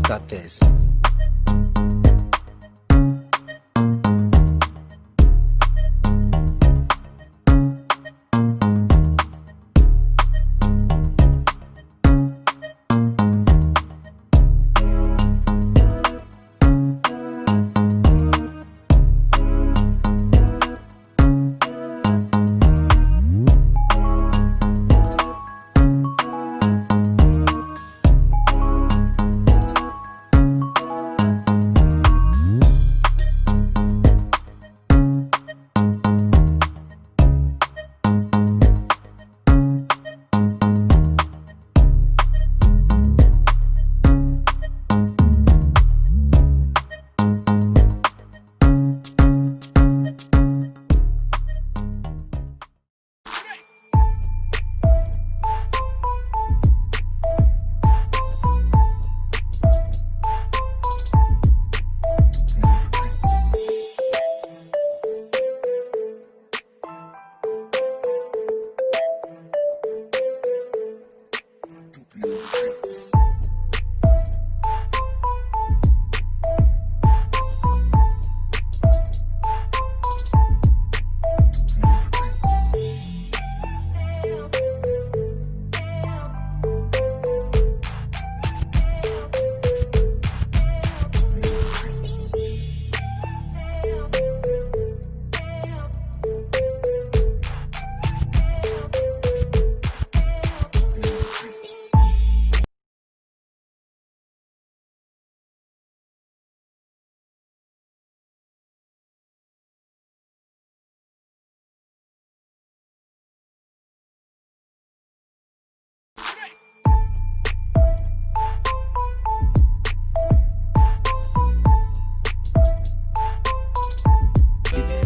status.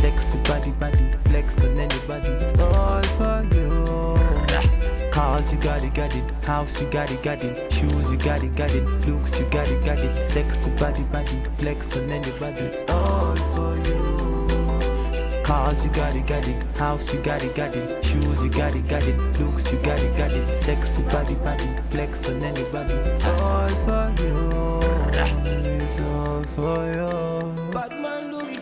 Sexy body, flex on anybody, it's all for you. Cars, you got it, house, you got it, shoes, you got it, looks, you got it, sexy body, flex on anybody, it's all for you. Cars, you got it, house, you got it, shoes, you got it, looks, you got it, sexy body, flex on anybody, it's all for you. It's all for you. Batman Louis,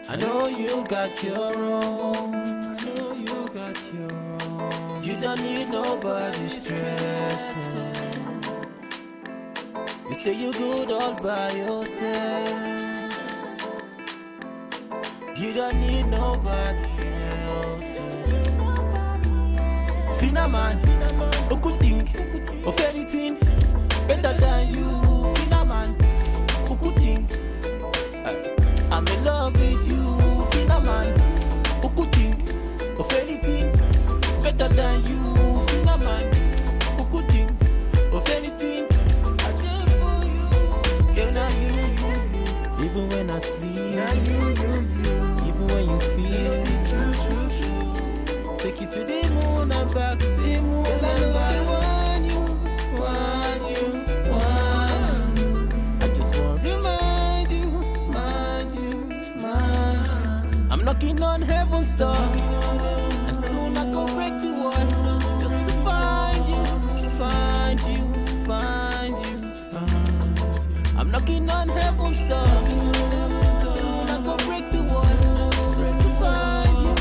I know you got your own. I know you got your own. You don't need nobody's stress. You say you good all by yourself. You don't need nobody else. Finna man, who could think of anything better than you? Finna man, who could think I'm in love with you? Finna man, who could think of anything better than you? Finna man, who could think of anything I did for you? Yeah, now you. Even when I sleep, now you. Even when you feel true. Take you to the moon and back, the moon and back. Want you. I just want to remind you. I'm knocking on heaven's door, and soon I go break the wall, just to find you. I'm knocking on heaven's door, and soon I go break the wall, just to find you.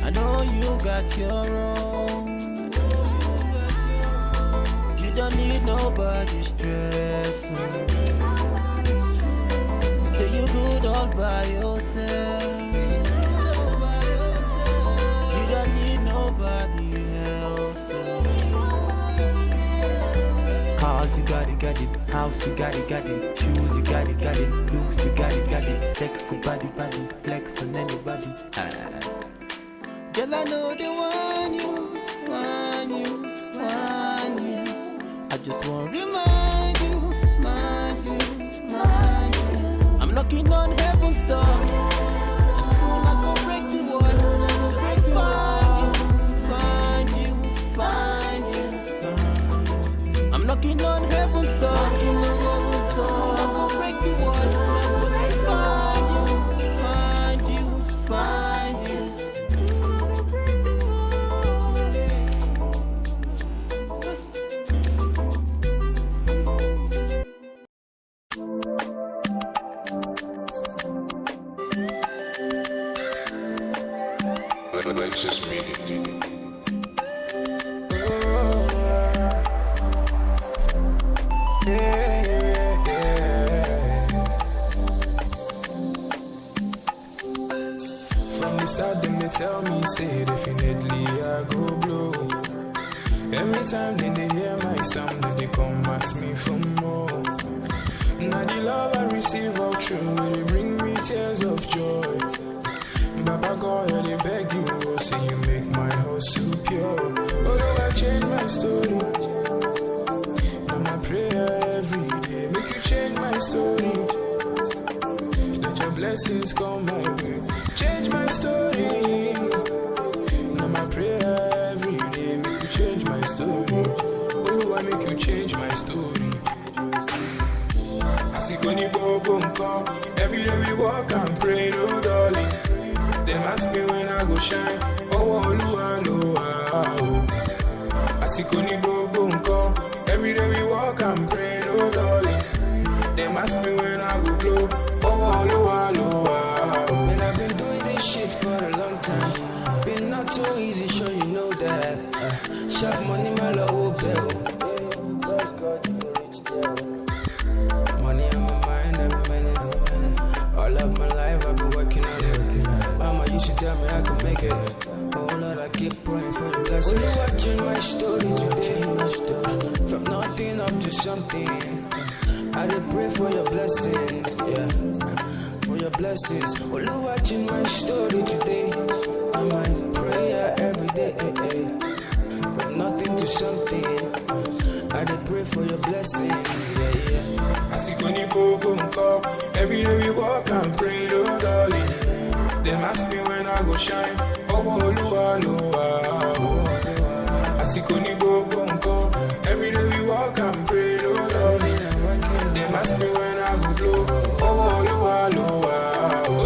I know you got your own. You don't need nobody's stress. Stay you good all by yourself. You don't need nobody else. Cars, you got it, house, you got it, shoes, you got it, looks, you got it, sexy body, flex on anybody. Girl, I know they want you. I just want to remind you. I'm knocking on heaven's door, and soon I go break the wall, just to find you. I'm knocking on heaven's door, and soon I go break the wall, just to find you. Lexus Media. From the start, them they tell me, say definitely I go blow. Every time then they hear my sound, then they come ask me for more. Now the love I receive all true, they bring me tears of joy. Baba God, I beg you, oh, say you make my heart so pure. Oh, I change my story. Now my prayer every day, make you change my story. Let your blessings come my way, change my story. Now my prayer every day, make you change my story. Oh, I make you change my story. Every day we walk and pray, no darling. They ask me when I go shine. Oh, every day we walk and pray, no darling. They ask me when I go blow. Oh, man, I've been doing this shit for a long time. Been not too easy, sure you know that. Sharp money, my love will bill. Money on my mind every minute. All of my life I've been working on it. Mama used to tell me I could make it. Oh Lord, I keep praying for the blessings. Will you watching my story today? From nothing up to something. I did pray for your blessings, yeah. For your blessings. Will you watching my story today? I might pray every day, from nothing to something. I did pray for your blessings, yeah. Every day we walk and pray, oh darling. They ask me when I go shine. Every day we walk and pray, oh darling. They ask me when I go blow. Oh,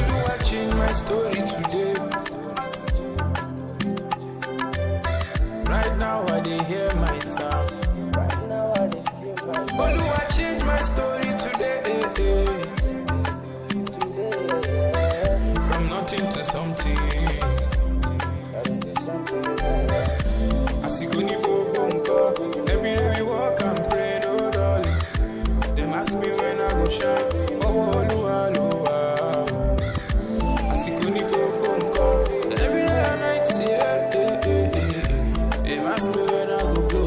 you change my story today. Right now I dey hear my sound. Oh, you change my story today. From nothing to something. Every day we walk and pray, no darling. Them ask me when I go shine. Every day and night, yeah. Them ask me when I go blow.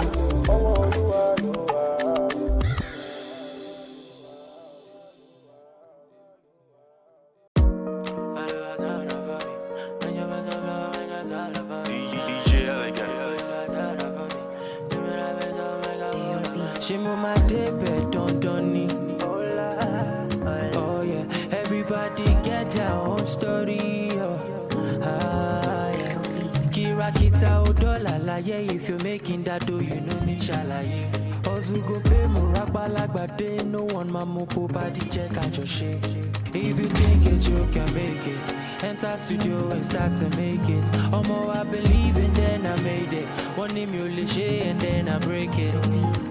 She move my day bed, don't need. Oh yeah, everybody get their own story. Yeah. Kira kita odola la yeah. If you're making that dough, you know me shalaye. Ozu go pay muragbalagbade. No one mamu body check and your shake. If you think it, you can make it. Enter studio and start to make it. Omo, I believe and then I made it. One name you lishe and then I break it.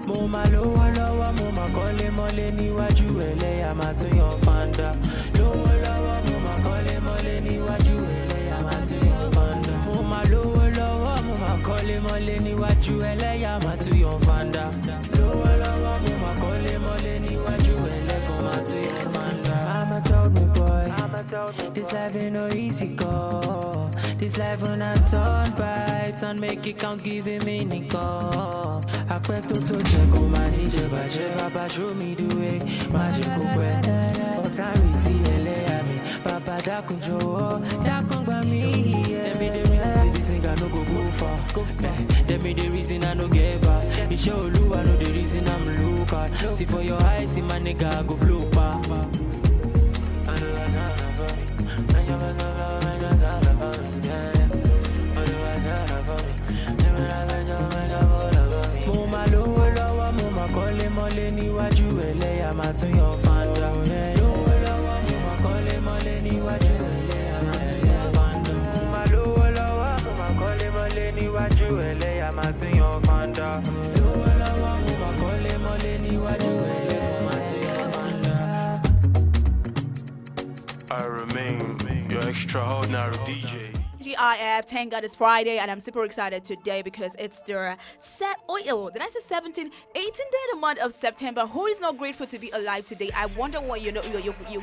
Moma lowa lowa, moma kole mole ni waju ele amatu yon fanda. Lowa lowa, moma kole mole ni waju ele amatu yon fanda. Moma lowa lowa, moma kole mole ni waju ele amatu yon fanda. Lowa lowa, moma kole mole ni waju ele amatu yon fanda. Mama told me, boy, this life ain't no easy go. This life when I turn bright and make it count, giving me nickel. I quit to check on my nature, but Baba show me the way. Magical way. Authority, LA, Papa, that control, that come by me. Let me the reason this thing I no go far. Let me the reason I no get back. It show you I know the reason I'm look at. See for your eyes, see my nigga I go blow back. Moma lowo lowo, moma kole mole ni waju ele amatu yon fanda. Lowo lowo, moma kole mole ni waju ele amatu yon fanda. Moma lowo lowo, moma kole mole ni waju ele amatu yon fanda. Lowo lowo, moma kole mole ni waju ele amatu yon fanda. I remain your extraordinary DJ. GIF, thank God it's Friday, and I'm super excited today because it's the did I say 17th, 18th day of the month of September. Who is not grateful to be alive today? I wonder what you're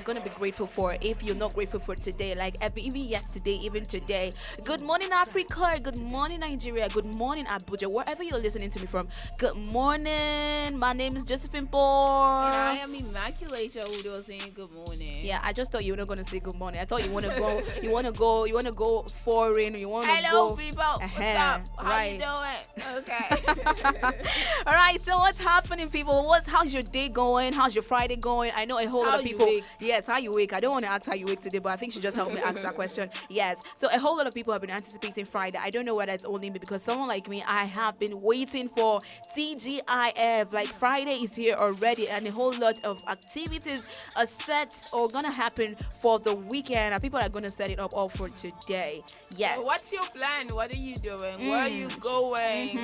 gonna be grateful for if you're not grateful for today. Like even yesterday, even today. Good morning, Africa. Good morning, Nigeria. Good morning, Abuja. Wherever you're listening to me from. Good morning. My name is Josephine Paul. And I am Immaculate Udo saying good morning. Yeah, I just thought you were not gonna say good morning. I thought you wanna go. You wanna go foreign. You wanna Hello, go. people. What's up? How you doing? Okay. All right. So what's happening, people? How's your day going? How's your Friday going? I know a whole lot of people. Yes, how you wake? I don't want to ask how you wake today, but I think she just helped me answer that question. Yes. So a whole lot of people have been anticipating Friday. I don't know whether it's only me because someone like me, I have been waiting for TGIF. Like Friday is here already, and a whole lot of activities are set or gonna happen for the weekend, and people are gonna set it up all for today. Yes. So what's your plan? What are you doing? Where are you going?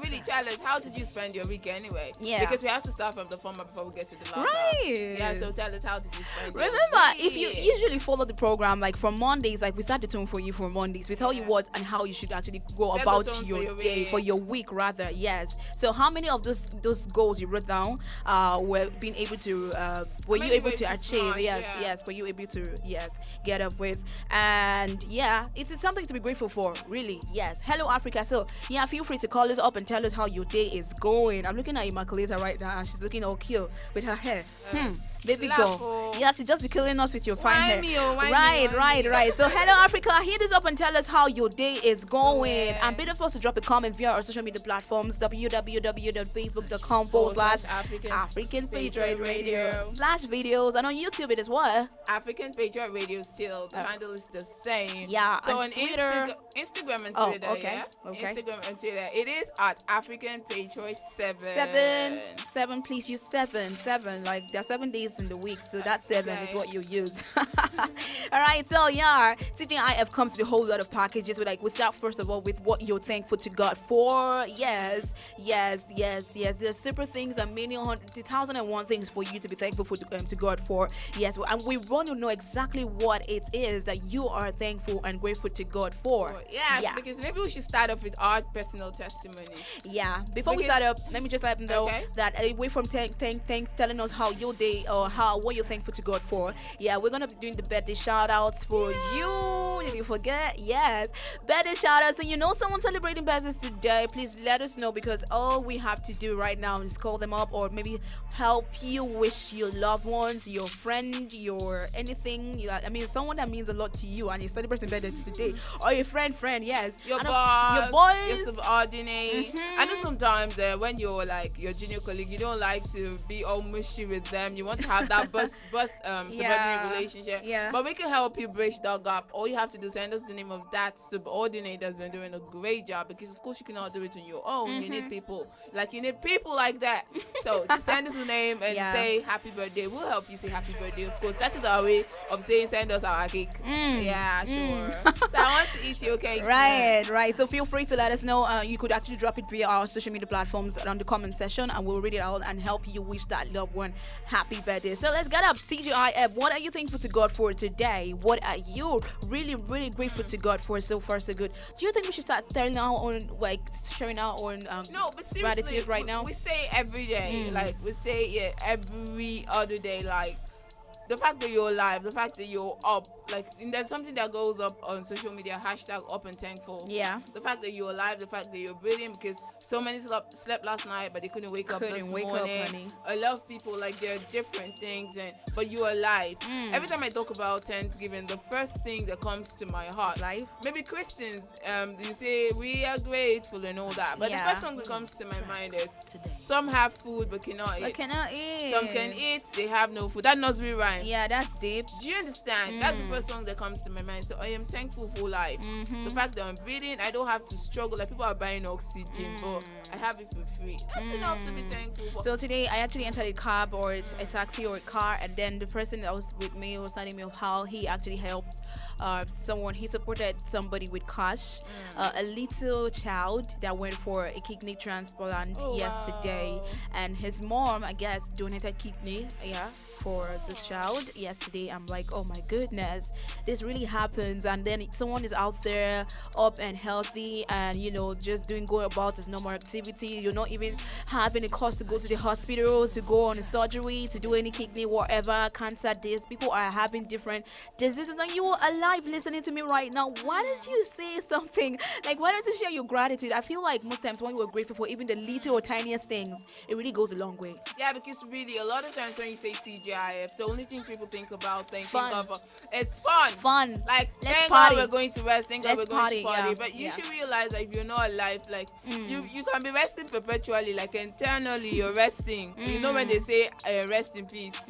Really tell us, how did you spend your week anyway? Yeah. Because we have to start from the former before we get to the last Right. half. Yeah, so tell us, how did you spend Remember, your if you week? usually follow the program, like from Mondays, like we start the tone for you for Mondays. We tell you what and how you should actually go Set the about tone your for your day, week. for your week rather. Yes. So how many of those goals you wrote down were being able to were you many able were to to achieve? smash, Yes, yeah. yes. Were you able to get up with? And yeah, it is something to be grateful for. Really, yes. Hello, Africa. So yeah, feel free to call us up and tell us how your day is going. I'm looking at Immaculata right now, and she's looking all cute with her hair. Baby laugh, girl. oh. Yes, you just be killing us with your fine hair. Why me, oh, why me, Right, why right, me? right. So hello, Africa. Hit us up and tell us how your day is going. Yeah. And be the first to drop a comment via our social media platforms: www.facebook.com/African Patriot Radio /videos, and on YouTube it is what? African Patriot Radio still. The handle is the same. Yeah, So and on Twitter. Instagram and Oh, Twitter, okay, yeah? okay. Instagram and Twitter. It is at African Patriot 7. Seven, please use seven. Like there are 7 days in the week, so that 7 is what you use. All right, so yeah, CGIF comes with a whole lot of packages. We start first of all with what you're thankful to God for. Yes. There's super things and many 1,001 things for you to be thankful for to God for. Yes, and we want to know exactly what it is that you are thankful and grateful to God for. Yes, because maybe we should start off with our personal testimony. Yeah. Before we start up, let me just let them know that away from telling us how your day or what you're thankful to God for. Yeah, we're gonna be doing the birthday shout outs for you. Did you forget? Yes. Birthday shout outs. So you know someone celebrating birthdays today, please let us know, because all we have to do right now is call them up or maybe help you wish your loved ones, your friend, your anything. I mean, someone that means a lot to you and you're celebrating birthdays today. Or your friend, yes. Your And boss, your boys. your subordinate. I know sometimes when you're like your junior colleague, you don't like to be all mushy with them. You want to have that subordinate relationship. Yeah. But we can help you bridge that gap. All you have to do is send us the name of that subordinate that's been doing a great job, because of course you cannot do it on your own. You need people like that. So just send us the name and say happy birthday. We'll help you say happy birthday. Of course, that is our way of saying send us our cake. Yeah, sure. So I want to eat your cake. Right. So feel free to let us know. You could actually drop it via our social media platforms on the comment section, and we'll read it out and help you wish that loved one happy birthday. So let's get up. TGIF, what are you thankful to God for today? What are you really, really grateful to God for? So far, so good. Do you think we should start sharing our own No, but seriously, gratitude right now? We say every day, like we say every other day, like the fact that you're alive, the fact that you're up, like there's something that goes up on social media, #up and thankful. Yeah. The fact that you're alive, the fact that you're breathing, because so many slept last night but they couldn't wake up this morning. Honey. A lot of people, like, there are different things, but you're alive. Every time I talk about Thanksgiving, the first thing that comes to my heart, Life. maybe Christians, you say we are grateful and all that, but the first song that comes to my mind is some have food but cannot eat. Some can eat, they have no food. That nursery rhyme. Yeah, that's deep. Do you understand? That's the first song that comes to my mind. So I am thankful for life. The fact that I'm breathing, I don't have to struggle. Like, people are buying oxygen, but I have it for free. That's enough to be thankful for. So today I actually entered a cab or a taxi or a car, and then the person that was with me was telling me of how he actually helped someone, he supported somebody with cash. A little child that went for a kidney transplant yesterday, wow. and his mom, I guess, donated kidney, for the child yesterday. I'm like, oh my goodness, this really happens. And then someone is out there up and healthy and, you know, just go about his normal activity. You're not even having a cost to go to the hospital, to go on a surgery, to do any kidney, whatever, cancer, this. People are having different diseases, and you are alive listening to me right now. Why don't you say something? Like, why don't you share your gratitude? I feel like most times when you are grateful for even the little or tiniest things, it really goes a long way. Yeah, because really, a lot of times when you say TGIF, the only thing people think about, it's fun. Fun. Like, Let's thank party. God we're going to rest, thank God Let's we're going party, to party. yeah. But you Yeah. should realize that if you're not alive, like, you can be resting perpetually, like internally you're resting. You know when they say rest in peace.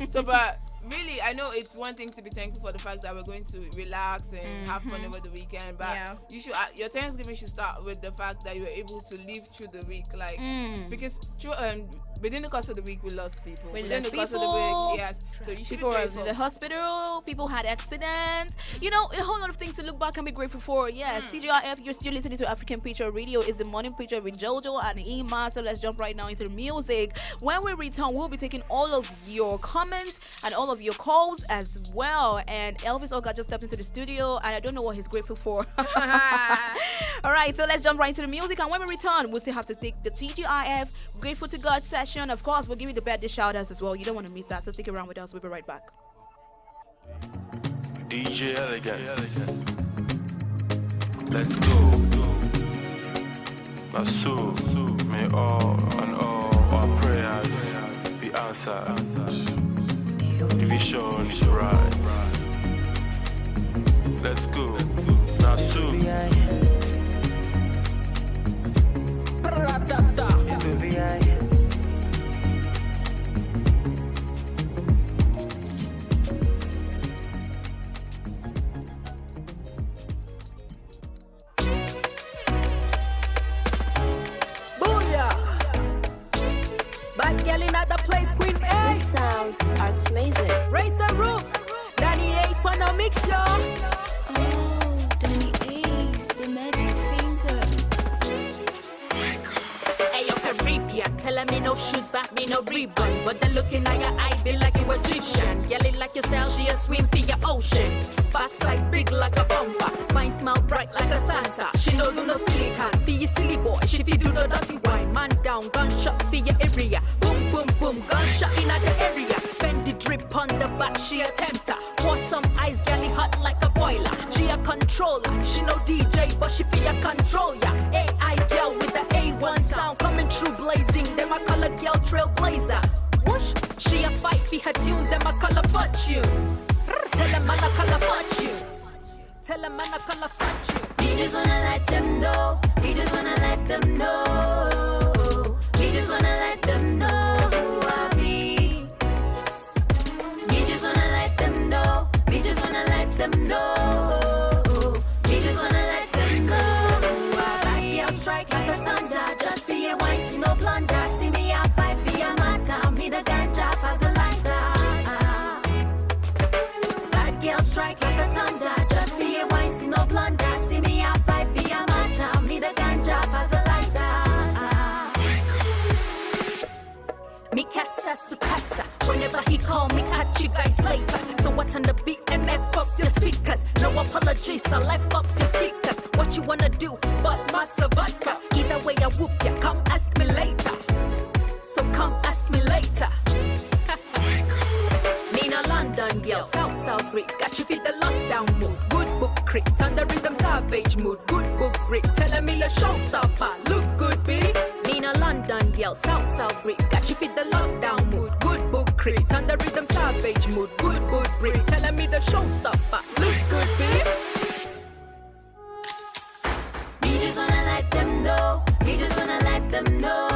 So, but really, I know it's one thing to be thankful for the fact that we're going to relax and have fun over the weekend, but you should, your Thanksgiving should start with the fact that you were able to live through the week, like because within the course of the week we lost people. Within the course of the week, yes. So you should People be were grateful. in the hospital, people had accidents, you know, a whole lot of things to look back and be grateful for. Yes, TGRF, you're still listening to African Patriot Radio. Is the morning Patriot with Jojo and Ima. So let's jump right now into the music. When we return, we'll be taking all of your comments and all of your calls as well. And Elvis Oga just stepped into the studio, and I don't know what he's grateful for. All right, so let's jump right into the music. And when we return, we'll still have to take the TGIF Grateful to God session. Of course, we'll give you the birthday shout outs as well. You don't want to miss that, so stick around with us. We'll be right back. DJ Elegant. Let's go. Masu, may all and all our prayers be answered. The vision is right. Let's go. Masu. Bad girl in other place, Queen A. These sounds are amazing. Raise the roof. Danny Ace, Pano Mix, yo. Oh, Danny Ace, the magic finger. Hey, yo, Caribbean, tell me no shoot back, me no rebound. But the look in your eye be like you Egyptian. Yelling like your style, she a swim for your ocean. Backside big like a bumper, fine smile bright like a Santa. She no do no silicon, for your silly boy. She fi do no dirty wine, man down, gunshot for your area. Boom, boom, boom, gunshot in the area. Bend the drip on the back, she a tempter. Pour some ice, galley hot like a boiler. She a controller, she no DJ, but she fi a control ya. AI girl with the A1 sound coming through blazing. Them a color girl trailblazer. Whoosh, she a fight for her tune, them a color fortune. Tell them man a color fortune. Tell them man a color fortune. We just wanna let them know. We just wanna let them know. We just wanna let them know who I be. We just wanna let them know. We just wanna let them know. We just wanna let them know who I be. I'll strike like a thunder. Just for your wine, see no blunder. See me I fight for your matter. Me the ganja as a lighter. Bad girl strike like a thunder. Just for your wine, see no blunder. See me I fight for your matter. Me the ganja as a lighter. Me casa su casa. Whenever he call me, catch you guys later. So what on the beat and F up your speakers. No apologies, I life up your stickers. What you wanna do, but massa vodka. Either way I whoop ya, come ask me later. So come ask me later. Nina London girl, South Greek. Got you feel the lockdown mood. Good book crit, on the rhythm savage mood. Good book Rick, telling me a showstopper. Look good, B. Nina London girl, South Greek. Got you feel the lockdown mood. Good book crit, on the rhythm savage mood. Good book Rick, telling me the showstopper. Look good, B. We just wanna let them know. We just wanna let them know.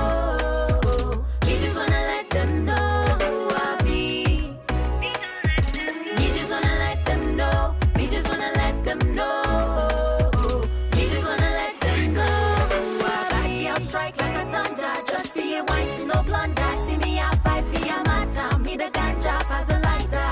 We just wanna let them know who I be. We just wanna let them know. We just wanna let them know. We just wanna let them know who I be. I'll strike like a thunder. Just for your wine, see no blunder. See me I fight for your matter. Me the ganja as a lighter.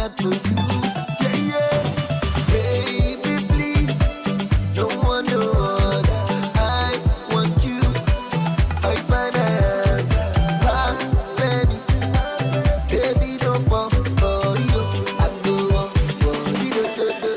heart for you. Yeah, yeah. Baby, please, don't want no other. I want you. I finance. Baby, baby, don't want for you. I go on for you.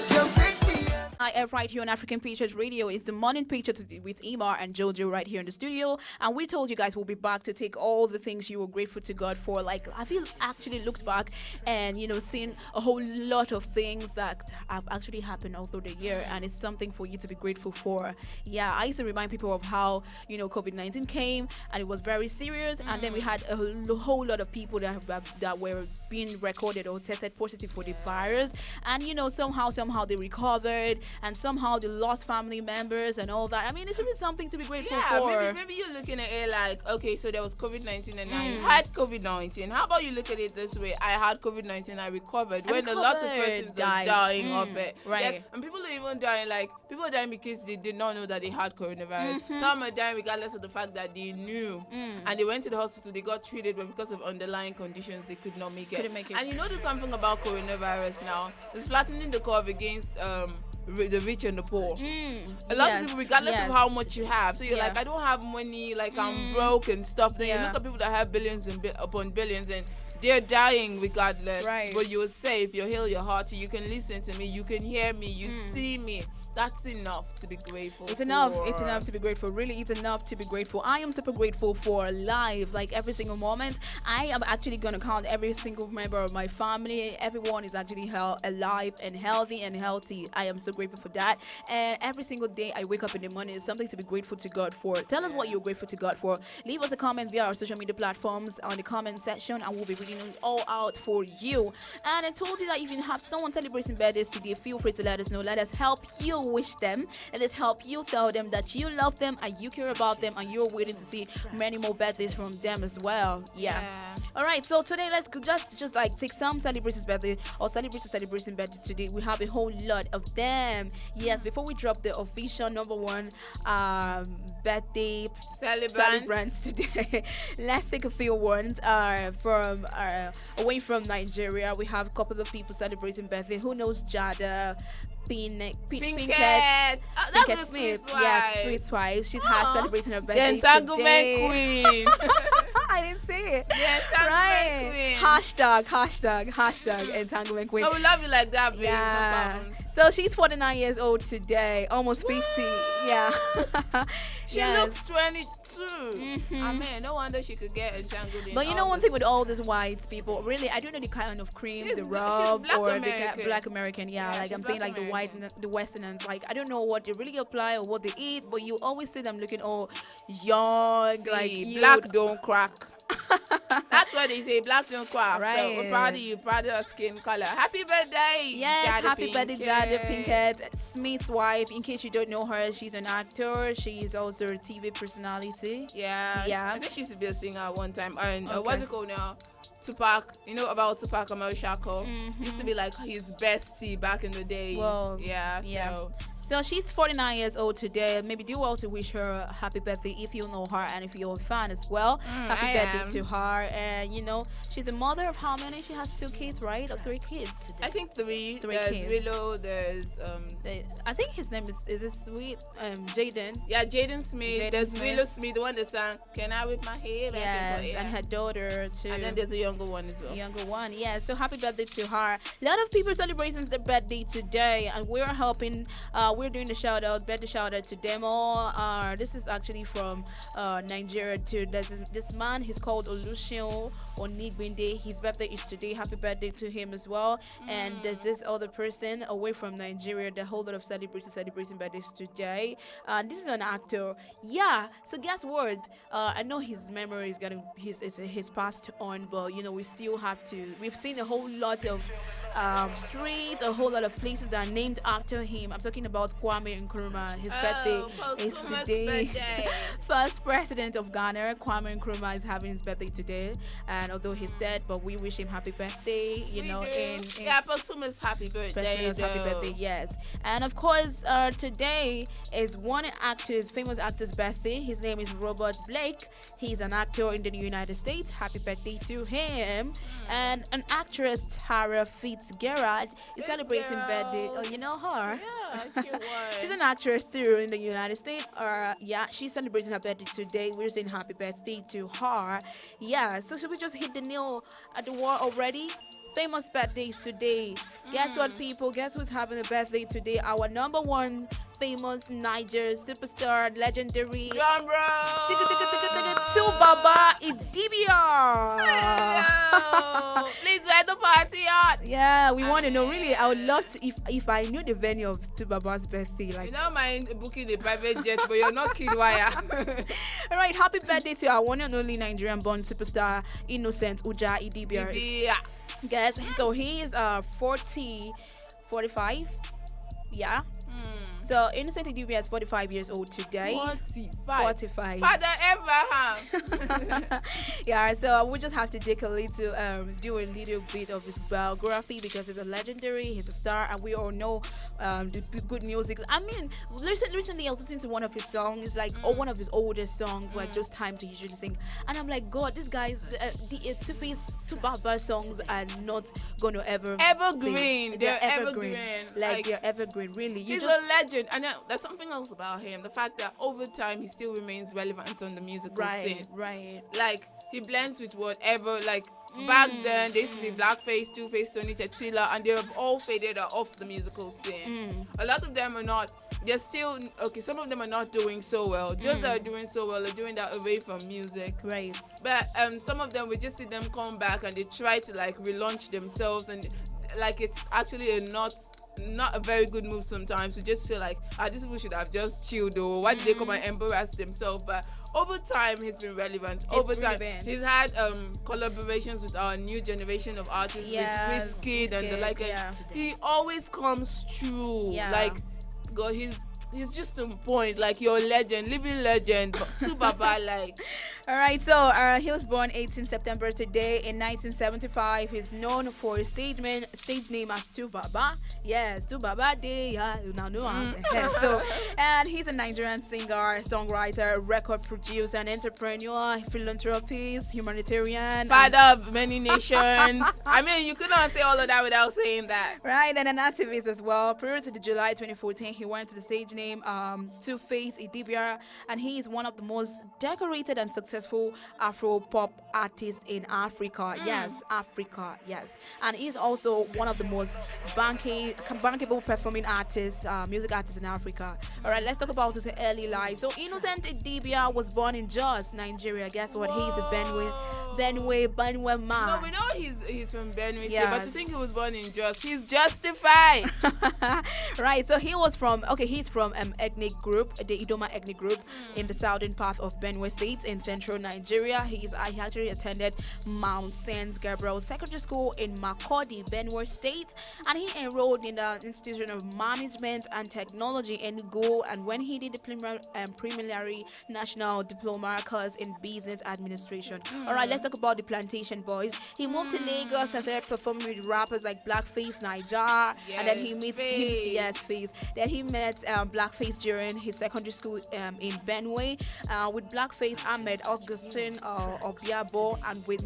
Just take me. I am right here on African Patriots Radio. It's the morning Patriots with Imar and Jojo right here in the studio. And we told you guys we'll be back to take all the things you were grateful to God for. Like, have you actually looked back and, seen a whole lot of things that have actually happened all through the year? And it's something for you to be grateful for. Yeah, I used to remind people of how, COVID-19 came and it was very serious. And then we had a whole lot of people that were being recorded or tested positive for the virus. And, somehow they recovered. And somehow they lost family members and all that. I mean, it should be something to be grateful for. Maybe you're looking at it like, okay, so there was COVID-19 and I had COVID-19. How about you look at it this way? I had COVID-19, I recovered. When a lot of persons are dying of it. Right. Yes, and people are even dying, people are dying because they did not know that they had coronavirus. Some are dying regardless of the fact that they knew. And they went to the hospital, they got treated, but because of underlying conditions, they could not make it. Couldn't make it. And you know there's something about coronavirus now. It's flattening the curve against the rich and the poor. A lot of people, regardless of how much you have, so you're like, I don't have money, I'm broke and stuff. Then you look at people that have billions and upon billions, and they're dying regardless. Right. But you're safe, you heal your heart, you can listen to me, you can hear me, you see me. That's enough to be grateful. It's enough to be grateful. Really, it's enough to be grateful. I am super grateful for life, like every single moment. I am actually going to count every single member of my family. Everyone is actually alive and healthy. I am so grateful for that. And every single day I wake up in the morning is something to be grateful to God for. Tell us what you're grateful to God for. Leave us a comment via our social media platforms on the comment section, and we'll be reading it all out for you. And I told you that if you have someone celebrating birthdays today, feel free to let us know. Let us help you wish them. Let us help you tell them that you love them and you care about them, and you're waiting to see many more birthdays from them as well. Yeah. All right, so today let's just take some celebrities' birthday or celebrities celebrating birthday today. We have a whole lot of them. Yes, before we drop the official number one birthday celebrants today, let's take a few ones from away from Nigeria. We have a couple of people celebrating birthday. Who knows Jada Pinkett? That's Smith. Sweet Wife. Yeah, Sweet Wife. She's celebrating her birthday The entanglement today. queen. I didn't see it. The entanglement queen. Hashtag entanglement queen. No, we love you like that, babe. Yeah. No problem. So she's 49 years old today, almost 50. Yeah. She looks 22. I mean, no wonder she could get entangled in. But you know one thing with all these white people, really, I don't know the kind of cream they rub or the black American. Yeah, like I'm saying, like the white, the Westerners. Like I don't know what they really apply or what they eat, but you always see them looking all young. See, like black don't crack. That's what they say. Black don't crack. Right. So we're proud of you. Proud of your skin color. Happy birthday. Yes, happy birthday, Jada Pinkett. Pinkett, Smith's wife. In case you don't know her, she's an actor. She's also a TV personality. Yeah. I think she used to be a singer at one time. And what's it called now? Tupac. You know about Tupac Amaru Shako? Used to be like his bestie back in the day. Well, yeah. So she's 49 years old today. Maybe do well to wish her a happy birthday if you know her and if you're a fan as well. Happy birthday to her. And she's a mother of how many? She has 2 kids, right? Or 3 kids? I think 3. Three There's kids. Willow. There's I think his name is it Sweet Jaden? Yeah, Jaden Smith. There's Willow Smith, the one that sang "Can I Whip My Hair Back and Forth?" And her daughter too. And then there's a younger one as well. Younger one, yeah. So happy birthday to her. A lot of people celebrating their birthday today, and we're helping. We're doing the shout out, birthday shout out to them all. This is actually from Nigeria too. There's this man. He's called Oluseun Onigbinde. His birthday is today. Happy birthday to him as well. And there's this other person away from Nigeria. The whole lot of celebrities celebrating birthdays today. This is an actor. Yeah. So guess what? I know his memory is his passed on, but we still have to. We've seen a whole lot of streets, a whole lot of places that are named after him. I'm talking about Kwame Nkrumah. His birthday is today. First president of Ghana, Kwame Nkrumah, is having his birthday today. and although he's dead, but we wish him happy birthday. You know, in posthumous happy birthday. Posthumous happy birthday, yes. And of course, today is one famous actor's birthday. His name is Robert Blake. He's an actor in the United States. Happy birthday to him. And an actress, Tara Fitzgerald, is celebrating birthday. Oh, you know her? Yeah, cute one. She's an actress too in the United States. She's celebrating her birthday today. We're saying happy birthday to her. Yeah, so should we just hit the nail at the wall already? Famous birthdays today. Guess what, people? Guess who's having a birthday today? Our number one famous Niger superstar, legendary Drum roll. Baba Idibia. Please wear the Patriot. Yeah, we want to know. Really, I would love to if I knew the venue of Baba's birthday. Like, you don't mind booking a private jet, but you're not kid wire. All right, happy birthday to our one and only Nigerian-born superstar, Innocent Uja Idibia. Guys, so he is 45. Yeah. So Innocent Idibia is 45 years old today. 45. Father Abraham. Yeah, so we just have to do a little bit of his biography because he's a legendary, he's a star, and we all know the good music. I mean, recently I was listening to one of his songs, like one of his oldest songs, like those times he usually sing, and I'm like, God, this guy's the Two-Face, Baba songs are not going to evergreen. They're evergreen. Like they're evergreen. Really, he's a legend. And there's something else about him. The fact that over time he still remains relevant on the musical scene. Right. Like he blends with whatever. Like back then, they used to be Blackface, Two-Face, Tony Tetwila, and they have all faded off the musical scene. A lot of them are not. They're still okay. Some of them are not doing so well. Those that are doing so well are doing that away from music. Right. But some of them, we just see them come back and they try to like relaunch themselves, and like it's actually not a very good move sometimes. We just feel like these people should have just chilled, or why did they come and embarrass themselves? But over time he's been relevant. He's had collaborations with our new generation of artists, with Wizkid and the like. He always comes true. Like God, he's just on point. Like you're a legend, living legend, but to Baba like. All right, so he was born 18 September today in 1975. He's known for his stage name as Tu Baba. Yes, Tu Baba Day. Yeah, you now know him. So, and he's a Nigerian singer, songwriter, record producer, and entrepreneur, philanthropist, humanitarian, father of many nations. I mean, you couldn't say all of that without saying that. Right, and an activist as well. Prior to the July 2014, he went to the stage name Two-Face Idibia, and he is one of the most decorated and successful Afro-pop artists in Africa. Yes, Africa. Yes, and he's also one of the most bankable performing artists, music artists in Africa. All right, let's talk about his early life. So Innocent Idibia was born in Jos, Nigeria. Guess what? He's a Benue man. No, we know he's from Benue State, but to think he was born in Jos, he's justified. Right, so he's from ethnic group, the Idoma ethnic group in the southern part of Benue State in central Nigeria. He actually attended Mount St. Gabriel Secondary School in Makurdi, Benue State, and he enrolled in the Institution of Management and Technology in Go. And when he did the preliminary national diploma course in business administration. All right, let's talk about the Plantation Boys. He moved to Lagos and started performing with rappers like Blackface Niger, and then he met Face. Then he met Blackface during his secondary school in Benue with Blackface Ahmed Augustine Obiabo, and with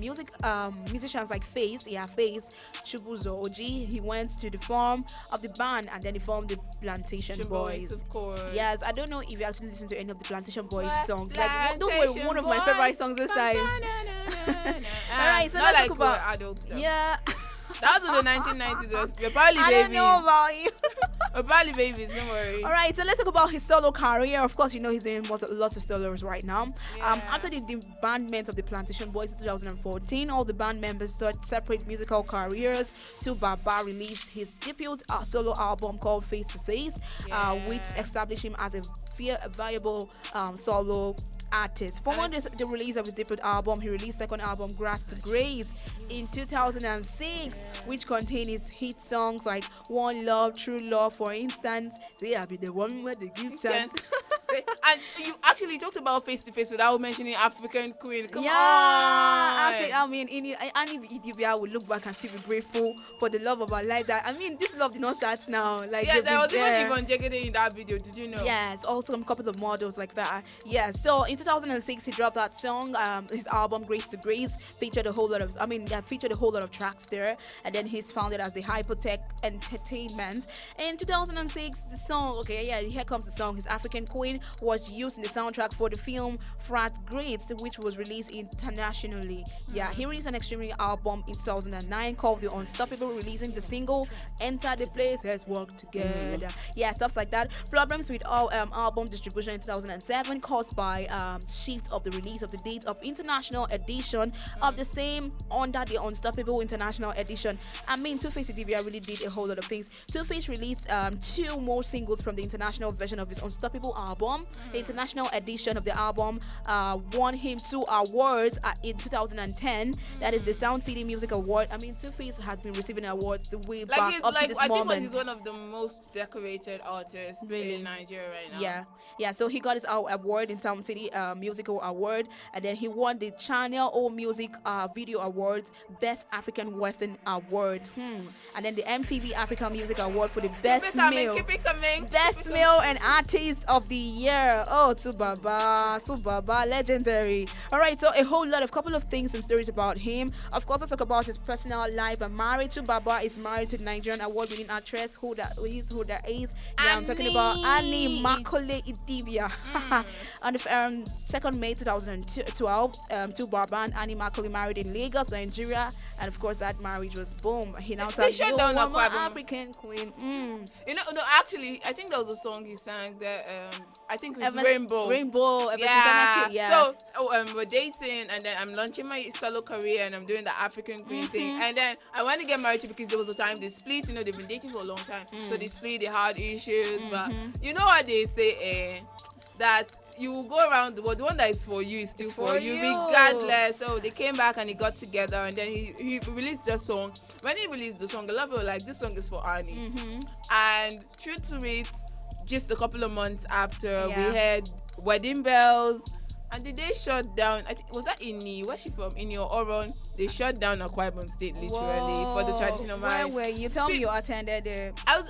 musicians like Face Chubuzo Oji. He went to the form of the band, and then he formed the Plantation Boys. Of course. Yes, I don't know if you actually listen to any of the Plantation Boys songs. Like those were one of my favorite songs this time. All right, so let's talk about adults. Yeah. That was in the 1990s. We're probably babies. I don't know about you. We're probably babies, don't worry. All right, so let's talk about his solo career. Of course, you know he's doing lots of solos right now. After the disbandment of the Plantation Boys in 2014, all the band members started separate musical careers. Tu Baba released his debut solo album called Face to Face, which established him as a viable solo artist. Following the release of his debut album, he released second album Grass to Grace in 2006, which contained his hit songs like One Love, True Love, for instance. Say I be the one where they give chance. And you actually talked about face to face without mentioning African Queen. Come on. I mean, any Idibia will look back and still be grateful for the love of our life. That I mean, this love did not start now. Like yeah, there was even Yvonne Jegede in that video. Did you know? Yes, also a couple of models like that. Yeah, so in 2006 he dropped that song. His album Grace to Grace featured a whole lot of tracks there, and then he's founded as the Hypertech Entertainment. In 2006, the song, here comes the song. His African Queen was used in the soundtrack for the film Frat Greats, which was released internationally. Yeah, he released an extremely album in 2009 called The Unstoppable, releasing the single Enter the Place, Let's Work Together. Yeah, stuff like that. Problems with album distribution in 2007 caused by shift of the release of the date of international edition of the same under the Unstoppable International Edition. I mean, Two-Face Idibia really did a whole lot of things. Two-Face released 2 more singles from the international version of his Unstoppable album. The international edition of the album won him 2 awards in 2010. That is the Sound City Music Award. I mean, Two-Face has been receiving awards the way back up to this moment. I think he's one of the most decorated artists in Nigeria right now. Yeah. So he got his award in Sound City Musical Award, and then he won the Channel O Music Video Awards Best African Western Award. And then the MTV African Music Award for the Best Male and Artist of the Year. Oh, Tubaba, legendary. All right, so a whole lot of couple of things and stories about him. Of course, let's talk about his personal life. Married to Baba, is married to Nigerian award-winning actress who that is. Yeah, I'm talking about Annie Makole Idibia. On the 2nd May 2012, to Baba and Annie Makole married in Lagos, Nigeria, and of course that marriage was boom. He now said, "Yo, I'm an African Queen." You know, no, actually, I think there was a song he sang that I think it was Rainbow. Yeah. So we're dating, and then I'm launching my solo career, and I'm doing the African Queen thing, and then I want to get married to because there was a time they split. You know, they've been dating for a long time, so they split. They had issues, but you know what they say, that you will go around the world. The one that is for you is still for you, regardless. So they came back and they got together, and then he released the song. When he released the song, a lot of people were like, this song is for Annie. And true to it, just a couple of months after, we heard Wedding Bells. And the day shut down, I think, was that Inni? Where's she from? Inni or Oron? They shut down Akwa Ibom State literally for the traditional marriage. Where were you? Tell me you attended there. I was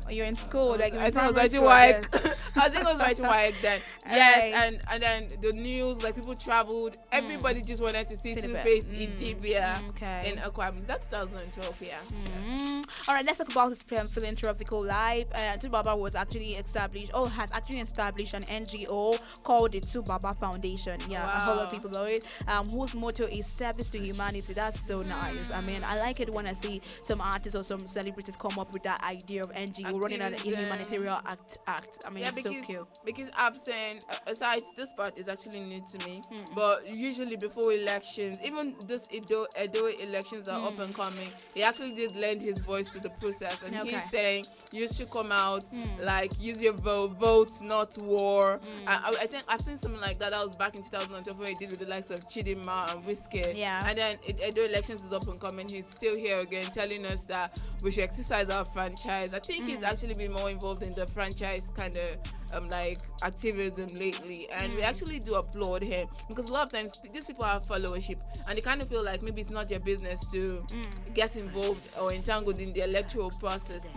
you're in school, like I think I was writing WAEC. I think I was writing WAEC then. Yes, and then the news, like people traveled. Everybody just wanted to see Two-Face Idibia in Akwa Ibom. That's 2012, All right, let's talk about his philanthropical life. Tubaba has actually established an NGO called the Tubaba Foundation. Yeah, a whole lot of people know it. Whose motto is service to humanity. That's so nice. I mean, I like it when I see some artists or some celebrities come up with that idea of NGO running an humanitarian act. I mean, it's so cute. Because I've seen, aside this part is actually new to me, but usually before elections, even this Edo elections are up and coming, he actually did lend his voice to the process, and he's saying you should come out, like use your vote, not war. I think I've seen something like that. That was back in 2012 when he did with the likes of Chidinma and Whiskey. And then Edo elections is up and coming. He's still here again, telling us that we should exercise our franchise. I think he's actually been more involved in the franchise kind of like activism lately, and we actually do applaud him, because a lot of times these people have followership and they kind of feel like maybe it's not your business to get involved or entangled in the electoral process.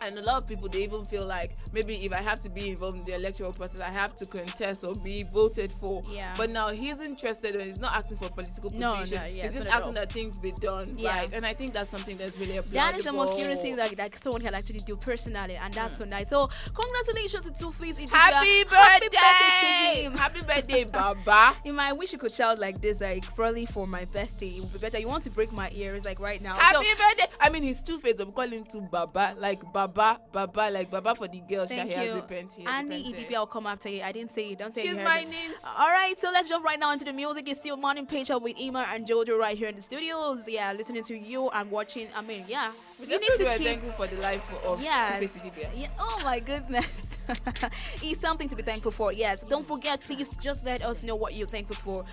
And a lot of people, they even feel like maybe if I have to be involved in the electoral process, I have to contest or be voted for. But now he's interested, and he's not asking for political position. He's just asking that things be done right. And I think that's something that's really applaudable. That is the most curious thing that someone can actually do personally, and that's so nice. So congratulations to Two-Face Idibia. Happy birthday to him. Happy birthday, Baba. You might wish you could shout like this, like probably for my birthday. It would be better. You want to break my ears like right now. Happy birthday. I mean, he's Two-Face, but we call him to Baba, like Baba, like Baba for the girls. Thank he you. has repented. Annie Idibia will come after you. I didn't say it. Don't say she's my name. All right, so let's jump right now into the music. It's still Morning Patriots with Ima and Jojo right here in the studios. Yeah, listening to you and watching. I mean, yeah. We just need to be thankful for the life of Two-Face Idibia. Yeah. Oh my goodness. It's something to be thankful for. Yes. Don't forget, please just let us know what you're thankful for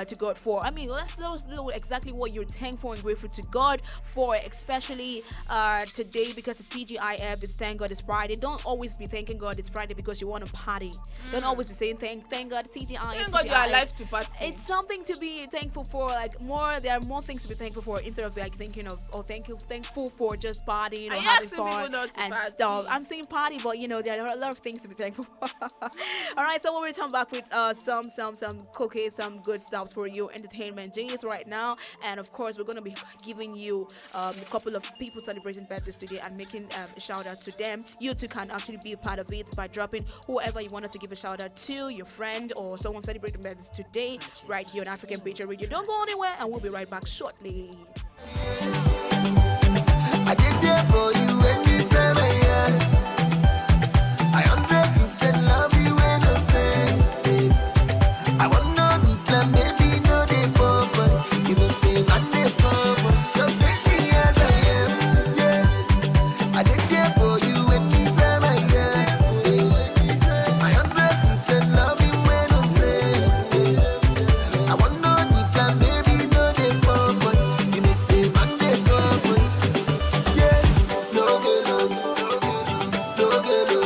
to God for. I mean, let us know exactly what you're thankful and grateful to God for, especially today because it's TGIF. It's Thank God It's Friday. Don't always be thanking God it's Friday because you want to party. Don't always be saying thank God TGIF. Thank God you're alive to party. It's something to be thankful for. Like there are more things to be thankful for instead of like thinking of thankful for just partying or having fun and party. stuff. I'm saying party, but there are a lot of things to be thankful for. All right, so we'll return back with some cookies, some good stuff for you, entertainment J's right now, and of course we're gonna be giving you a couple of people celebrating birthdays today and making a shout out to them. You too can actually be a part of it by dropping whoever you want us to give a shout out to, your friend or someone celebrating birthdays today, right here on African Patriot Radio. Don't go anywhere, and we'll be right back shortly. I did there for you anytime I 100% love you when I say I want no the plan, baby, no they pop. You know say man they pop. Just take me as I am, yeah. I did there for you anytime I 100% love you when I say I want no the plan, baby, no they pop. You know say man they pop. Yeah, no get no get no get no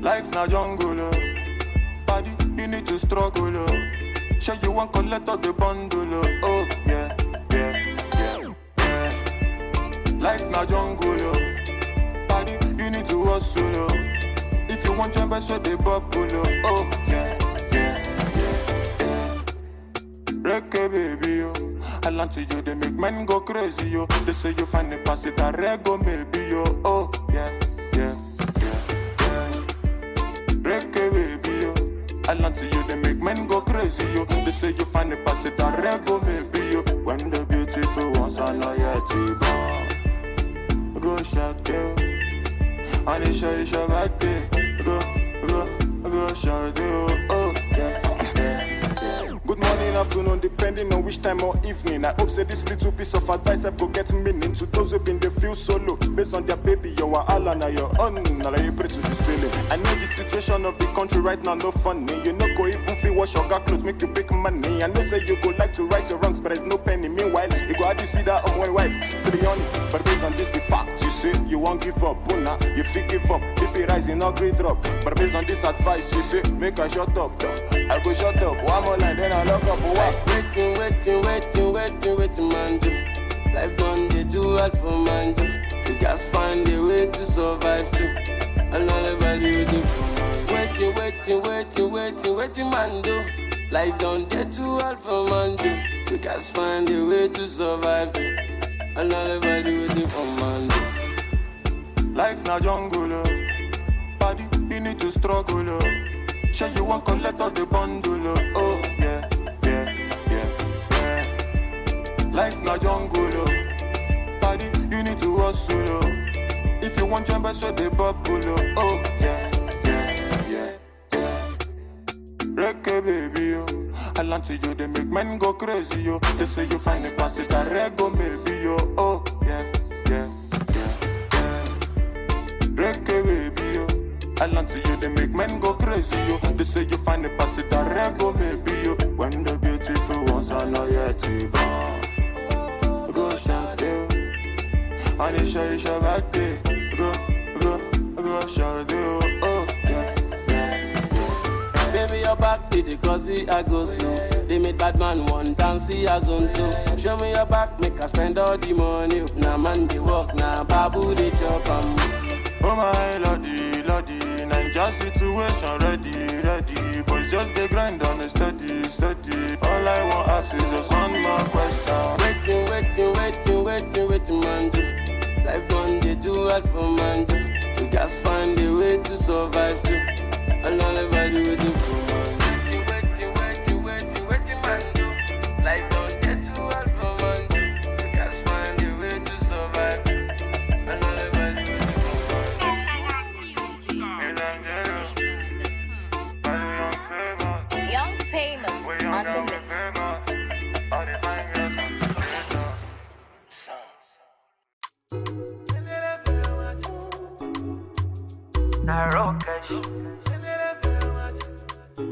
Life na jungle, oh. Body, you need to struggle, oh. Sure you want collect all the bundle, oh. Yeah. Life na jungle, oh. Body, you need to hustle, oh. If you want jump, so they bubble, oh. Yeah. Reggae baby, yo. I land to you, they make men go crazy, yo. They say you find the pass it a rego, maybe, yo. Oh, yeah. Reggae baby, yo. I land to you, they make men go crazy, yo. They say you find the pass it a rego, maybe, yo. When the beautiful ones are not yet born. Go shot, yo. And it's your birthday. Go shot, yo. Oh, yeah. Good morning, afternoon, depending on which time or evening. I hope say this little piece of advice I go get meaning to those who been they feel solo. Based on their baby, you are all on your own. Now you pray to the ceiling. I know the situation of the country right now no funny. You know go even feel wash your got clothes, make you big money. I know say you go like to right your wrongs, but there's no penny. Meanwhile, you go how do you see that on my wife? Still on it. But based on this fact, you say you won't give up. Buna, you feel give up. If it rising, no great drop. But based on this advice, you say make I shut up. I go shut up. One more line, then I lock up. Waiting, man, do. Life done, they do all for man, do. You guys find a way to survive, too. And all everybody do. Waiting, man, do. Life done, they do all for man, do. You guys find a way to survive, too. And all everybody do for man, do. Life na jungle, oh. Body, you need to struggle, oh. Sure you want collect all the bundle, oh. Yeah. Life na jungle, oh. Body, you need to hustle, oh. If you want jump, so they bubble, oh. Yeah. Reggae baby, oh. I land to you, they make men go crazy, yo. They say you find a pass it a rego, maybe, yo. Oh, yeah. Reggae baby, yo. I land to you, they make men go crazy, yo. They say you find a pass it a rego, maybe, yo. When the beautiful ones are not yet born. Go shout, yo. And it's your birthday. Go shout, yo. Oh, yeah. Baby, your back did it cause I go slow. They made bad man one dance, see as on two. Show me your back, make I spend all the money. Now man they walk, now babu they chop. Oh my lordy, Naija my situation ready. Boys just they grind on a steady. All I want ask is just one more question. Waiting, man, do. Life done, they do hard for man, do. You guys find a way to survive, too. And all I do is for man, do. Waiting, man, do. Life done, they do hard for man, do. You guys find a way to survive, too. And all I do is for man. Young famous on the mix.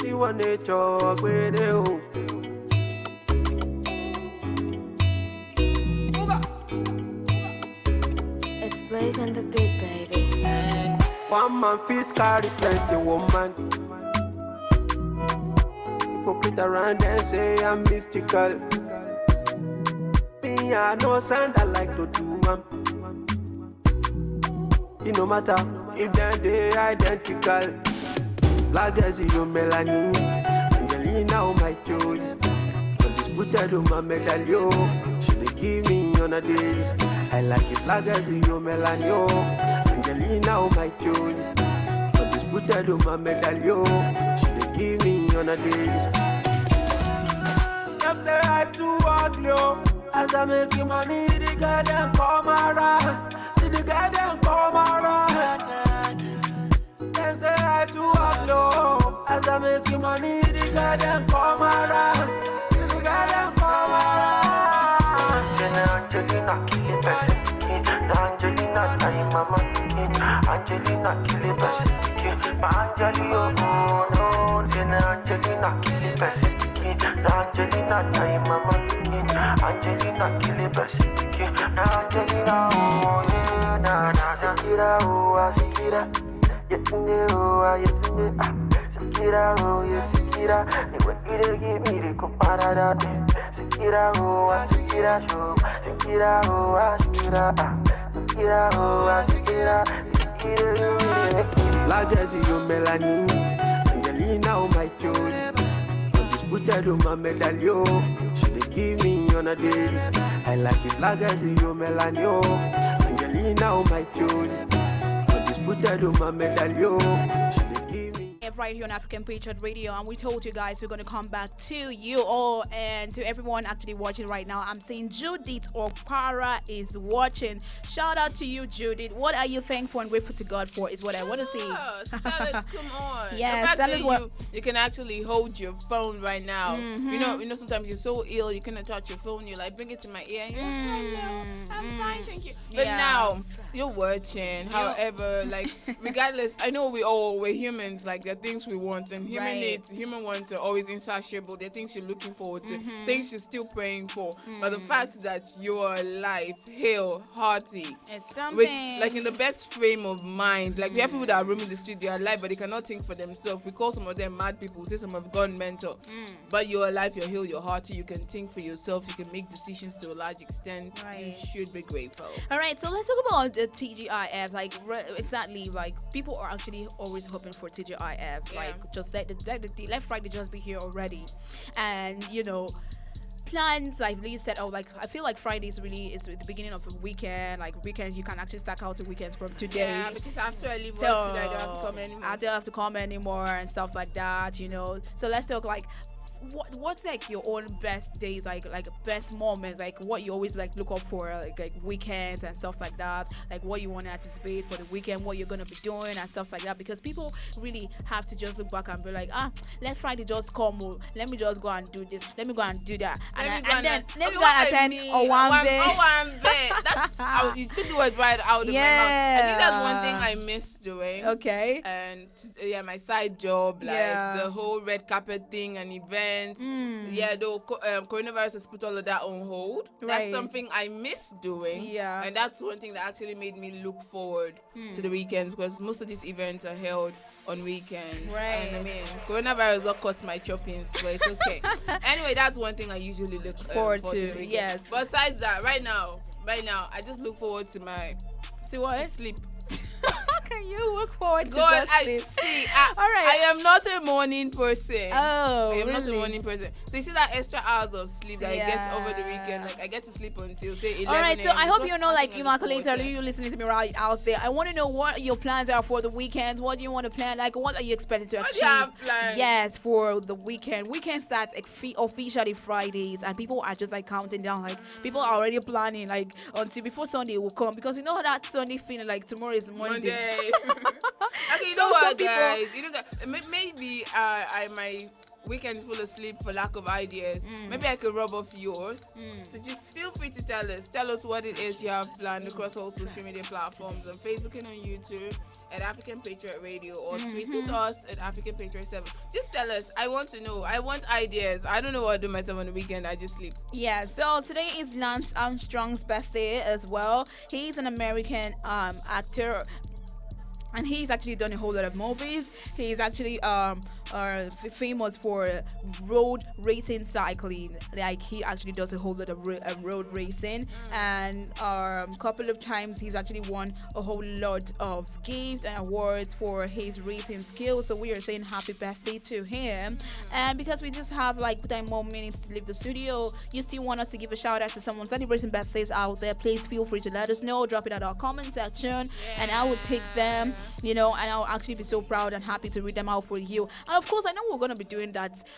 You want to talk with you. It's Blaze and the Big Baby. One man fit carry plenty woman. Hypocrite around and say I'm mystical. Me, I know sound I like to do one. It no matter if they identical. Black as you melanin, Angelina oh my joy. Undisputed on my medallion. She dey give me on a daily. I like it black as you melanin. Angelina oh my joy. Undisputed on my medallion. She dey give me on a daily. Them say I too ugly. As I make you money, the girl them come around. See the girl them come around. They say I too ugly. As I make you money, the girl them come around. See the girl them come around. Angelina kill it best. Angelina time mama. Angelina kill it best. Angelina oh no. Angelina kill it best. Angelina time mama. Angelina kill it best. Angelina oh yeah na na. Sikira oh sikira. Yetunde oh yetunde ah. Sikira oh yeah sikira. The way you give me the comparada. Sikira oh sikira show. Sikira oh sikira ah. Sikira oh sikira. Like as you melanin. Angelina oh my joy. Undisputed on my medallion. She dey give me on a daily. I like it like as you melanin. Angelina oh my joy. Undisputed on my medallion. She dey give me. Right here on African Patriot Radio, and we told you guys we're going to come back to you all and to everyone actually watching right now. I'm saying Judith Okpara is watching. Shout out to you, Judith. What are you thankful and grateful to God for is what I want to see. Silas, come on. Yes, that is what you can actually hold your phone right now. You know, sometimes you're so ill, you cannot touch your phone. You're like, bring it to my ear. You're like, hello, I'm fine, thank you. But now you're watching. However, like regardless, I know we're humans. Like there are things we want, and human wants are always insatiable. There are things you're looking forward to, things you're still praying for. But the fact that you're alive, hale, hearty, it's something. With, like in the best frame of mind. Like we have people that are roaming the street, they're alive, but they cannot think for themselves. We call some of them mad people. We say some have gone mental. But you're alive, you're hale, you're hearty. You can think for yourself. You can make decisions to a large extent. You should be grateful. All right, so let's talk about the TGIF. Like exactly, like people are actually always hoping for TGIF. Like just let Friday just be here already, and you know. Plans like Lee said, like I feel like Fridays really is the beginning of the weekend. Like weekends, you can actually stack out the weekends from today. Yeah, because after I leave work today, I don't have to come anymore. I don't have to come anymore and stuff like that, you know. So let's talk like what's like your own best days, like best moments, like what you always like look up for, like weekends and stuff like that, like what you want to anticipate for the weekend, what you're gonna be doing and stuff like that, because people really have to just look back and be like, let Friday just come, let me just go and do this, let me go and do that, and then let me go and attend one day. That's how you took the words right out of my mouth. I think that's one thing I miss doing. Okay. And my side job, like the whole red carpet thing and events. Though coronavirus has put all of that on hold. That's something I miss doing. And that's one thing that actually made me look forward to the weekends, because most of these events are held on weekends. And I mean, coronavirus got caught my choppings, but it's okay. Anyway, that's one thing I usually look forward to. Yes. Besides that, right now, I just look forward to sleep. Can you look forward to God, just I sleep? see. All right. I am not a morning person. Oh, I am not a really? morning person. So you see that extra hours of sleep that I get Yeah. over the weekend, like I get to sleep until say 11 All right, so a.m. I It's hope what you know, I'm like looking Immaculate, forward are to. you listening to me right out there? I want to know what your plans are for the weekends. What do you want to plan? Like, what are you expected to What do achieve? you have planned? Yes, for the weekend. Weekend starts officially Fridays, and people are just like counting down. Like, people are already planning, like, until before Sunday will come, because you know that Sunday feeling like tomorrow is Monday. Okay, you So know what, some people- guys? You know, maybe my weekend is full of sleep for lack of ideas. Maybe I could rub off yours. So just feel free to tell us. Tell us what it is you have planned across all social media platforms on Facebook and on YouTube at African Patriot Radio, or tweet at us at African Patriot 7. Just tell us. I want to know. I want ideas. I don't know what to do myself on the weekend. I just sleep. Yeah, so today is Lance Armstrong's birthday as well. He's an American actor, and he's actually done a whole lot of movies. He's actually famous for road racing cycling. Like, he actually does a whole lot of road racing, and couple of times he's actually won a whole lot of gifts and awards for his racing skills. So we are saying happy birthday to him. And because we just have like 10 more minutes to leave the studio, you still want us to give a shout out to someone celebrating birthdays out there, please feel free to let us know. Drop it at our comment section, and I will take them, you know, and I'll actually be so proud and happy to read them out for you. And of course, I know we're going to be doing that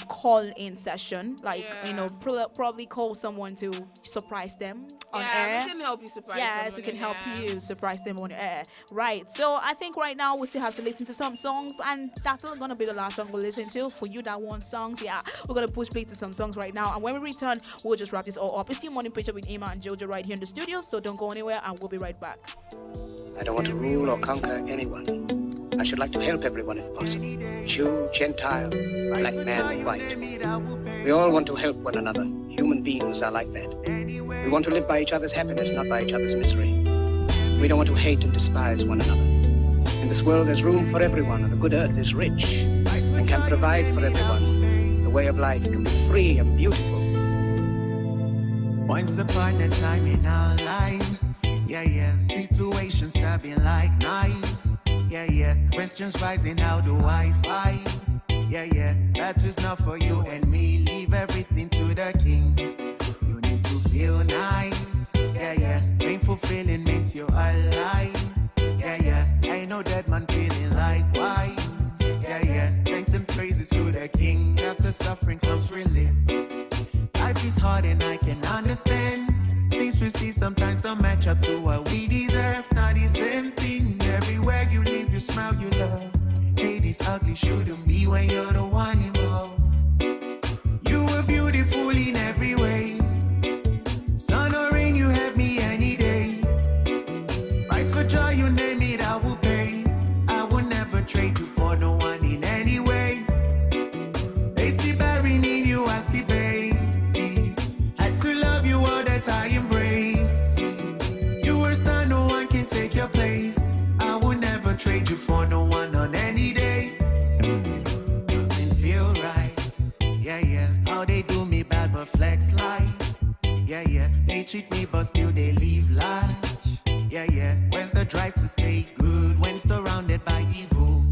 call-in session, like, you know, probably call someone to surprise them on air. Yeah, we can help you surprise Yes, we can help you surprise them on air. Right. So I think right now we still have to listen to some songs, and that's not gonna be the last song we'll listen to. For you that want songs, yeah, we're gonna push play to some songs right now, and when we return, we'll just wrap this all up. It's still Morning Picture with Emma and Jojo right here in the studio, so don't go anywhere, and we'll be right back. I don't want to rule or conquer anyone. I should like to help everyone if possible. Jew, Gentile, black man, white. We all want to help one another. Human beings are like that. We want to live by each other's happiness, not by each other's misery. We don't want to hate and despise one another. In this world there's room for everyone, and the good earth is rich and can provide for everyone. The way of life can be free and beautiful. Once upon a time in our lives, yeah, situations stabbing like knives, yeah, questions rising, how do I fight? Yeah, that is not for you and me, leave everything to the king. You need to feel nice, yeah, painful feeling means you're alive, yeah, ain't no dead man feeling likewise, yeah, thanks and praises to the king, after suffering comes relief. Life is hard and I can understand. Things we see sometimes don't match up to what we deserve. Not the same thing. Everywhere you live, you smile, you love. Hey, this ugly shouldn't be when you're the one involved. You were beautiful in every way. Sun or rain, you have me any day. Price for joy, you name it, I will pay. I will never trade you for no one in any way. They see bearing in you, I see babies. Had to love you all that I embrace. You were star, no one can take your place. I will never trade you for no one on any day. Doesn't feel right, yeah, how they do me bad but flex like, yeah, they cheat me but still they leave large, yeah, where's the drive to stay good when surrounded by evil?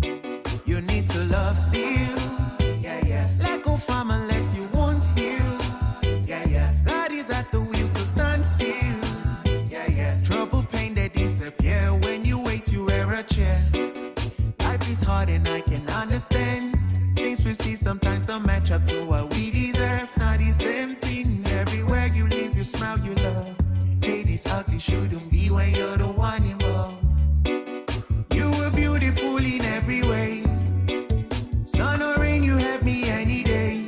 You need to love still, yeah, let go from unless you won't heal, yeah, God is at the wheel, so stand still, yeah, trouble, pain, they disappear when you wait, you wear a chair. Life is hard and I can understand. Things we see sometimes don't match up to what we deserve. Not the same thing. Everywhere you live, you smile, you love. Hey, this ugly shouldn't be when you're the one involved. You were beautiful in every way. Sun or rain, you have me any day.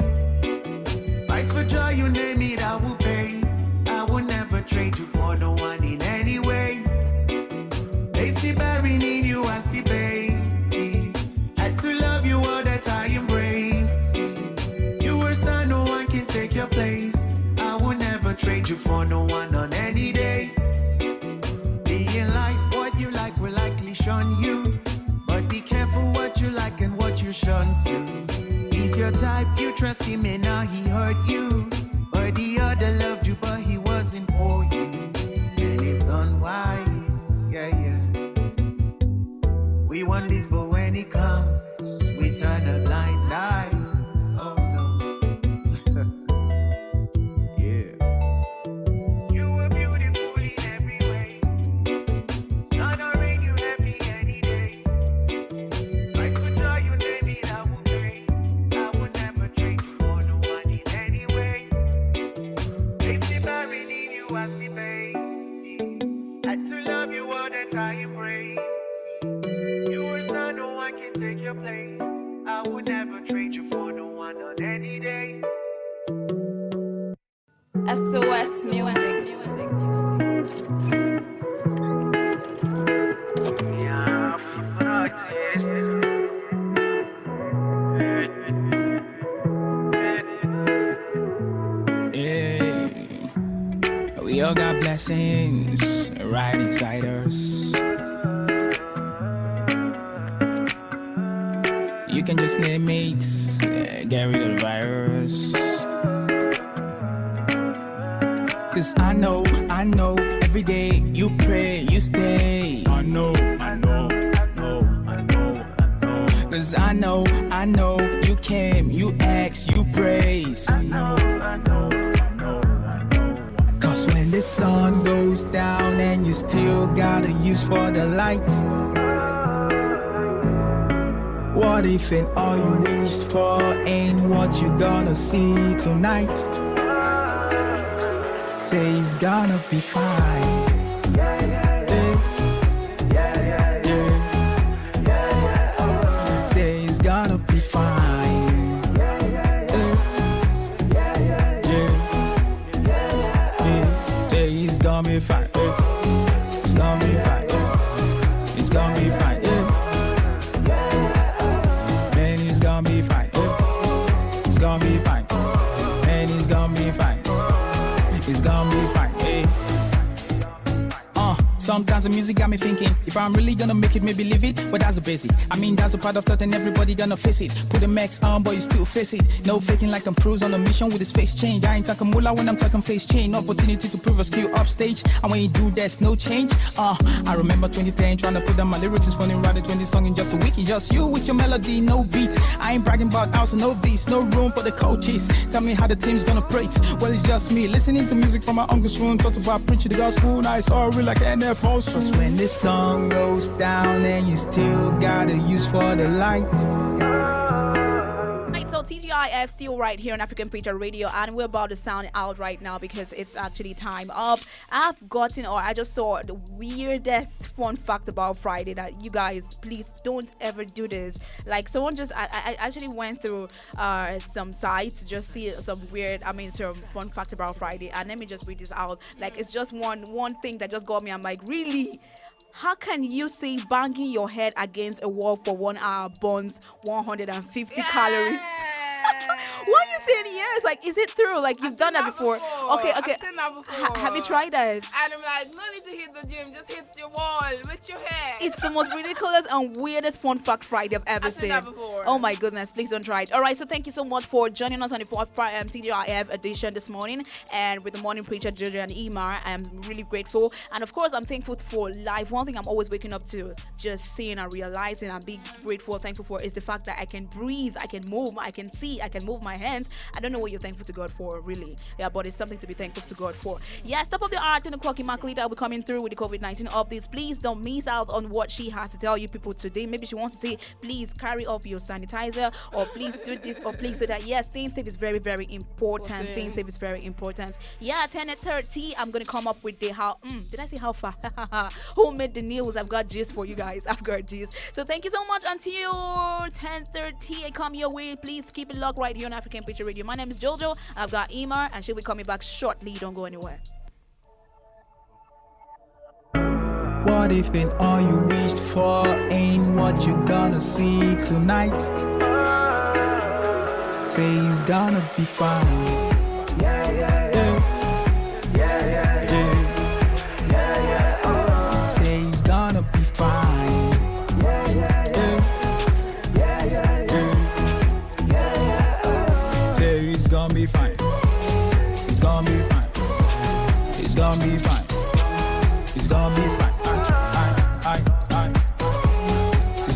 Price for joy, you name it, I will pay. I will never trade you for no one in any way. They see bearing in you, I see babies. Had to love you all that I embrace. You were star, no one can take your place. I will never trade you for no one on any day. See in life, what you like will likely shun you. But be careful what you like and what you shun to. He's your type, you trust him and now he hurt you. But the other loved you, but he wasn't for you. And it's unwise, yeah. We want this, but when it comes, we turn a blind eye. Oh no. Yeah. You were beautiful in every way. Sun or rain, you let me any day. I could tell you maybe I would pay. I would never trade you for no one in any way. If the married in you, I see babe. Had to love you all that I embrace. You were not no one can take your place. I would never trade you for no one on any day. SOS Music. We all got blessings right inside us. You can just name it, get rid of the virus. Cause I know, every day you pray, you stay. I know. Cause I know, you came, you asked, you praise. I know. Cause when the sun goes down and you still gotta use for the light. What if and all you wished for ain't what you gonna see tonight? Say it's gonna be fine. Say it's gonna be fine. Say it's gonna be fine. It's gonna be fine. It's gonna be fine. It's gonna be fine. It's gonna be fine. And it's gonna be fine. It's gonna be fine. Hey. Sometimes the music got me thinking, if I'm really gonna make it, maybe leave it. But that's a basic. I mean, that's a part of thought and everybody gonna face it. Put the max on, but you still face it. No faking like I'm Cruise on a mission with his face change. I ain't talking moolah when I'm talking face change. No opportunity to prove a skill upstage. And when you do, there's no change. I remember 2010 trying to put down my lyrics. It's funny, writing 20 songs in just a week. It's just you with your melody, no beat. I ain't bragging about house, no beats, no room for the coaches. Tell me how the team's gonna praise. Well, it's just me listening to music from my uncle's room. Talked about preaching the gospel. Now it's all real like NF house. Cause when the sun goes down and you still gotta use for the light. Right, so TGIF still right here on African Patriot Radio, and we're about to sound it out right now because it's actually time up. I just saw the weirdest fun fact about Friday that you guys please don't ever do this. Like someone I actually went through some sites to just see some fun fact about Friday, and let me just read this out. Like it's just one thing that just got me. I'm like, really? How can you say banging your head against a wall for 1 hour burns 150 calories? Why are you saying yes? Like, is it true? Like, you've done that before. Okay. I've seen that before. Have you tried that? And I'm like, no need to hit the gym, just hit your wall with your head. It's the most ridiculous and weirdest fun fact Friday I've ever seen. I've seen that before. Oh my goodness, please don't try it. All right, so thank you so much for joining us on the 4th TGIF edition this morning, and with the morning preacher Jojo and Imar. I'm really grateful, and of course I'm thankful for life. One thing I'm always waking up to, just seeing and realizing and being grateful, thankful for, is the fact that I can breathe, I can move, I can see, I can move my hands. I don't know what you're thankful to God for, really. Yeah, but it's something to be thankful to God for. Yeah, top of the hour, 10 o'clock, Immaculata will be coming through with the COVID-19 updates. Please don't miss out on what she has to tell you people today. Maybe she wants to say, please carry up your sanitizer, or please do this, or please do that. Yes, staying safe is very, very important. Staying safe is very important. Yeah, 10:30, I'm going to come up with the how. Did I say how far? Who made the news? I've got gist for you guys. I've got gist. So thank you so much. Until 10:30, I come your way. Please keep it locked right here on African Patriot Radio. My name is Jojo. I've got Imar, and she'll be coming back shortly. Don't go anywhere. What if and all you wished for ain't what you gonna see tonight? Say it's gonna be fine. Say it's gonna be fine. Say it's gonna be fine. It's gonna be fine. It's gonna be fine. It's gonna be fine. It's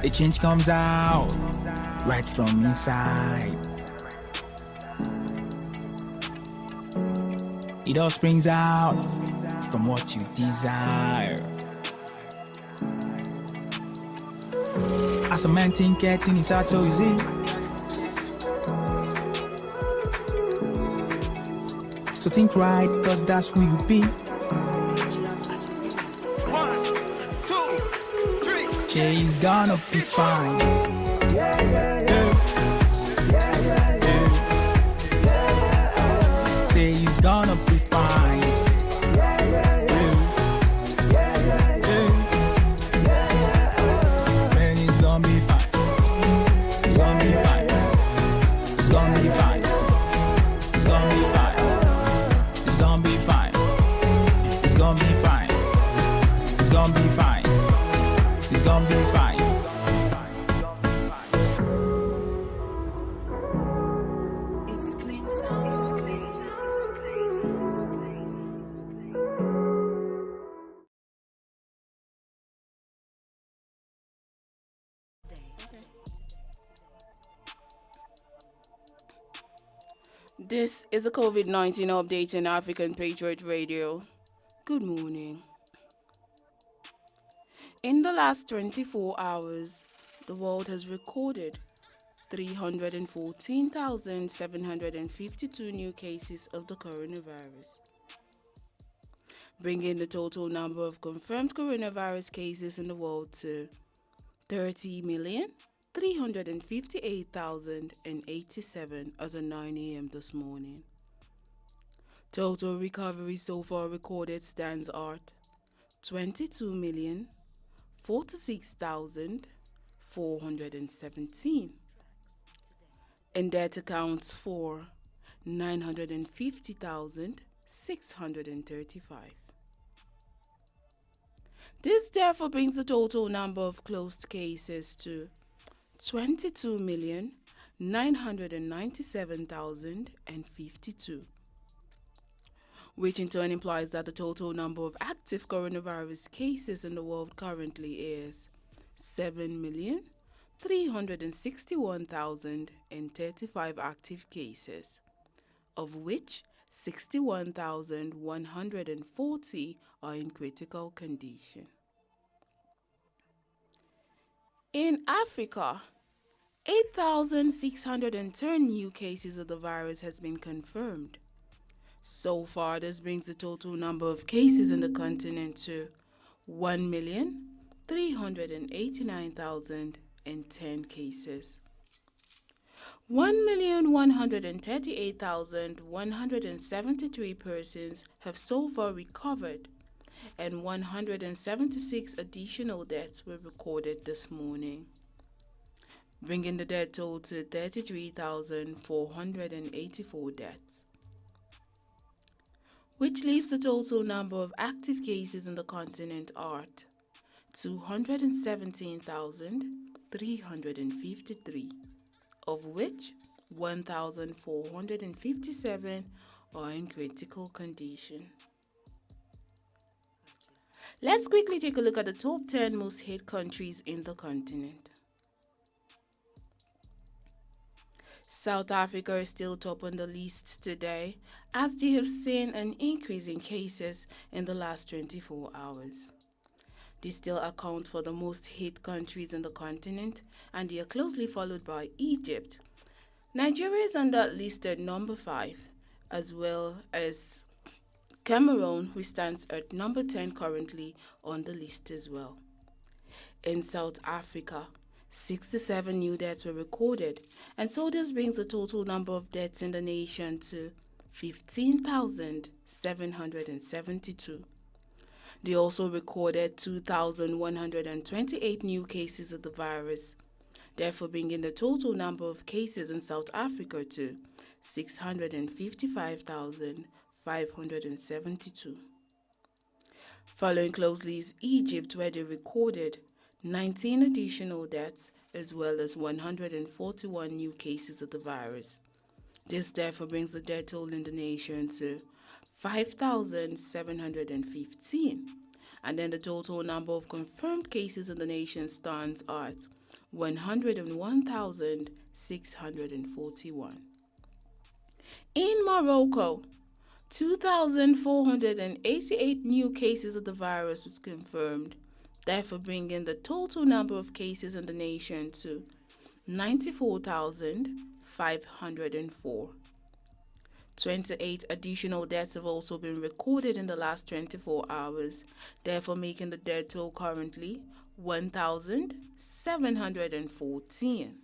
A change comes out right from inside. It all springs out from what you desire. As a man think getting inside, so is it. So think right, cause that's who you be. 1, 2, 3. She's gonna be fine. She's gonna be fine. Man, it's gonna be fine. It's gonna be fine. It's gonna be fine. It's gonna be fine. It's gonna be fine. It's gonna be fine. It's gonna be fine. It's gonna be fine. It's clean sounds of clean. This is a COVID-19 update in African Patriot Radio. Good morning. In the last 24 hours, the world has recorded 314,752 new cases of the coronavirus, bringing the total number of confirmed coronavirus cases in the world to 30,358,087 as of 9 a.m. this morning. Total recovery so far recorded stands at 22,046,417, and that accounts for 950,635. This therefore brings the total number of closed cases to 22,997,052, which in turn implies that the total number of active coronavirus cases in the world currently is 7,361,035 active cases, of which 61,140 are in critical condition. In Africa, 8,610 new cases of the virus has been confirmed. So far, this brings the total number of cases in the continent to 1,389,010 cases. 1,138,173 persons have so far recovered, and 176 additional deaths were recorded this morning, bringing the death toll to 33,484 deaths, which leaves the total number of active cases in the continent at 217,353, of which 1,457 are in critical condition. Let's quickly take a look at the top 10 most hit countries in the continent. South Africa is still top on the list today, as they have seen an increase in cases in the last 24 hours. They still account for the most hit countries in the continent, and they are closely followed by Egypt. Nigeria is on that list at number 5, as well as Cameroon, which stands at number 10 currently on the list as well. In South Africa, 67 new deaths were recorded, and so this brings the total number of deaths in the nation to 15,772. They also recorded 2,128 new cases of the virus, therefore bringing the total number of cases in South Africa to 655,572. Following closely is Egypt, where they recorded 19 additional deaths as well as 141 new cases of the virus. This therefore brings the death toll in the nation to 5,715, and then the total number of confirmed cases in the nation stands at 101,641. In Morocco, 2,488 new cases of the virus was confirmed, therefore bringing the total number of cases in the nation to 94,504. 28 additional deaths have also been recorded in the last 24 hours, therefore making the death toll currently 1,714.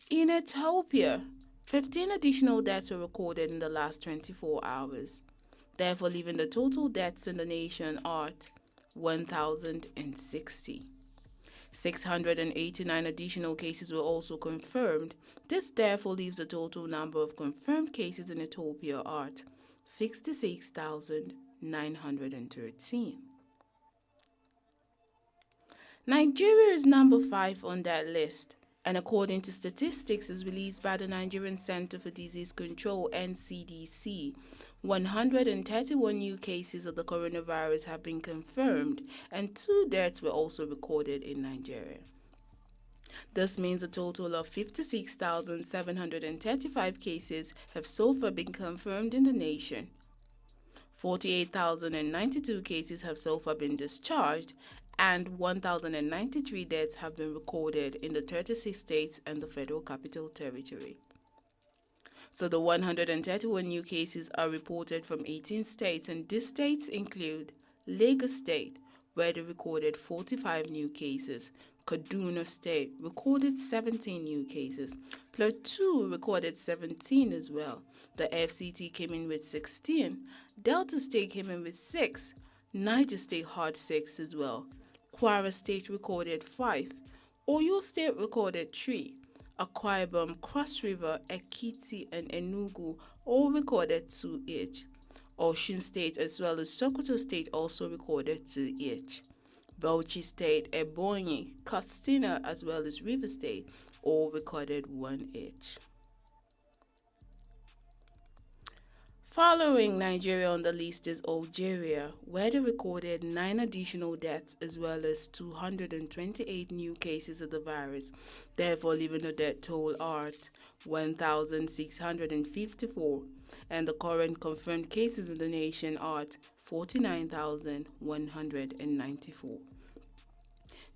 In Ethiopia, 15 additional deaths were recorded in the last 24 hours, therefore leaving the total deaths in the nation at 1,060. 689 additional cases were also confirmed. This therefore leaves the total number of confirmed cases in Ethiopia at 66,913. Nigeria is number 5 on that list, and according to statistics as released by the Nigerian Center for Disease Control (NCDC), 131 new cases of the coronavirus have been confirmed, and 2 deaths were also recorded in Nigeria. This means a total of 56,735 cases have so far been confirmed in the nation. 48,092 cases have so far been discharged, and 1,093 deaths have been recorded in the 36 states and the Federal Capital Territory. So the 131 new cases are reported from 18 states, and these states include Lagos State, where they recorded 45 new cases. Kaduna State recorded 17 new cases. Plateau recorded 17 as well. The FCT came in with 16. Delta State came in with 6. Niger State had 6 as well. Kwara State recorded 5. Oyo State recorded 3. Akwa Ibom, Cross River, Ekiti, and Enugu all recorded 2 each. Osun State as well as Sokoto State also recorded 2 each. Bauchi State, Ebonyi, Katsina, as well as River State all recorded 1 each. Following Nigeria on the list is Algeria, where they recorded 9 additional deaths as well as 228 new cases of the virus, therefore leaving the death toll at 1,654, and the current confirmed cases in the nation at 49,194.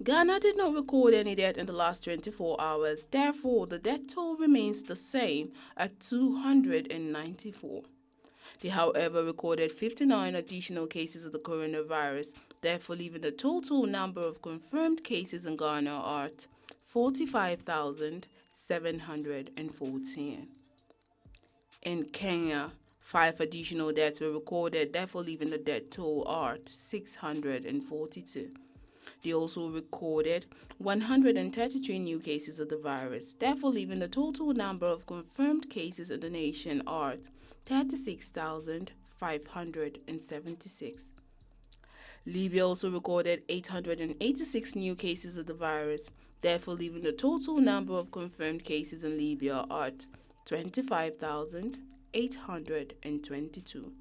Ghana did not record any death in the last 24 hours, therefore the death toll remains the same at 294. They, however, recorded 59 additional cases of the coronavirus, therefore leaving the total number of confirmed cases in Ghana at 45,714. In Kenya, 5 additional deaths were recorded, therefore leaving the death toll at 642. They also recorded 133 new cases of the virus, therefore leaving the total number of confirmed cases in the nation at 36,576. Libya also recorded 886 new cases of the virus, therefore leaving the total number of confirmed cases in Libya at 25,822.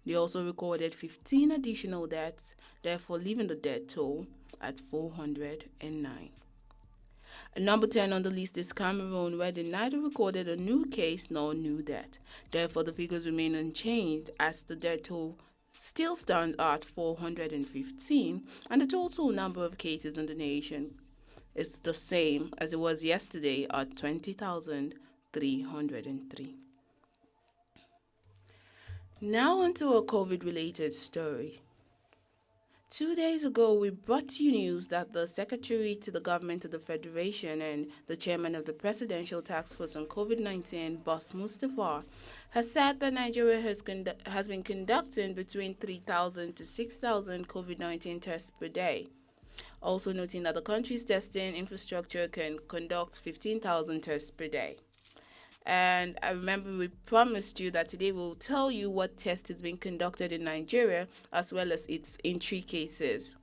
They also recorded 15 additional deaths, therefore leaving the death toll at 409. Number 10 on the list is Cameroon, where they neither recorded a new case nor new death. Therefore, the figures remain unchanged as the death toll still stands at 415, and the total number of cases in the nation is the same as it was yesterday at 20,303. Now onto a COVID-related story. 2 days ago, we brought you news that the Secretary to the Government of the Federation and the Chairman of the Presidential Task Force on COVID-19, Boss Mustafa, has said that Nigeria has been conducting between 3,000 to 6,000 COVID-19 tests per day. Also noting that the country's testing infrastructure can conduct 15,000 tests per day. And I remember we promised you that today we'll tell you what test is being conducted in Nigeria as well as its entry cases.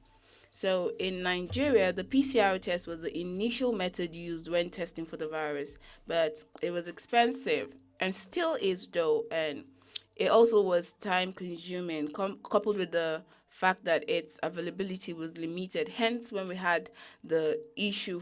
So in Nigeria, the PCR test was the initial method used when testing for the virus, but it was expensive and still is though, and it also was time consuming coupled with the fact that its availability was limited. Hence, when we had the issue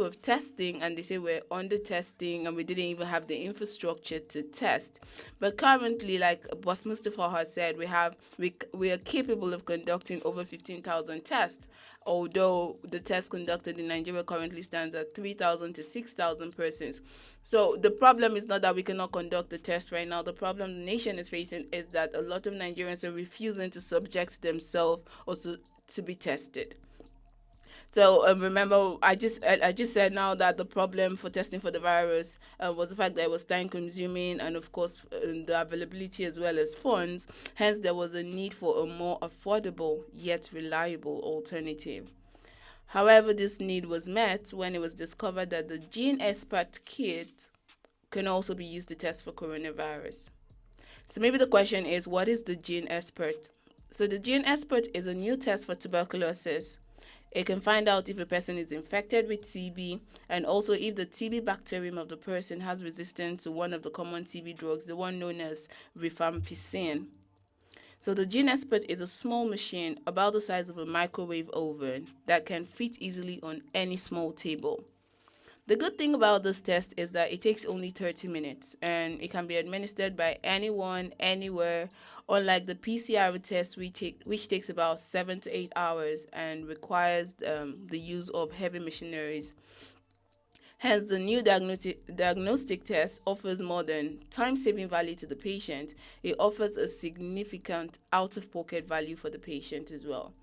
of testing, and they say we're under testing and we didn't even have the infrastructure to test. But currently, like Boss Mustafa has said, we are capable of conducting over 15,000 tests. Although the test conducted in Nigeria currently stands at 3,000 to 6,000 persons. So the problem is not that we cannot conduct the test right now. The problem the nation is facing is that a lot of Nigerians are refusing to subject themselves or to be tested. So remember, I just said now that the problem for testing for the virus was the fact that it was time consuming, and of course the availability as well as funds. Hence, there was a need for a more affordable yet reliable alternative. However, this need was met when it was discovered that the Gene Expert kit can also be used to test for coronavirus. So maybe the question is, what is the Gene Expert? So the Gene Expert is a new test for tuberculosis. It can find out if a person is infected with TB, and also if the TB bacterium of the person has resistance to one of the common TB drugs, the one known as rifampicin. So the Gene Expert is a small machine about the size of a microwave oven that can fit easily on any small table. The good thing about this test is that it takes only 30 minutes and it can be administered by anyone, anywhere, unlike the PCR test, which takes about 7 to 8 hours and requires the use of heavy machineries. Hence, the new diagnostic test offers more than time-saving value to the patient. It offers a significant out-of-pocket value for the patient as well.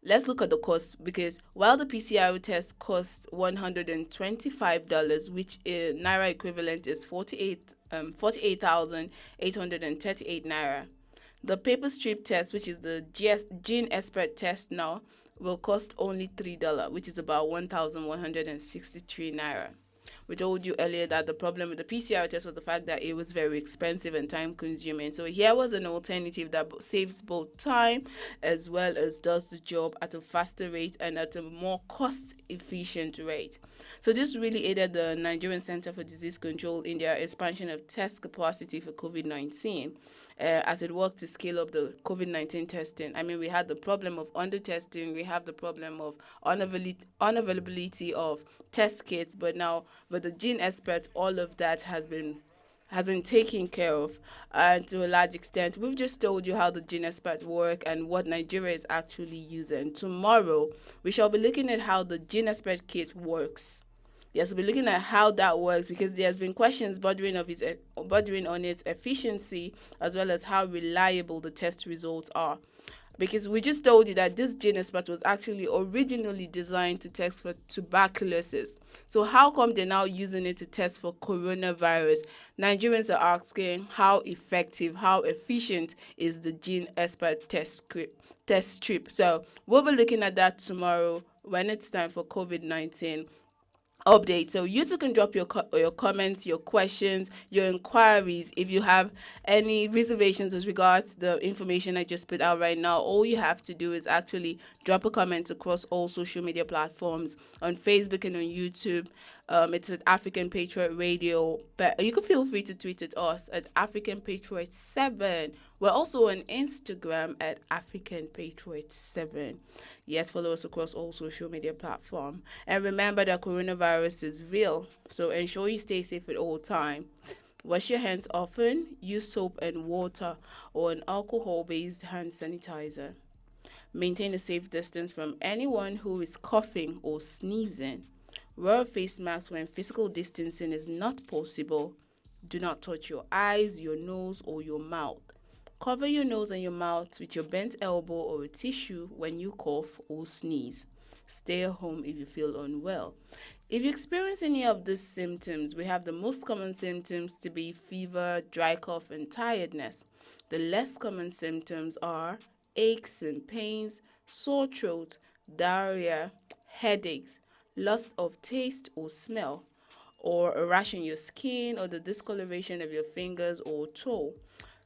Let's look at the cost, because while the PCR test costs $125, which in Naira equivalent is 48,838 Naira, the paper strip test, which is the Gene Expert test now, will cost only $3, which is about 1,163 Naira. We told you earlier that the problem with the PCR test was the fact that it was very expensive and time consuming. So here was an alternative that saves both time as well as does the job at a faster rate and at a more cost efficient rate. So this really aided the Nigerian Center for Disease Control in their expansion of test capacity for COVID-19 as it worked to scale up the COVID-19 testing. I mean, we had the problem of under-testing, we have the problem of unavailability of test kits, but now with the Gene Expert, all of that has been taken care of, and to a large extent we've just told you how the Gene Expert work and what Nigeria is actually using. Tomorrow we shall be looking at how the Gene Expert kit works. Yes, we'll be looking at how that works, because there's been questions bordering on its efficiency as well as how reliable the test results are. Because we just told you that this Gene Expert was actually originally designed to test for tuberculosis. So how come they're now using it to test for coronavirus? Nigerians are asking how effective, how efficient is the Gene Expert test strip. So we'll be looking at that tomorrow when it's time for COVID-19 update. So you too can drop your comments, your questions, your inquiries. If you have any reservations with regards to the information I just put out right now, all you have to do is actually drop a comment across all social media platforms, on Facebook and on YouTube. It's at African Patriot Radio, but you can feel free to tweet at us at African Patriot 7. We're also on Instagram at African Patriot 7. Yes, follow us across all social media platforms. And remember that coronavirus is real, so ensure you stay safe at all times. Wash your hands often, use soap and water or an alcohol-based hand sanitizer. Maintain a safe distance from anyone who is coughing or sneezing. Wear a face mask when physical distancing is not possible. Do not touch your eyes, your nose, or your mouth. Cover your nose and your mouth with your bent elbow or a tissue when you cough or sneeze. Stay at home if you feel unwell. If you experience any of these symptoms, we have the most common symptoms to be fever, dry cough, and tiredness. The less common symptoms are aches and pains, sore throat, diarrhea, headaches, loss of taste or smell, or a rash on your skin or the discoloration of your fingers or toe.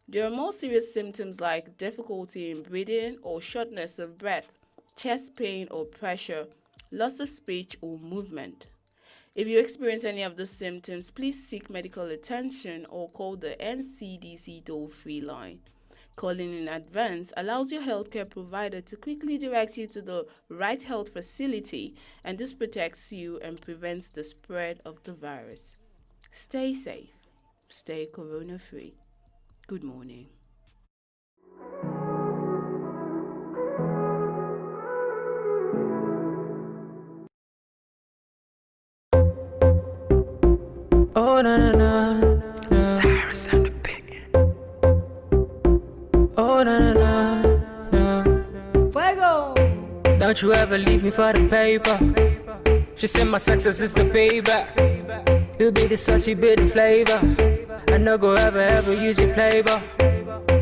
There are more serious symptoms like difficulty in breathing or shortness of breath, chest pain or pressure, loss of speech or movement. If you experience any of the symptoms, please seek medical attention or call the NCDC toll-free line. Calling in advance allows your healthcare provider to quickly direct you to the right health facility, and this protects you and prevents the spread of the virus. Stay safe. Stay corona-free. Good morning. Oh, na na na. Cyrus and the Big. Oh, na na na. Fuego! Don't you ever leave me for the paper. She said my success is the payback. You be the sauce, you be the flavor. I no go ever use your flavor.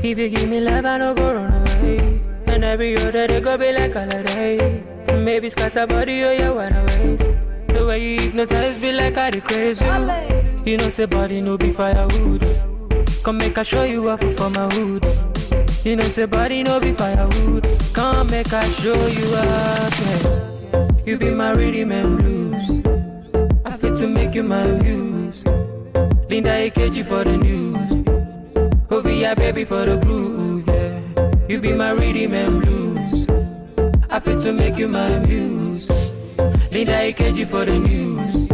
If you give me love, I no go run away. And every other day go be like holiday. Maybe scatter body or your water ways. The way you hypnotize be like I the crazy. You know say body no be firewood. Come make I show you up for my hood. You know say body no be firewood. Come make I show you up. Yeah. You be my rhythm and blues. I fit to make you my muse. Linda AKG for the news. Ovia baby for the groove. Yeah. You be my rhythm and blues. I fit to make you my muse. Linda AKG for the news.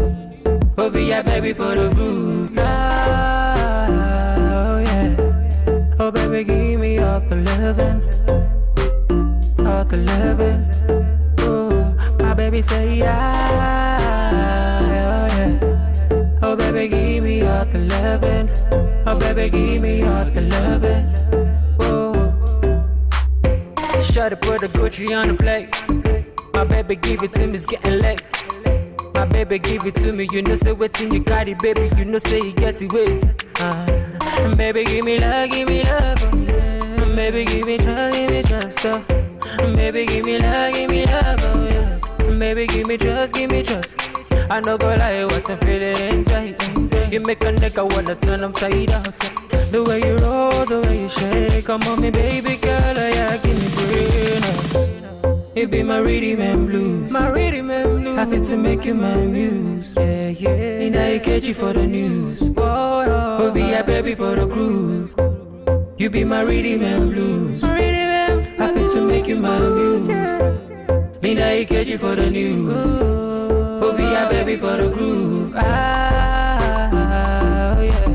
Ovia baby for the groove. Oh yeah. Oh baby give me all the loving. All the loving. Oh my baby say yeah. Oh yeah. Oh baby give me all the loving. Oh baby give me all the loving. Oh. Shut up, put the Gucci on the plate. My baby give it to me, it's getting late. My baby give it to me, you know say waiting you got it, baby, you know say you get it wait. Baby give me love, oh, yeah. Baby give me trust, oh. Baby give me love, oh yeah. Baby give me trust. I no go lie, what I'm feeling inside. You make a nigga wanna turn upside down. The way you roll, the way you shake, come on me baby girl, oh yeah, give me brain. You be my rhythm and blues. My rhythm and blues. I fit to make you my muse. Yeah, yeah. And I catch you for the news. Oh, be a baby for the groove. You be my rhythm and blues. My rhythm and blues. I fit to make you my muse. And I catch you for the news. Oh, be a baby for the groove. Ah, oh yeah.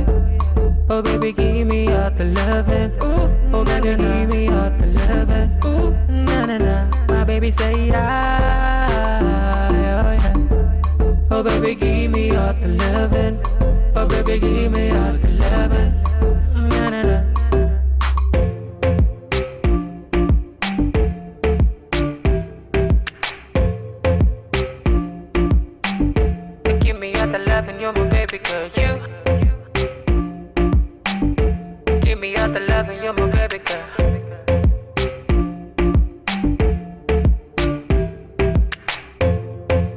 Oh baby, give me all the loving. Oh baby, give me all the loving. Na na na. My baby say ah, oh yeah. Oh baby, give me all the loving. Oh baby, give me all the loving. Na na na. Give me all the loving, you're my baby girl, you. Give me all the loving, you're my baby girl.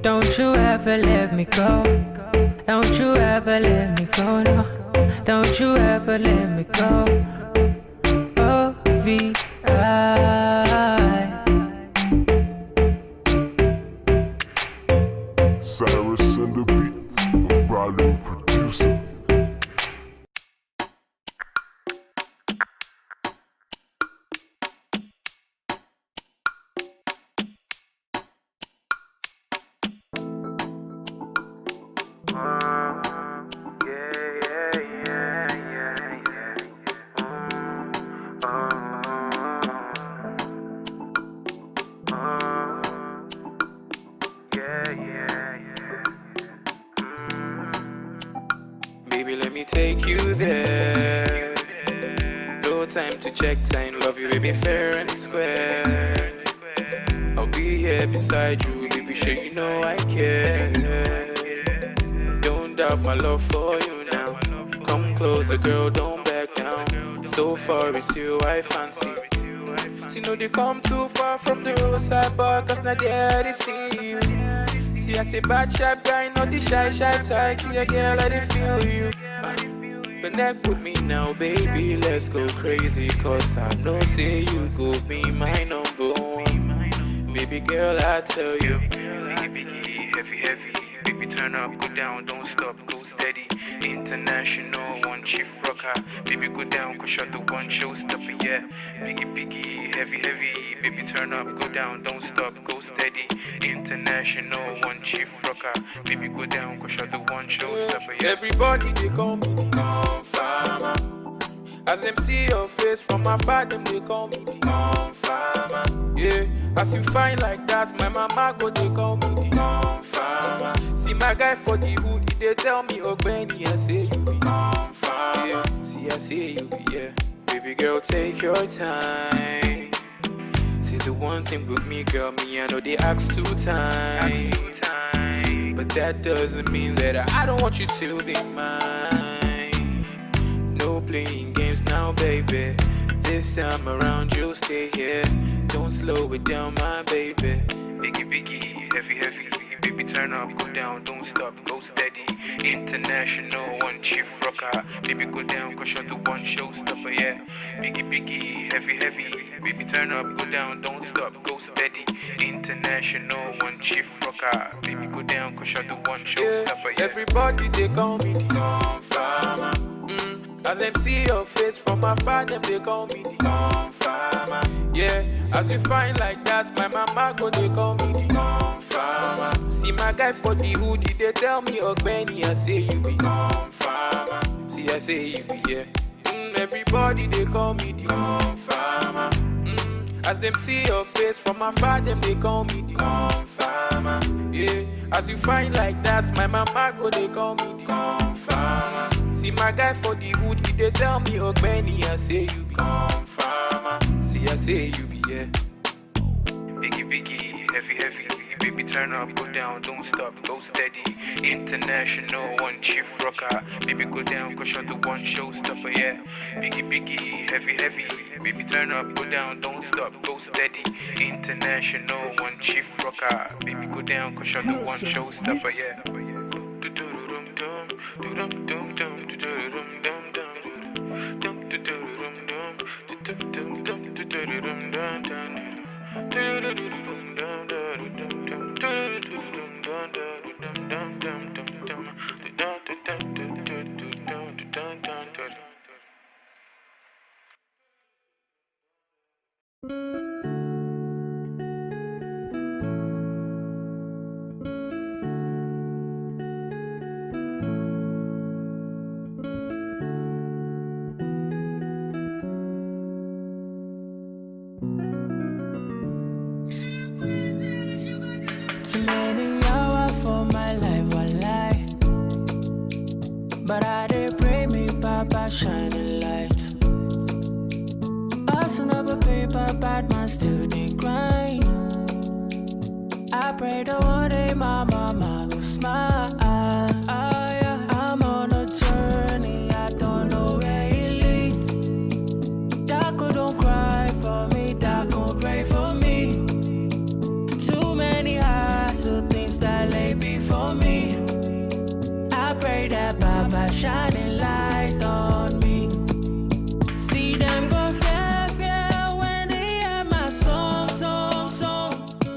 Don't you ever let me go. Don't you ever let me go, no. Don't you ever let me go. Oh, V.I. Cyrus and the beat, a Bralo producer. Baby, let me take you there. No time to check time, love you, baby, fair and square. I'll be here beside you, baby, sure you know I care. Don't doubt my love for you now. Come closer, girl, don't back down. So far it's you I fancy. See, no, they come too far from the roadside bar, cause not there they see you. See, I say bad sharp guy, not the shy type. See a girl, I dey feel you. Connect with me now, baby, let's go crazy. Cause I know, say you go be my number one. Baby girl, I tell you. Biggie, heavy, baby, turn up, go down, don't stop, go steady. In International, one chief rocker. Baby, go down, cause you're the one showstopper, yeah. Biggie, heavy. Baby, turn up, go down, don't stop, go steady. International, one chief rocker. Baby, go down, cause you're the one showstopper, yeah. Everybody, they call me the farmer. As them see your face from afar, them they call me the farmer. Yeah, as you find like that, my mama go they call me the farmer. See my guy for the hood, they tell me, oh Benny, I say you be farmer. Yeah, see I say you be, yeah. Baby girl, take your time. Say the one thing with me, girl, me I know they ask 2 times. But that doesn't mean that I don't want you to be mine. No playing games now, baby. This time around, you'll stay here. Don't slow it down, my baby. Biggie, heavy. Baby, turn up, go down, don't stop, go steady. International, one chief rocker. Baby, go down, cause you're the one showstopper, yeah. Biggie, heavy. Baby, turn up, go down, don't stop, go steady. International, one chief rocker. Baby, go down, cause you're the one showstopper, yeah. Everybody, they call me the farmer. As them see your face from afar, them they call me the farmer. Yeah, as you find like that, my mama go they call me the farmer. See my guy for the hood, they tell me, oh Benny, I say you be farmer. See I say you be, yeah. Everybody they call me the farmer. As them see your face from afar, them they call me the farmer. Yeah, as you find like that, my mama go they call me the farmer. See my guy for the hood, they tell me, oh Benny, I say you be farmer. See I say you be, yeah. Biggie, heavy. Baby, turn up, go down, don't stop, go steady. International, one chief rocker. Baby, go down, cause you're the one showstopper, yeah. Biggie, heavy. Baby, turn up, go down, don't stop, go steady. International, one chief rocker. Baby, go down, cause you're the one showstopper, yeah. Too many hours for my life, I lie. But I did pray me, Papa, shining lights. Also never paper, bad man still did grind. I pray the one day my mama will smile. Yeah. I'm on a journey, I don't know where it leads. Daco don't cry for me, Daco pray for me. Too many so things that lay before me. I pray that Baba shining light on me. See them go fair when they hear my song.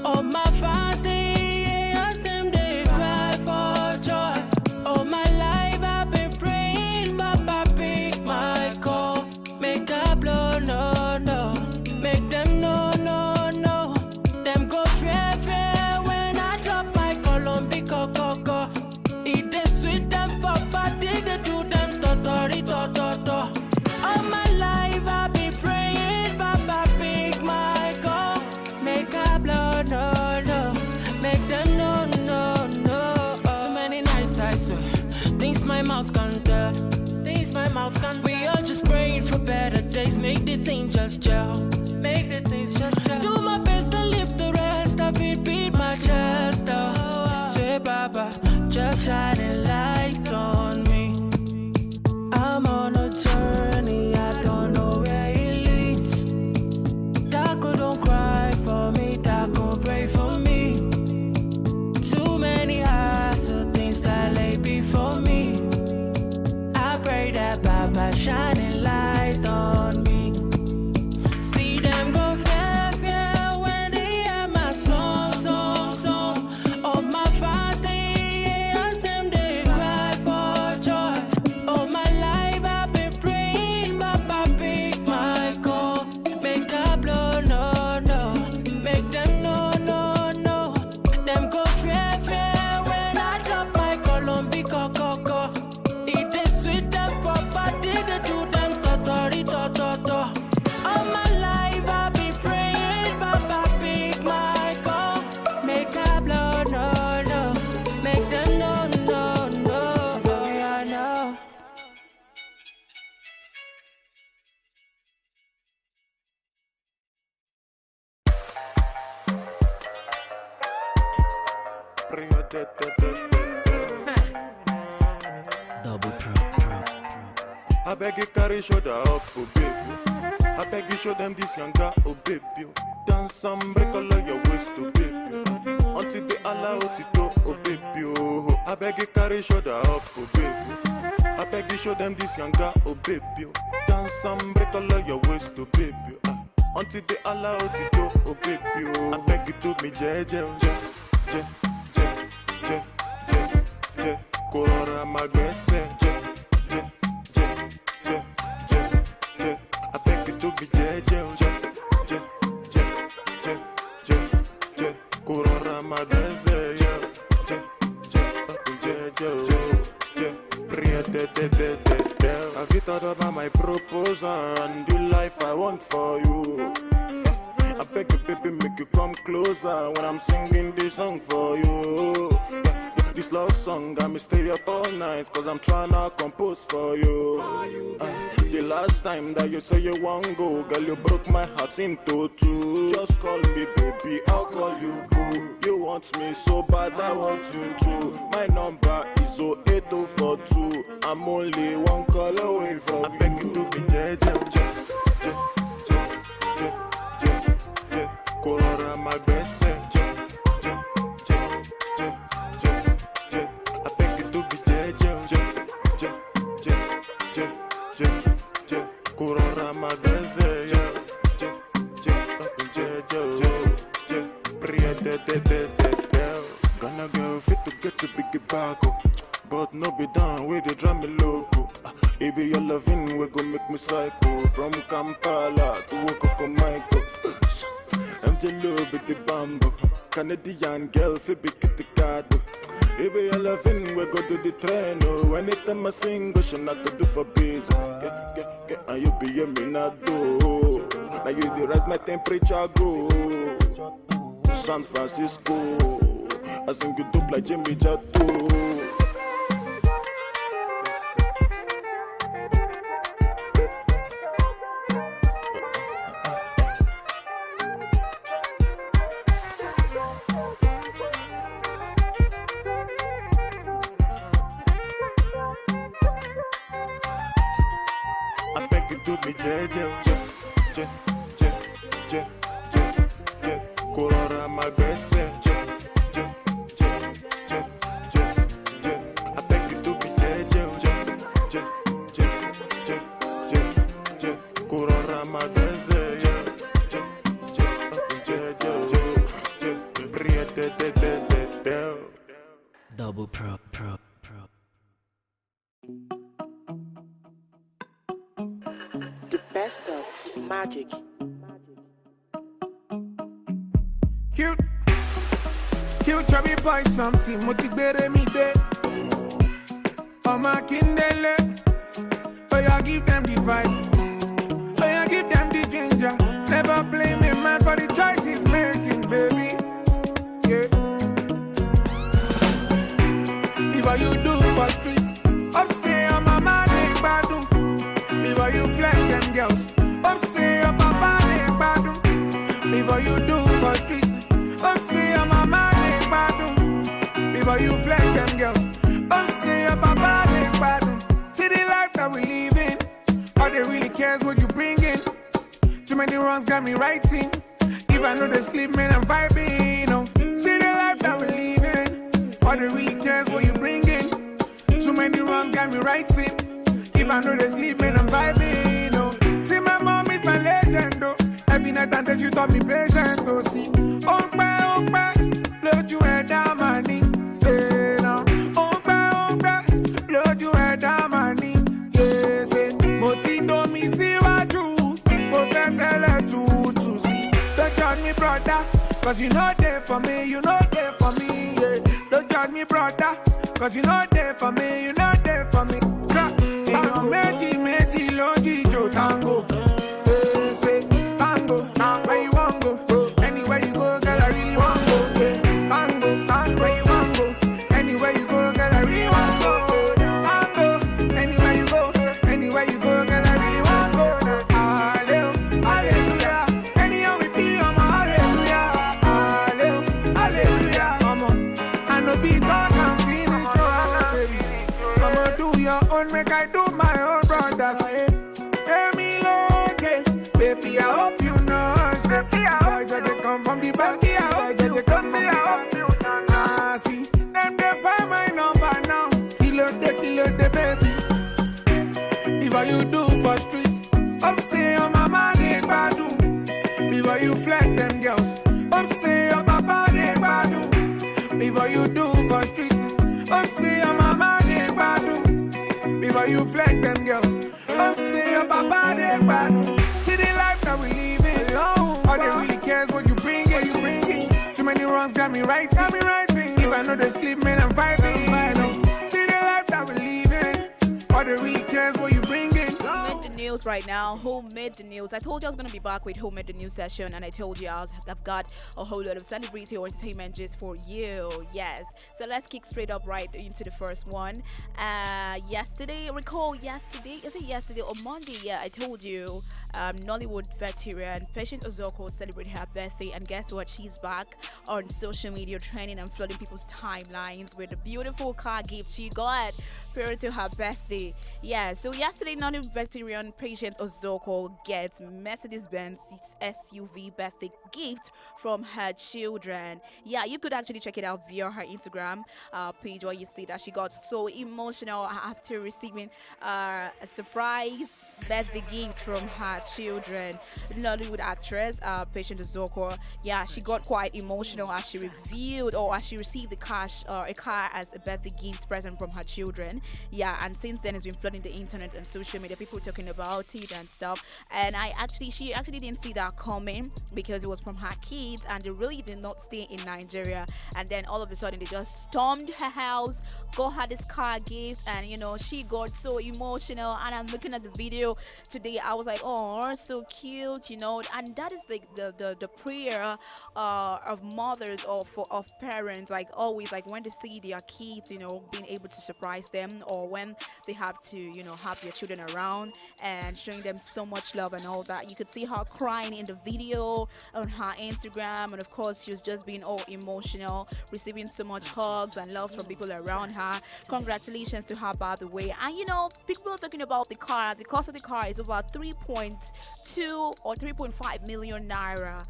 All my fans they ask them they cry for joy. All my life I've been praying, Baba pick my call. Make a blow, no. Make them no. Them go fair. Coco. It is sweet them for party, they do them totori. All my life I be praying, Baba pick my call. Make a blow, no. Make them no. So many nights I swear, things my mouth can't tell. We all just praying for better days, make the thing just gel. Do my best to live the rest of it, beat my chest out. Say Baba, just shine a light on me. I'm on a journey, I don't know where it leads. Daco don't cry for me, Daco pray for me. Too many hassle things that lay before me. I pray that Baba shine a light on me. See Double pro. I beg you carry shoulder up, oh baby. I beg you show them this younger, oh baby. Dance some break all of your waist, oh baby. Until they allow it to, oh baby. Oh, I beg you carry shoulder up, oh baby. I beg you show them this younger, oh baby. Dance some break all of your waist, oh baby. Until they allow it to, oh baby. Oh, I beg you to me, jeje, Corona magbese, I beg you to be jeje, Corona magbese, Have you thought about my proposal and the life I want for you? I beg you, baby, make you come closer when I'm singing this song for you. This love song got me stay up all night, cause I'm tryna compose for you. The last time that you say you won't go, girl, you broke my heart into two. Just call me baby, I'll call you boo. You want me so bad, I want you too. My number is 08042. I'm only one call away from you. I beg you to be jeje. Corona my best Gonna go fit to get to big back, but no be down with the drum loco. If your loving we go make me psycho. From Kampala to Michael. I'm jello with the bamboo. Canadian girl fi big the card. If your loving we go do the train. Anytime I sing, go should not do for biz. Get and you be a minado. Now you the rise my temperature go. San Francisco, I sing you dope like Jimmy Jatto. I beg you do me jeje. Corona my best I beg you to be jeje. Corona my best Double pro. The best of magic. Cute chubby boy, something motivate me day. Oh my kindle, oh yeah, give them the vibe. Oh yeah, give them the ginger. Never blame a man for the choices making, baby. Yeah. If what you do for street, up say I'm a man ain't bad. If what you flex them girls, up say I'm a man ain't bad. If what you do for street, up say I'm a man. Before you flex them girls, don't say your papa is bad. See the life that we live in. All they really cares what you bring in. Too many runs got me writing. If I know they sleep, man, I'm vibing. Oh. See the life that we live in. All they really cares what you bring in. Too many runs got me writing. If I know they sleep, man, I'm vibing. Oh. See my mom is my legend. Oh. Every night and day she taught me patience. Oh, see, blood you head down my knee. Say now, blood you head down my knee. Yeah, say, Motino me see what you, but tell her to see. Don't judge me, brother, cause you know there for me, you know there for me. Yeah, don't judge me, brother, cause you know there for me, you know there for me. Meji, longi, jo, tango. Yeah, say, tango, where you want go? Anywhere you go, girl, I really want go. Yeah, tango, where you want go? Anywhere you go, girl, I really want go. Tango, anywhere you go, girl, I really want go. Hallelujah, anyhow we be, I'm a hallelujah. Hallelujah, come on, I know be lucky I hope you come me out. Ah, see, them they find my number now. Kilo the baby. If what you do for street, up say your mama they badu. Before you flex them girls, up say your papa they badu. Before you do for street, up say your mama they badu. Before you flex them girls, up say your papa they badu. See the life that we living, all they really cares what you bring it. Too many runs got me right. If I know they sleep, man, I'm fighting. See the life that we living, all they really cares what you bring it. Who made the news right now? Who made the news? I told you I was going to be back with Who Made the News session, and I told you I've got a whole lot of celebrity or entertainment just for you. Yes. So let's kick straight up right into the first one. Yesterday is it yesterday or Monday? Yeah, I told you Nollywood veteran Patient Ozoko celebrated her birthday, and guess what? She's back on social media trending and flooding people's timelines with a beautiful car gift she got prior to her birthday. Yeah, so yesterday Nollywood veteran Patient Ozoko gets Mercedes-Benz SUV birthday gift from her children. Yeah, you could actually check it out via her Instagram page, where you see that she got so emotional after receiving a surprise birthday gift from her children. Nollywood actress Patient Ozoko, yeah, she got quite emotional as she revealed or as she received the cash or a car as a birthday gift present from her children. Yeah, and since then it's been flooding the internet and social media, people talking about it and stuff. And she actually didn't see that coming because it was from her kids, and they really did not stay in Nigeria. And then all of a sudden they just stormed her house, got her this car gift, and she got so emotional. And I'm looking at the video today, I was like, oh, so cute, and that is the prayer of mothers or of parents, like always, like when they see their kids being able to surprise them, or when they have to have their children around and showing them so much love and all that. You could see her crying in the video on her Instagram, and of course she was just being all emotional, receiving so much hugs and love from people around her. Congratulations to her, by the way. And people are talking about the car. The cost of the car is about 3.2 or 3.5 million naira,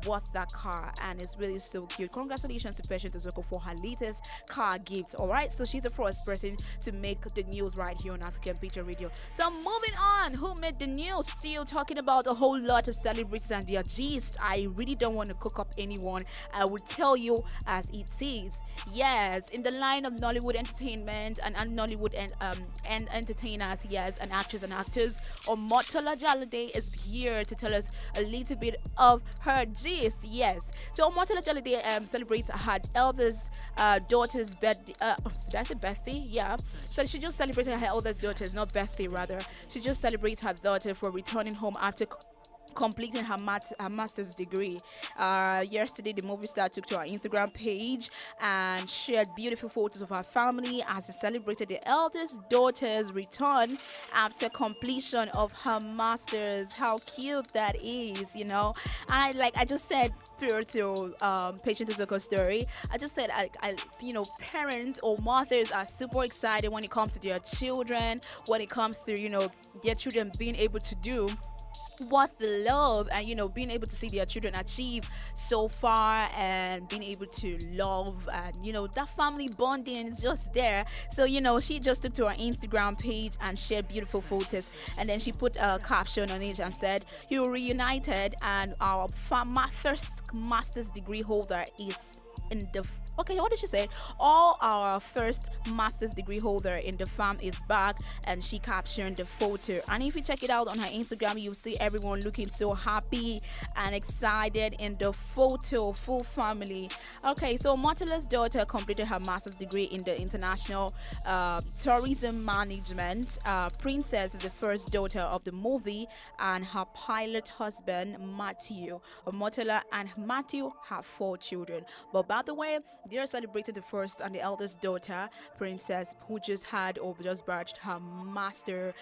worth that car, and it's really so cute. Congratulations to Patience Ozoko for her latest car gift. All right, so she's the first person to make the news right here on African Patriot Radio. So moving on, Who Made the News? Still talking about a whole lot of celebrities and their gist. I really don't want to cook up anyone. I will tell you as it is. Yes, in the line of Nollywood entertainment and Nollywood and entertainers, yes, and actors and actors, Omotola Jalade is here to tell us a little bit of her gist. Yes, so Omotola Jalade celebrates her eldest daughter's birthday. Did I say birthday? Yeah. So she just celebrated her eldest daughter's, not birthday rather. She just celebrates her daughter for returning home after completing her master's degree. Yesterday, the movie star took to her Instagram page and shared beautiful photos of her family as she celebrated the eldest daughter's return after completion of her master's. How cute that is, And I just said prior to Patient Ozoko's story, I just said, parents or mothers are super excited when it comes to their children, when it comes to, their children being able to do what the love and being able to see their children achieve so far, and being able to love, and that family bonding is just there. So she just took to her Instagram page and shared beautiful photos, and then she put a caption on it and said, "You reunited, and our first master's degree holder is in the..." Okay, what did she say? All our first master's degree holder in the fam is back, and she captioned the photo. And if you check it out on her Instagram, you'll see everyone looking so happy and excited in the photo, full family. Okay, so Motola's daughter completed her master's degree in the international tourism management. Princess is the first daughter of the movie and her pilot husband Matthew. Motola and Matthew have 4 children. But by the way, They are celebrating the first and the eldest daughter, Princess, who just had or just badged her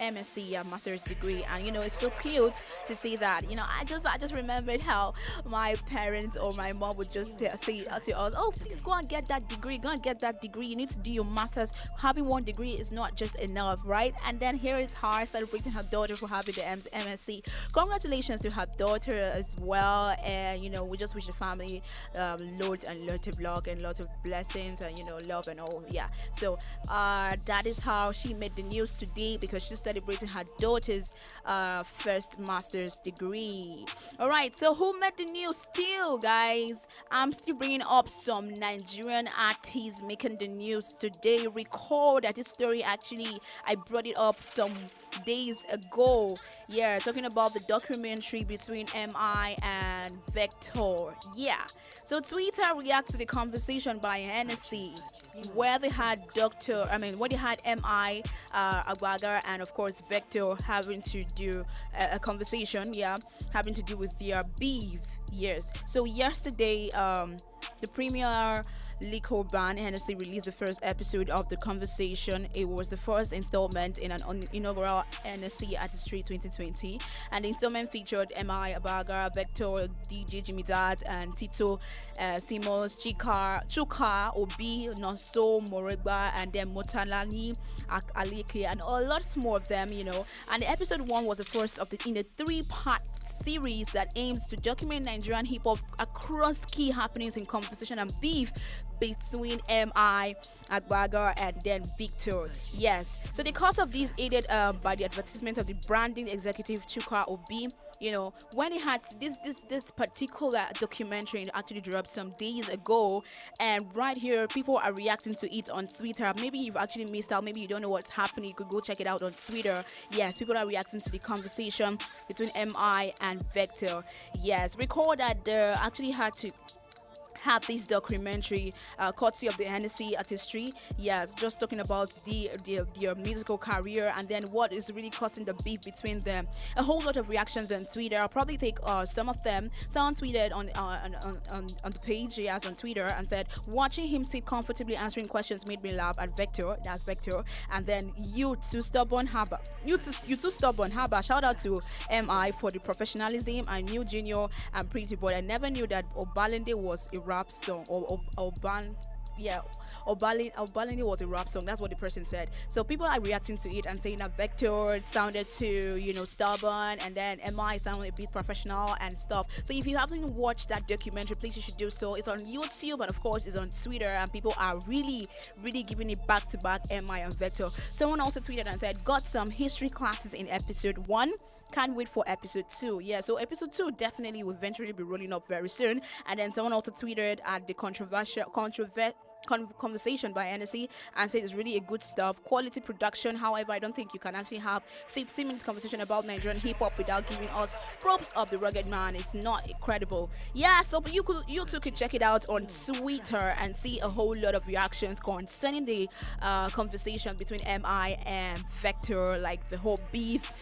MSc, master's degree. And you know, it's so cute to see that. You know, I just remembered how my parents or my mom would just say to us, "Oh, please go and get that degree. Go and get that degree. You need to do your master's. Having one degree is not just enough, right?" And then here is her celebrating her daughter for having the MSc. Congratulations to her daughter as well. And you know, we just wish the family loads and loads of luck and lots of blessings and, you know, love and all. Yeah, so that is how she made the news today, because she's celebrating her daughter's first master's degree. All right, so who made the news still, guys? I'm still bringing up some Nigerian artists making the news today. Recall that this story, actually, I brought it up some days ago. Yeah, talking about the documentary between MI and Vector. Yeah, so Twitter reacts to the conversation by Hennessy, where they had MI Agbaga and of course Vector having to do a conversation, having to do with their beef. Yes, so yesterday the premier liquor ban Hennessy released the first episode of The Conversation. It was the first installment in an inaugural Hennessy Artistry 2020, and the installment featured MI Abaga, Vector, DJ Jimmy Dad, and Tito, Simos, Chuka, Obi, Noso, Moregba, and then Motalani, Alike, and a lot more of them, you know. And the episode 1 was the first in a 3-part series that aims to document Nigerian hip-hop across key happenings in conversation and beef between MI Agbaga and then Victor. Yes, so the cause of these aided by the advertisement of the branding executive Chuka Obi. You know, when he had this particular documentary actually dropped some days ago, and right here people are reacting to it on Twitter. Maybe you've actually missed out, maybe you don't know what's happening, you could go check it out on Twitter. Yes, people are reacting to the conversation between MI and Vector. Yes, recall that they actually had to have this documentary courtesy of the Hennessy Artistry. Yeah, just talking about their musical career and then what is really causing the beef between them. A whole lot of reactions on Twitter. I'll probably take some of them. Someone tweeted on the page, yes, on Twitter, and said, "Watching him sit comfortably answering questions made me laugh at Vector." That's Vector. And then you too stubborn Haba. You too stubborn Haba. Shout out to MI for the professionalism. I knew Junior and Pretty, but I never knew that Obalende was a rap song, or Obalende was a rap song. That's what the person said. So people are reacting to it and saying that Vector sounded too, stubborn, and then MI sounded a bit professional and stuff. So if you haven't watched that documentary, please you should do so. It's on YouTube and of course it's on Twitter, and people are really giving it back to back, MI and Vector. Someone also tweeted and said, "Got some history classes in episode 1. Can't wait for episode 2. Yeah, so episode 2 definitely will eventually be rolling up very soon." And then someone also tweeted at the conversation by NSC and said it's really a good stuff, quality production. However, I don't think you can actually have 15-minute conversation about Nigerian hip-hop without giving us props of the rugged man. It's not credible. Yeah, so you too could check it out on Twitter and see a whole lot of reactions concerning the conversation between MI and Vector, like the whole beef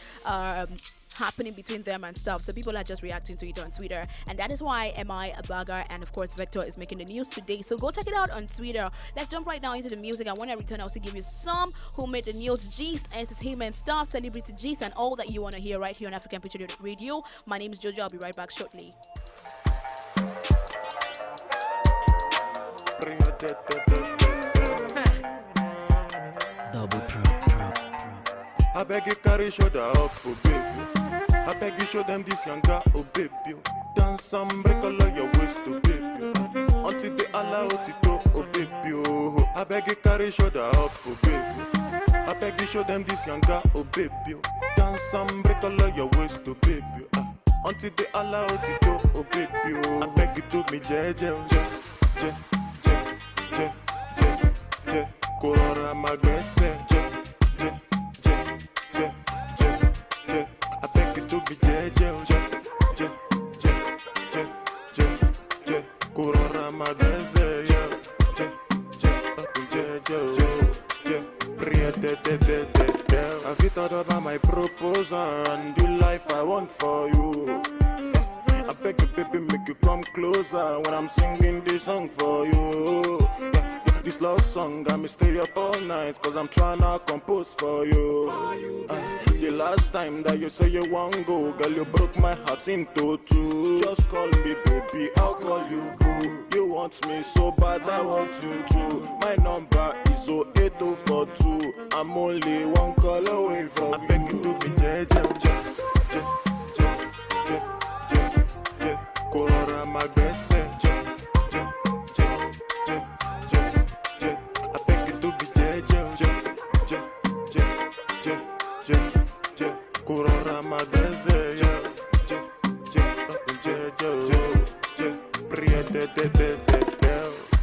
happening between them and stuff. So people are just reacting to it on Twitter, and that is why MI Abaga and of course Vector is making the news today. So go check it out on Twitter. Let's jump right now into the music, and when I return I'll also give you some who made the news, gist, entertainment stuff, celebrity gist, and all that you want to hear right here on African Patriotic Radio. My name is Jojo. I'll be right back shortly. Double pro. I beg you carry shoulder up, oh baby. I beg you show them this younger, oh baby. Dance some break all of your waist, oh baby. Until they allow it to, oh baby. Oh, I beg you carry shoulder up, oh baby. I beg you show them this younger, oh baby. Dance some break all of your waist, oh baby. Until they allow it to, oh baby. Oh, I beg you to me, je. Corona magese, I beg you to be je. Corona magese, I've thought about my proposal and the life I want for you. I beg you Baby, make you come closer when I'm singing this song for you. This love song got me stay up all night, cause I'm tryna compose for you. The last time that you say you won't go, girl, you broke my heart into two. Just call me baby, I'll call you boo. You want me so bad, I want you too. My number is 08042. I'm only one call away from I beg you to be JJ. Corora my best.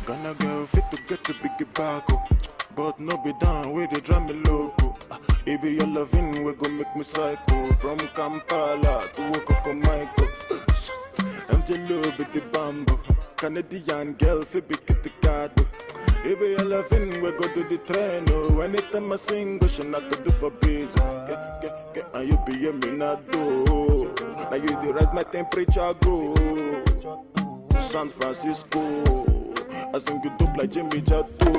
Gonna go fit to get a big bago, but no be down with the drum logo. If your loving, we gon' make me psycho. From Kampala to Michael. Angelo with the bamboo, Canadian girl fi big at the card. If your loving, we go to the train. Oh, anytime I sing, go she not to do for biz. And you be a minado. Now you the rise my temperature go. San Francisco, I sing you dope like Jimmy Jatto.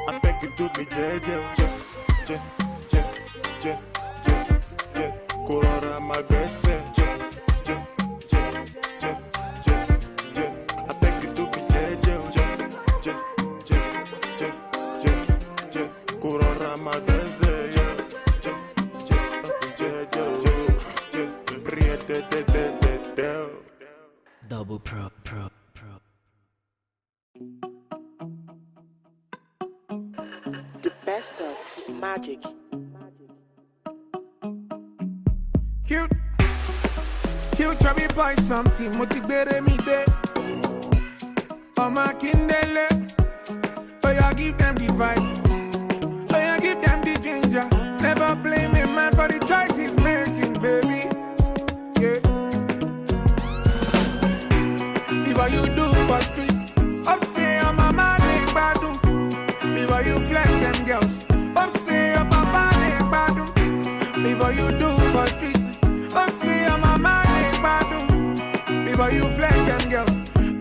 I beg you to be JJ. Corora my best. I beg you to be JJ. Corora my best. Double pro. The best of magic. Cute chubby boy, something motivate me day. Oh my kindle, oh yeah, give them the vibe. Oh yeah, give them the ginger. Never blame a man for the choice he's making, baby. Yeah. If what you do for street, up say I'm a man in badu. If what you flex them girls, up say I'm a man in badu. If what you do for street, up say I'm a man. Before you flex them girls,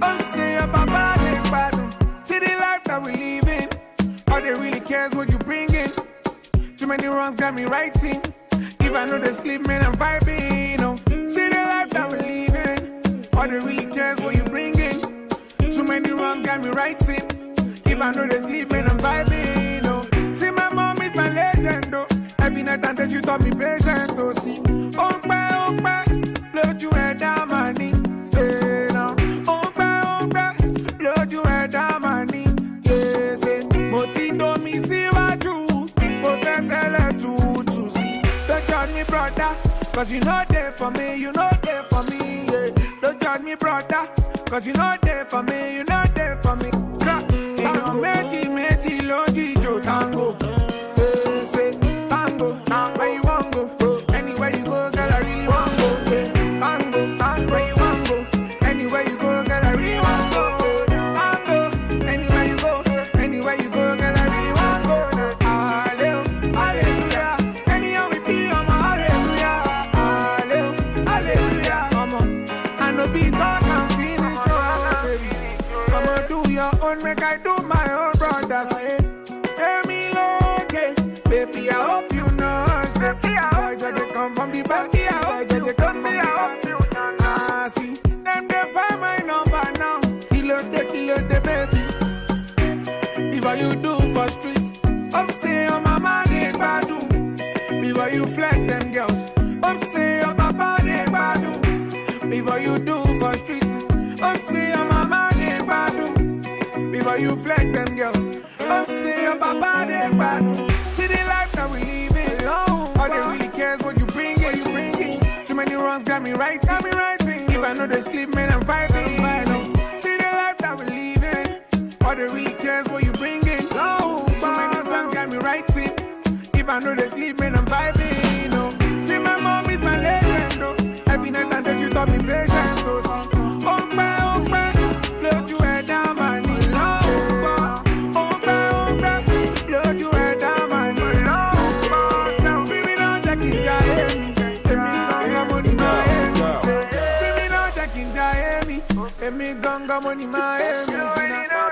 oh say your papa is bad. See the life that we live in. All they really cares what you bring in. Too many runs got me writing. If I know they sleep, man, I'm vibing. Oh, see the life that we live in. All they really cares what you bring in. Too many runs got me writing. If I know they sleep, man, I'm vibing. Oh, see my mom is my legend. Oh, every night and day she taught me patience. Oh, see, oh, bye, blood you head down my knee. Cause you know there for me, you know there for me, yeah. Don't judge me, brother. Cause you know there for me, you know there for me. Tango, mechi, logi, jo, tango. Say, tango, where you want go? Anywhere you go, girl, I really want go. Tango, where you want go? Anywhere you go, girl, I really want go. Tango, anywhere you go, girl, I really want go. Hallelujah, anyhow we be on my hallelujah. Hallelujah, come on. I know be talk and finish, oh baby. Come on, do your own, make I do my own, brother. Say, hear me low, okay. Baby, I hope you know. Say, I just come from the back, I just come from the back. Ah, see, them they find my number now. Kilo the baby. If what you do for street, up say your mama they badu. Before you flex them girls, up say your papa they badu. Before you do for street, up say your mama they badu. Before you flex them girls, up say your papa they badu. See the life that we live in. All they really cares what you bring in. Too many runs got me writing. If I know they sleep, man, I'm vibing. See the life that we live in. All they really cares what you bring in. Too many runs got me writing. If I know they sleep, man, I'm vibing. See See my mom is my legend, oh. Every night and day she taught me patience, oh. Load you head down, man, in love. Load you head down, man, in love. Baby, now taking Miami. Emi ganga money Miami. Baby, now taking Miami. Emi ganga money Miami.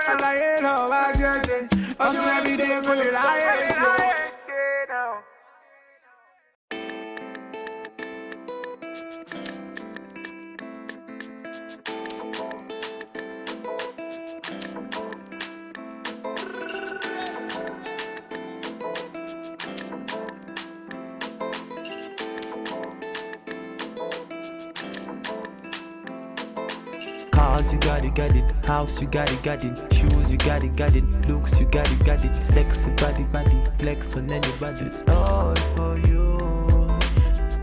Alaye love, I just say. Hustle every day, go to lie. Cars, you got it. House, you got it. Shoes, you got it. Looks, you got it. Sexy body. Flex on anybody. It's all for you.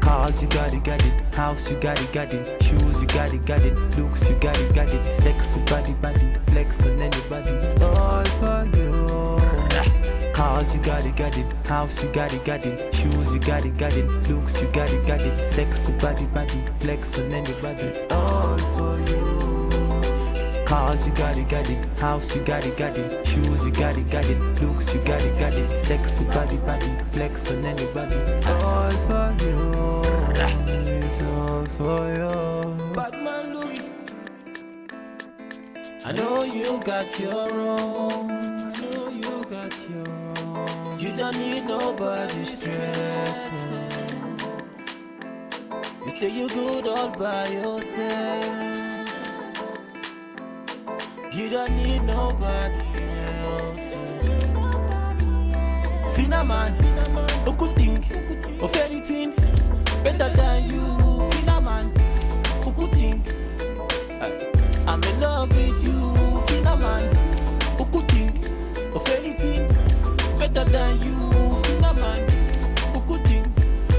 Cars, you got it. House, you got it. Shoes, you got it. Looks, you got it. Sexy body. Flex on anybody. It's all for you. Cars, you got it. House, you got it. Shoes, you got it. Looks, you got it. Sexy body. Flex on anybody. It's all for you. Cars, you got it. House, you got it. Shoes, you got it. Looks, you got it. Sexy body. Flex on anybody. It's all for you. It's all for you. Batman Louis, I know you got your own. You don't need nobody's stress. You say you good all by yourself. You don't need nobody else. Fina man, who could think of anything better than you? Fina man, who could think I'm in love with you? Fina man, who could think of anything better than you? Fina man, who could think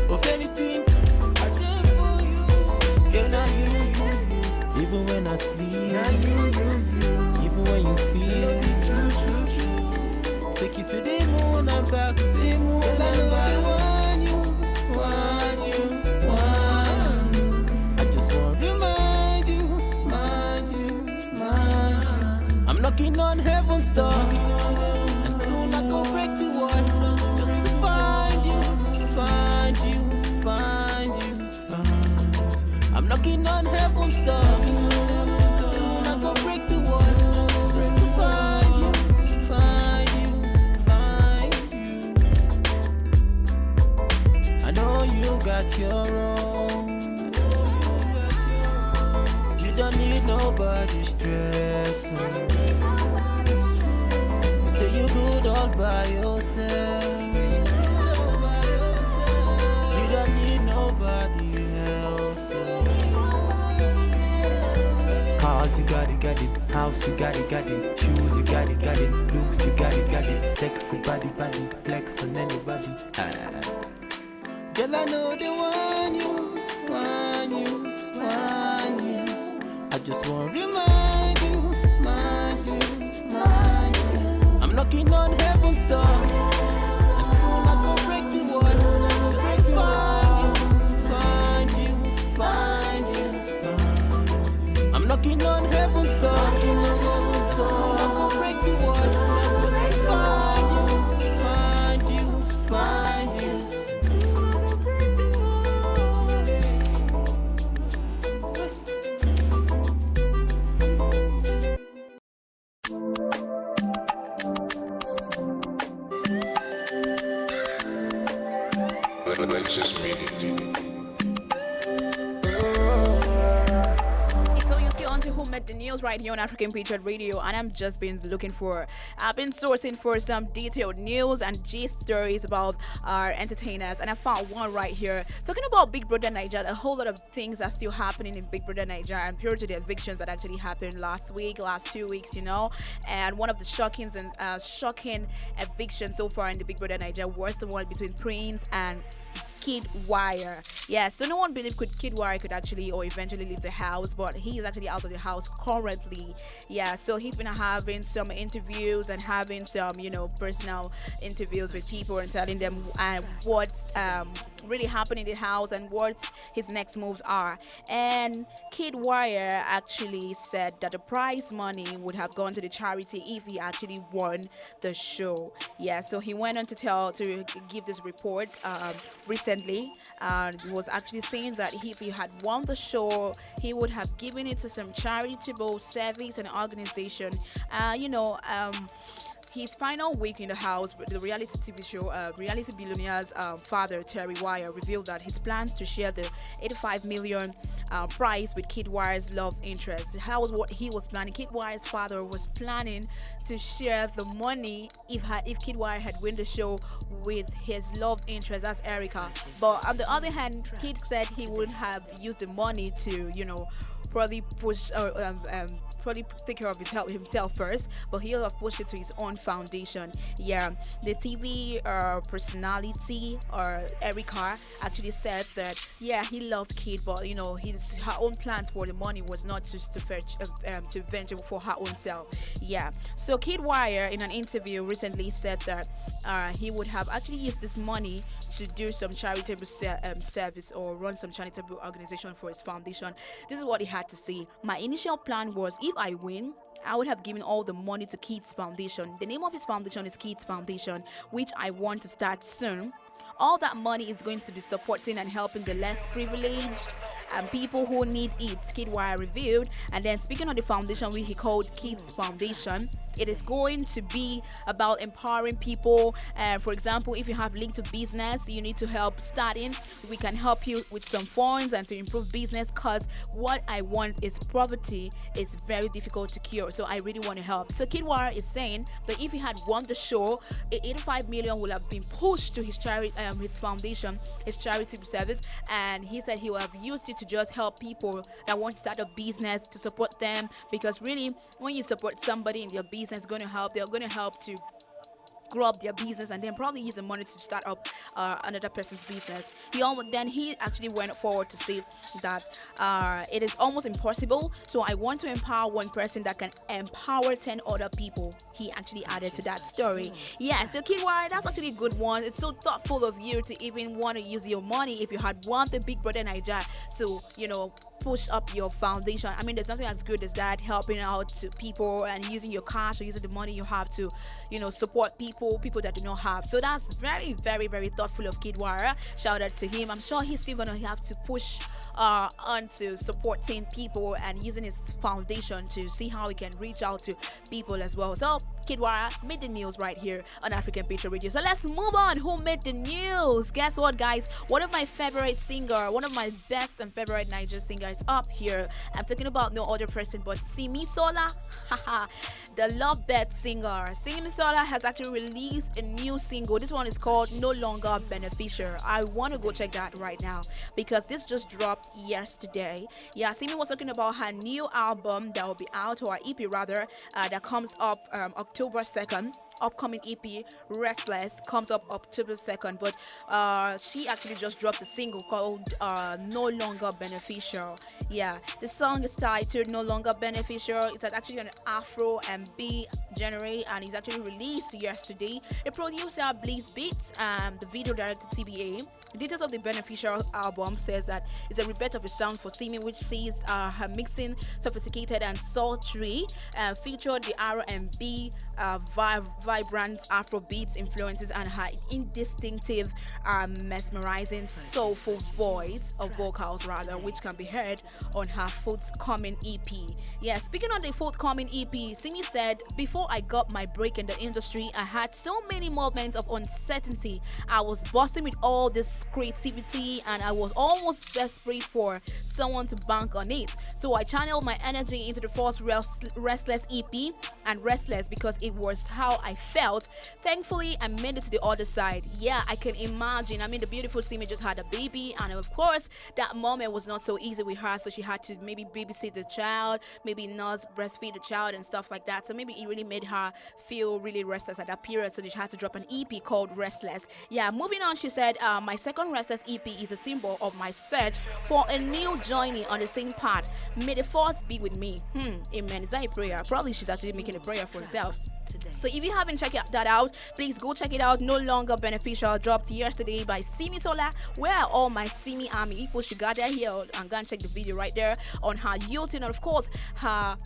of anything I did for you? Yeah, now you. Even when I sleep, now you. Even when you feel it, true. Take you to the moon and back, the moon and back. Want you. I just want to remind you. I'm knocking on heaven's door, and soon I go break the wall, just to find you. I'm knocking on heaven's door. Got your own. You don't need nobody's stress. Stay you good all by yourself. You don't need nobody else. Cars, you got it. House, you got it. Shoes, you got it. Looks, you got it. Sexy body. Flex on anybody. Girl, I know they want you. I just want to remind you. I'm knocking on heaven's door, and soon I go break the wall, just to find you. I'm knocking on heaven's door, and soon I go break the wall, just to find you. So you see on to who met the news right here on African Patriot Radio, and I've been sourcing for some detailed news and gist stories about our entertainers, and I found one right here talking about Big Brother Nigeria. A whole lot of things are still happening in Big Brother Nigeria, and prior to the evictions that actually happened last 2 weeks, and one of the shocking evictions so far in the Big Brother Nigeria was the one between Prince and Kid Wire. Yeah, so no one believed Kid Wire could actually or eventually leave the house, but he is actually out of the house currently. Yeah, so he's been having some interviews and having some, personal interviews with people and telling them what really happening in the house and what his next moves are. And Kid Wire actually said that the prize money would have gone to the charity if he actually won the show. Yeah, so he went on to give this report recently, and was actually saying that if he had won the show, he would have given it to some charitable service and organization. His final week in the house, the reality TV show, Reality Billionaire's father, Terry Wire, revealed that his plans to share the 85 million prize with Kid Wire's love interest. That was what he was planning. Kid Wire's father was planning to share the money if Kid Wire had won the show with his love interest, that's Erica. But on the other hand, Kid said he would have used the money to, probably push probably take care of himself first, but he'll have pushed it to his own foundation. Yeah, the TV personality or Erica actually said that he loved Kid, but her own plans for the money was not just to venture for her own self. Yeah, so Kid Wire in an interview recently said that he would have actually used this money to do some charitable service or run some charitable organization for his foundation. This is what he had to say. My initial plan was, if I win, I would have given all the money to Kids Foundation. The name of his foundation is Kids Foundation, which I want to start soon. All that money is going to be supporting and helping the less privileged and people who need it, Kid Wire revealed. And then speaking of the foundation, which he called Kids Foundation, it is going to be about empowering people. For example, if you have little business you need to help starting, we can help you with some funds and to improve business, because what I want is poverty is very difficult to cure, so I really want to help. So Kid Wire is saying that if he had won the show, 85 million would have been pushed to his charity, his foundation, his charity service, and he said he would have used it to just help people that want to start a business, to support them, because really when you support somebody in their business, they're going to help to grow up their business and then probably use the money to start up another person's business. He actually went forward to say that it is almost impossible, so I want to empower one person that can empower 10 other people. He actually added to that story. Yeah, so Kid Wire, that's actually a good one. It's so thoughtful of you to even want to use your money if you had won the Big Brother Niger to push up your foundation. I mean, there's nothing as good as that, helping out to people and using your cash or using the money you have to support people that do not have. So that's very, very, very thoughtful of Kid Wire. Shout out to him. I'm sure he's still gonna have to push on to supporting people and using his foundation to see how he can reach out to people as well. So Kid Wire made the news right here on African Patriot Radio. So let's move on. Who made the news? Guess what, guys? One of my favorite singer, one of my best and favorite Niger singers up here. I'm talking about no other person but Simi Sola. The Lovebird singer. Simi Sola has actually released a new single. This one is called No Longer Beneficial. I want to go check that right now because this just dropped yesterday. Yeah, Simi was talking about her new album that will be out, or EP rather, that comes up October 2nd. Upcoming EP Restless comes up October 2nd, but she actually just dropped a single called No Longer Beneficial. Yeah, the song is titled No Longer Beneficial. It's actually an Afro and B genre and it's actually released yesterday. The producer Bliss Beats, the video director TBA. The details of the Beneficial album says that it's a rebirth of a sound for Simi, which sees her mixing sophisticated and sultry, featured the R&B vibrant Afro beats influences and her indistinctive, mesmerizing, soulful voice of vocals rather, which can be heard on her forthcoming EP. Yeah, speaking on the forthcoming EP, Simi said, "Before I got my break in the industry, I had so many moments of uncertainty. I was busting with all this creativity and I was almost desperate for someone to bank on it. So I channeled my energy into the first Restless EP and Restless because it was how I felt. Thankfully, I made it to the other side." Yeah, I can imagine. I mean, the beautiful Simi just had a baby, and of course, that moment was not so easy with her. So she had to maybe babysit the child, maybe nurse, breastfeed the child, and stuff like that. So maybe it really made her feel really restless at that period. So she had to drop an EP called Restless. Yeah, moving on, she said, "My second second Restless EP is a symbol of my search for a new journey on the same path. May the force be with me. Amen. Is that a prayer? Probably she's actually making a prayer for herself. So if you haven't checked that out, please go check it out. No Longer Beneficial dropped yesterday by Simi Sola. Where are all my Simi army people? Should gather here and go and check the video right there on her YouTube and of course her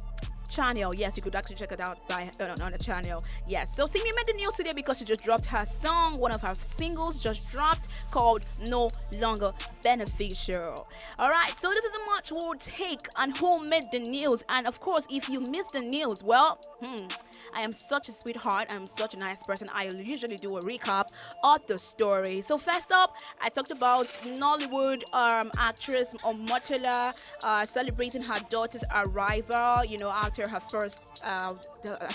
channel. Yes, you could actually check it out by on the channel. Yes, so Simi made the news today because she just dropped her song. One of her singles just dropped called No Longer Beneficial. All right, so this is the much we'll take on who made the news. And of course, if you missed the news, well, I am such a sweetheart. I'm such a nice person. I usually do a recap of the story. So first up, I talked about Nollywood actress Omotala celebrating her daughter's arrival. You know, after her first,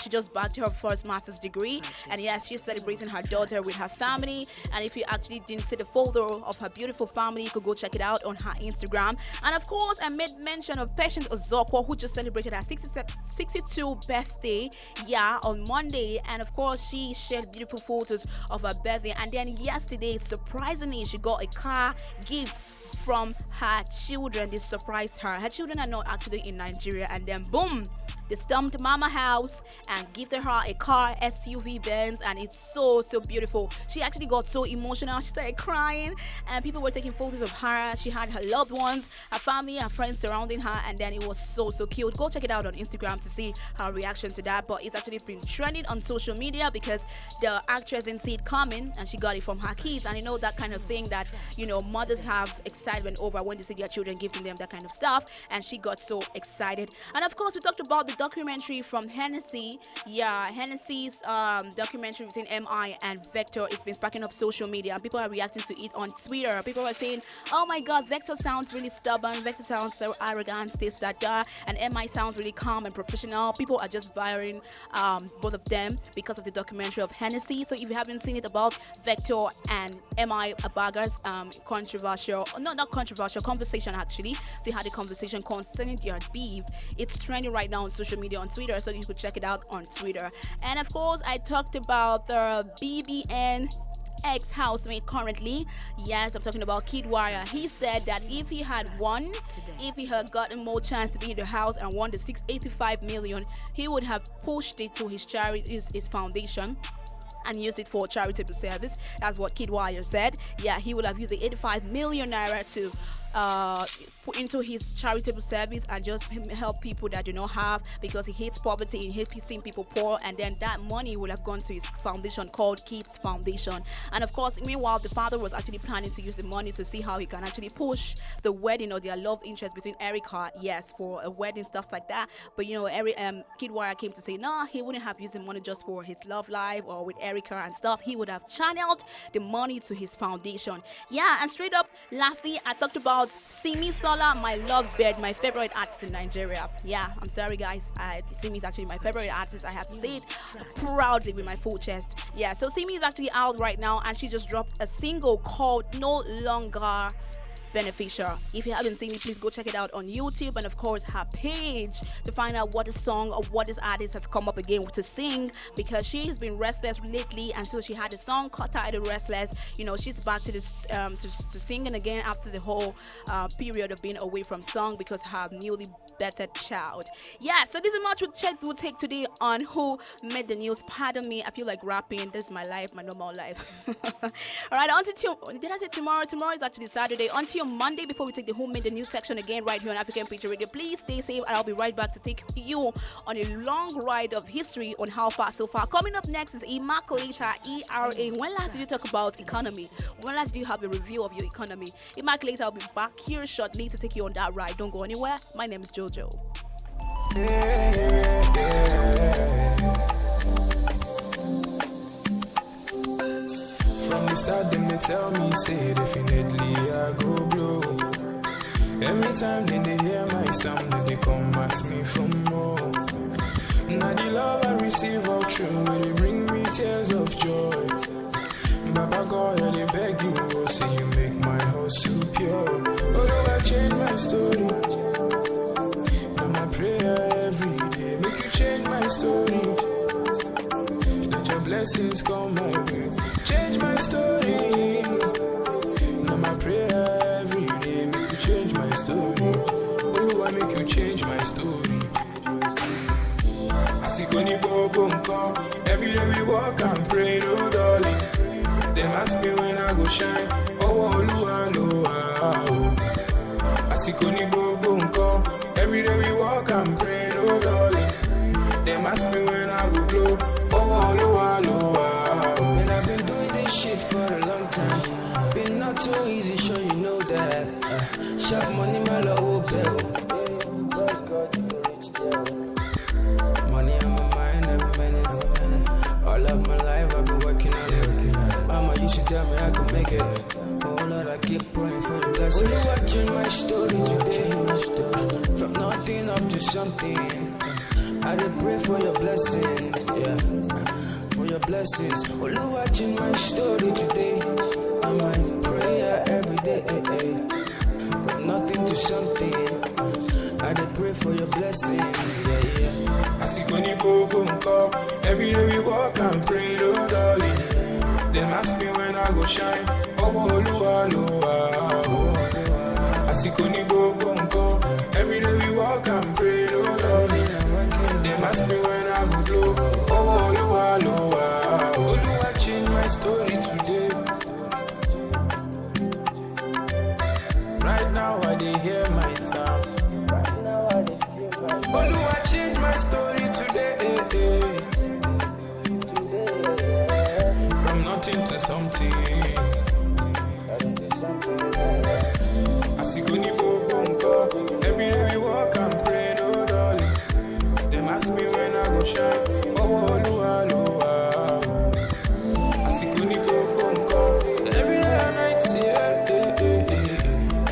she just bagged her first master's degree, and yes, she's celebrating her daughter with her family. And if you actually didn't see the photo of her beautiful family, you could go check it out on her Instagram. And of course, I made mention of Patient Ozokwo, who just celebrated her 62th birthday. Yeah, on Monday, and of course she shared beautiful photos of her birthday. And then yesterday, surprisingly, she got a car gift from her children. They surprised her. Her children are not actually in Nigeria, and then boom, they stormed Mama house and gifted her a car, SUV Benz, and it's so beautiful. She actually got so emotional. She started crying, and people were taking photos of her. She had her loved ones, her family, her friends surrounding her, and then it was so cute. Go check it out on Instagram to see her reaction to that. But it's actually been trending on social media because the actress didn't see it coming, and she got it from her kids. And you know that kind of thing that, you know, mothers have excitement over when they see their children gifting them that kind of stuff, and she got so excited. And of course, we talked about the documentary from Hennessy. Yeah, Hennessy's documentary between MI and Vector. It's been sparking up social media, and people are reacting to it on Twitter. People are saying, oh my god, Vector sounds really stubborn, Vector sounds so arrogant, this, that, and MI sounds really calm and professional. People are just firing both of them because of the documentary of Hennessy. So if you haven't seen it about Vector and MI Abaga's not controversial conversation, actually they had a conversation concerning their beef. It's trending right now on social media on Twitter, so you could check it out on Twitter. And of course, I talked about the BBN ex-housemate currently. Yes, I'm talking about Kid Warrior. He said that if he had gotten more chance to be in the house and won the 685 million, he would have pushed it to his charity, his foundation, and used it for charitable service. That's what Kid Warrior said. Yeah, he would have used the 85 million naira to put into his charitable service and just help people that do not have, because he hates poverty, he hates seeing people poor, and then that money would have gone to his foundation called Kids Foundation. And of course, meanwhile, the father was actually planning to use the money to see how he can actually push the wedding or their love interest between Erica, yes, for a wedding, stuff like that. But you know, Kid Warrior came to say, nah, he wouldn't have used the money just for his love life or with Erica and stuff. He would have channeled the money to his foundation. Yeah, and straight up, lastly, I talked about Simi Sola, my lovebird, my favorite artist in Nigeria. Yeah, I'm sorry guys, Simi is actually my favorite artist. I have to say it proudly with my full chest. Yeah, so Simi is actually out right now, and she just dropped a single called No Longer Beneficial. If you haven't seen it, please go check it out on YouTube, and of course her page, to find out what the song or what this artist has come up again to sing, because she has been restless lately, and so she had a song titled Restless. You know, she's back to this to singing again after the whole period of being away from song because her newly birthed child. Yeah, so this is much we'll take today on who made the news. Pardon me, I feel like rapping. This is my life, my normal life. All right, did I say tomorrow? Tomorrow is actually Saturday. Until Monday, before we take the Who Made the News section again right here on African Patriot Radio. Please stay safe, and I'll be right back to take you on a long ride of history on How Far So Far. Coming up next is Immaculata, ERA. When last did you talk about economy? When last did you have a review of your economy? Immaculata, I'll be back here shortly to take you on that ride. Don't go anywhere. My name is Jojo. From the start, them they tell me, say definitely I go blow. Every time then they hear my sound, then they come ask me for more. Now the love I receive all true, will bring me tears of joy. Baba God, I beg you, oh, say you make my heart so pure. Although I change my story, now my prayer every day, make you change my story. Let your blessings come my way. Change my story. day we walk and pray, no darling. Them ask me when I go shine. Oh, Oluwa, oh. Asiko ni bobo nko. Every day we walk and pray, no darling. Them ask me when I go blow. Oh, Oluwa, Man, I've been doing this shit for a long time. Been not too easy, sure you know that. Sharp money, my love, bill. Money on my mind every minute. All of my life I've been working on it. Mama used to tell me I could make it. Oh Lord, I keep praying for your blessings. Will you watching my story today? From nothing up to something. I did pray for your blessings, yeah. For your blessings. Will you watching my story today? I might pray every day. From nothing to something. I did pray for your blessings, yeah. Asiko ni bobo nko. Every day we walk and pray, no darling. Them ask me when I go shine. Oh, Oluwa, Asiko ni bobo nko. Every day we walk and pray, no darling. Them ask me when I go blow. Oh, Oluwa, Oluwa change my story today. Right now I dey hear my sound. Oluwa change my story today. From nothing to something. Asiko ni bobo nko. Every day we walk and pray, no darling. Them ask me when I go shine. Oh, Oluwa, Asiko ni bobo nko. Every day and night, yeah.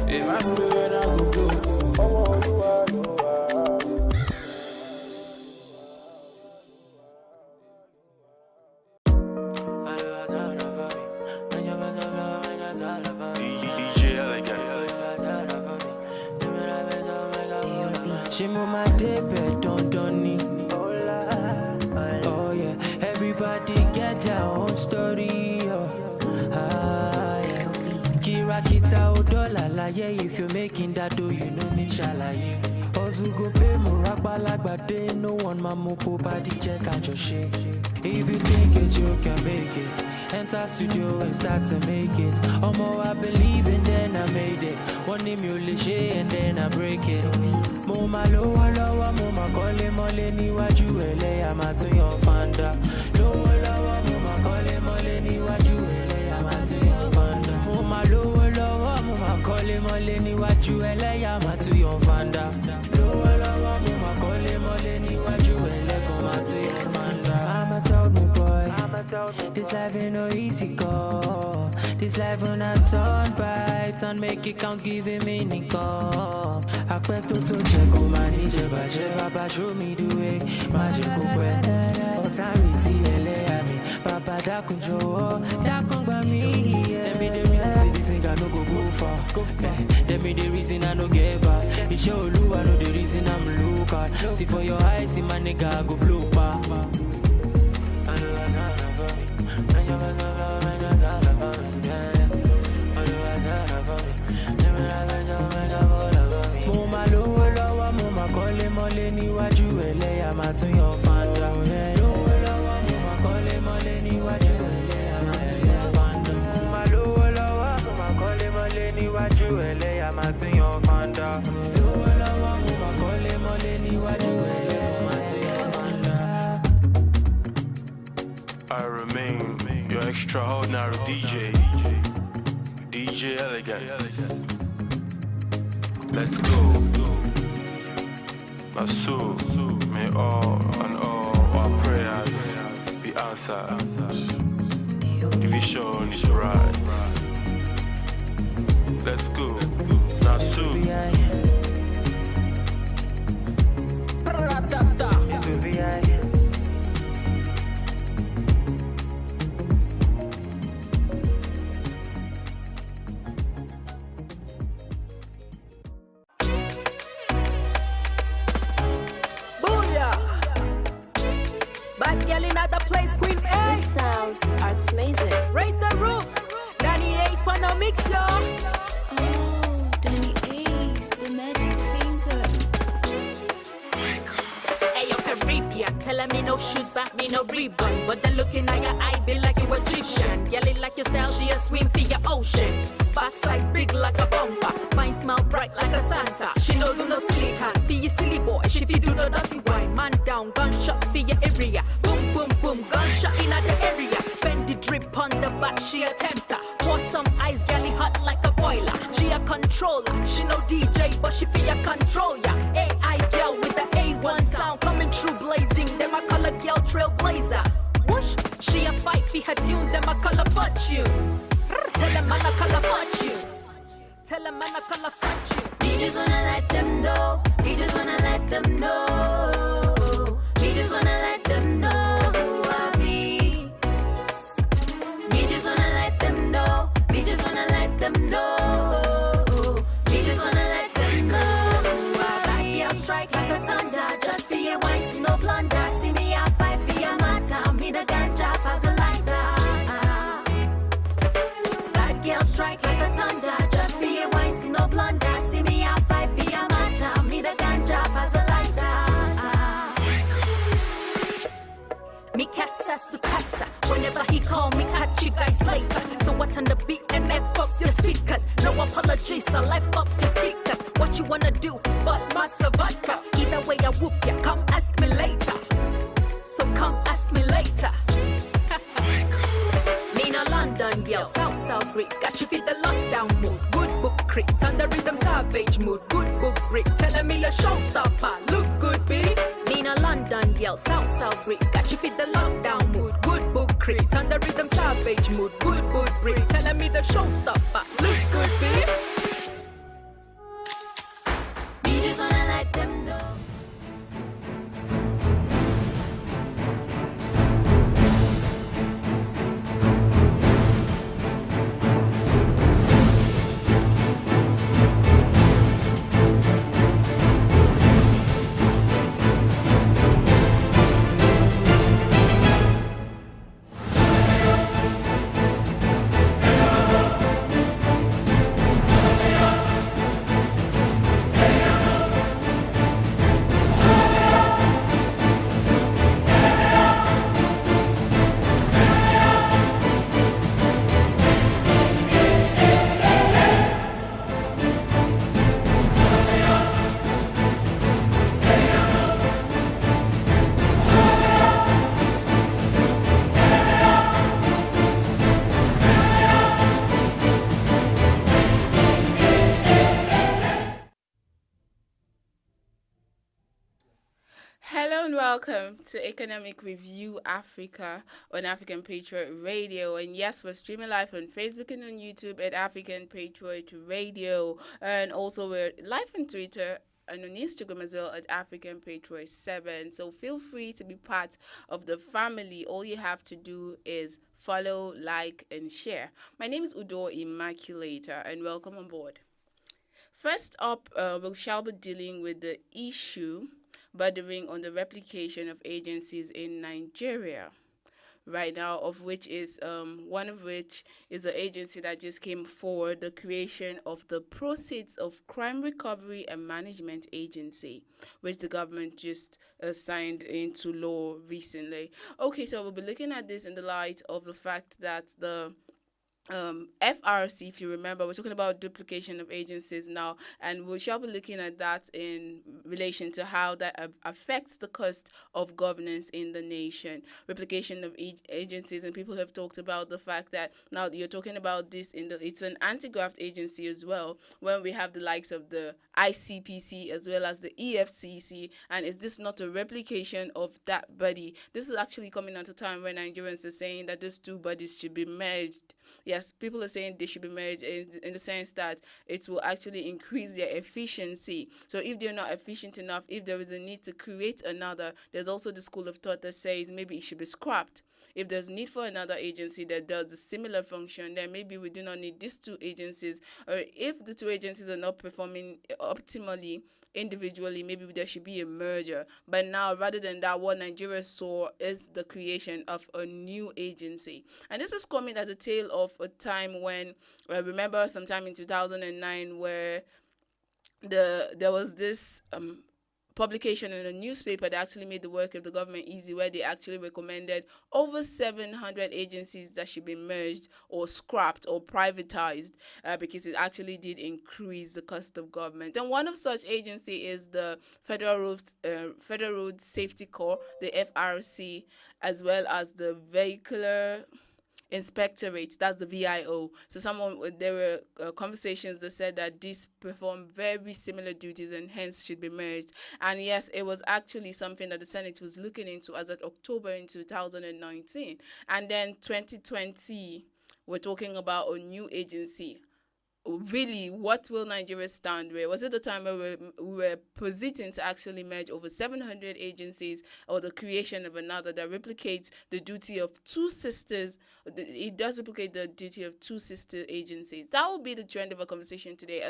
Them ask me when I go blow. Oh, Oluwa. She move my day bed, don't need. Oh yeah, everybody get their own story. Oh. Yeah. Kira kita odola la yeah. If you're making that dough, you know me shalaye. Ozugo pe muragbalagba day. No one mamu body check and your shake. If you think it, you can make it. Enter studio and start to make it. Omo, I believe and then I made it. One emulation and then I break it. Moma lowa lowa, moma kole mole ni waju ele amatu your fanda. Lowa lowa, moma kole mole ni waju ele amatu your fanda. Moma lowa lowa, moma kole mole ni waju ele amatu your fanda. Lowa lowa, moma kole mole ni waju ele amatu your fanda. I'm a told me boy, this life ain't no easy go. This life will not turn bright and make it count, giving meaning come. I expect to check on my ninja, Baba show me the way. Magical way, authority, LA, Papa Dakunjo, Dakun by me. Tell me the reason say this ain't got no go far. Tell me the reason I no get back. It show you I know the reason I'm look at. See for your eyes, see my nigga I go blow back. Moma lowo lowo, moma kole mole ni waju ele amatu your fanda. Lowo lowo, moma kole mole ni waju ele amatu your fanda. Moma lowo lowo, moma kole mole ni waju ele amatu your fanda. Lowo lowo, moma kole mole ni waju ele amatu your fanda. I remain your extraordinary DJ Elegant. Let's go. My soul, may all and all our prayers be answered. The vision is right. Let's go. Now soon. This sounds amazing. Raise the roof. Danny Ace Pano mix yo. Oh, Danny Ace, the magic finger. Hey yo Caribbean, tell her me no shoot back, me no rebound. But the look in your eye be like you Egyptian. Girl, it like your style, she a swim for your ocean. Backside big like a bumper, fine smile bright like a Santa. She no do no silly hand for your silly boy. She fi do no dirty wine. Man down, gunshot for your area. Boom boom boom, gunshot in the area. Bend the drip on the back, she a tempter. Pour some ice, galley hot like a boiler. She a controller, she no DJ, but she fi a control ya. AI girl with the A1 sound coming through blazing. Them a color girl trailblazer. Whoosh, she a fight for her tune. Them a color fortune. Tell them man I color fuck you. Tell them man I color fuck you. We just wanna let them know. We just wanna let them know. We just wanna let them know who I be. We just wanna let them know. We just wanna let them know. We just wanna let them know who I be. Bad girl strike like a thunder. Just for your wine, see no blunder. See me a fight for your matter. Me the ganja as a lighter. Girl strike like a thunder, just for your wine, see no blunder. See me a fight for your matter, me the ganja as a lighter. Me casa su casa, whenever he call me, catch you guys later. So what on the beat and F up your speakers. No apologies, so life up your seekers. What you wanna do, but massa vodka. Either way I whoop ya, come ask me later. So come ask me later. London girl, South Greek. Got you feel the lockdown mood. Good book crit, on the rhythm savage mood. Good book Rick, telling me a showstopper. Look good, B. Nina London girl, South Greek. Got you feel the lockdown mood. Good book crit, on the rhythm savage mood. Good book Rick, telling me the showstopper. Look good, B. We just wanna let them know. Hello and welcome to Economic Review Africa on African Patriot Radio. And yes, we're streaming live on Facebook and on YouTube at African Patriot Radio. And also we're live on Twitter and on Instagram as well at African Patriot 7. So feel free to be part of the family. All you have to do is follow, like, and share. My name is Udo Immaculator and welcome on board. First up, we shall be dealing with the issue bordering on the replication of agencies in Nigeria right now, of which is one of which is the agency that just came forward, the creation of the Proceeds of Crime Recovery and Management Agency, which the government just signed into law recently. Okay, so we'll be looking at this in the light of the fact that the FRC, if you remember, we're talking about duplication of agencies now, and we shall be looking at that in relation to how that affects the cost of governance in the nation. Replication of agencies, and people have talked about the fact that now you're talking about this it's an anti-graft agency as well, when we have the likes of the ICPC as well as the EFCC, and is this not a replication of that body? This is actually coming at a time when Nigerians are saying that these two bodies should be merged. Yes, people are saying they should be merged in the sense that it will actually increase their efficiency. So if they're not efficient enough, if there is a need to create another, there's also the school of thought that says maybe it should be scrapped. If there's need for another agency that does a similar function, then maybe we do not need these two agencies. Or if the two agencies are not performing optimally individually, maybe there should be a merger. But now, rather than that, what Nigeria saw is the creation of a new agency. And this is coming at the tail of a time when, remember sometime in 2009 where there was this publication in a newspaper that actually made the work of the government easy, where they actually recommended over 700 agencies that should be merged or scrapped or privatized because it actually did increase the cost of government. And one of such agency is the Federal Road Safety Corps, the FRC, as well as the Vehicular Inspectorate, that's the VIO. So there were conversations that said that these perform very similar duties and hence should be merged. And yes, it was actually something that the Senate was looking into as of October in 2019. And then 2020, we're talking about a new agency. Really, what will Nigeria stand with? Was it the time where we were positing to actually merge over 700 agencies, or the creation of another that replicates the duty of two sisters? It does replicate the duty of two sister agencies. That will be the trend of our conversation today.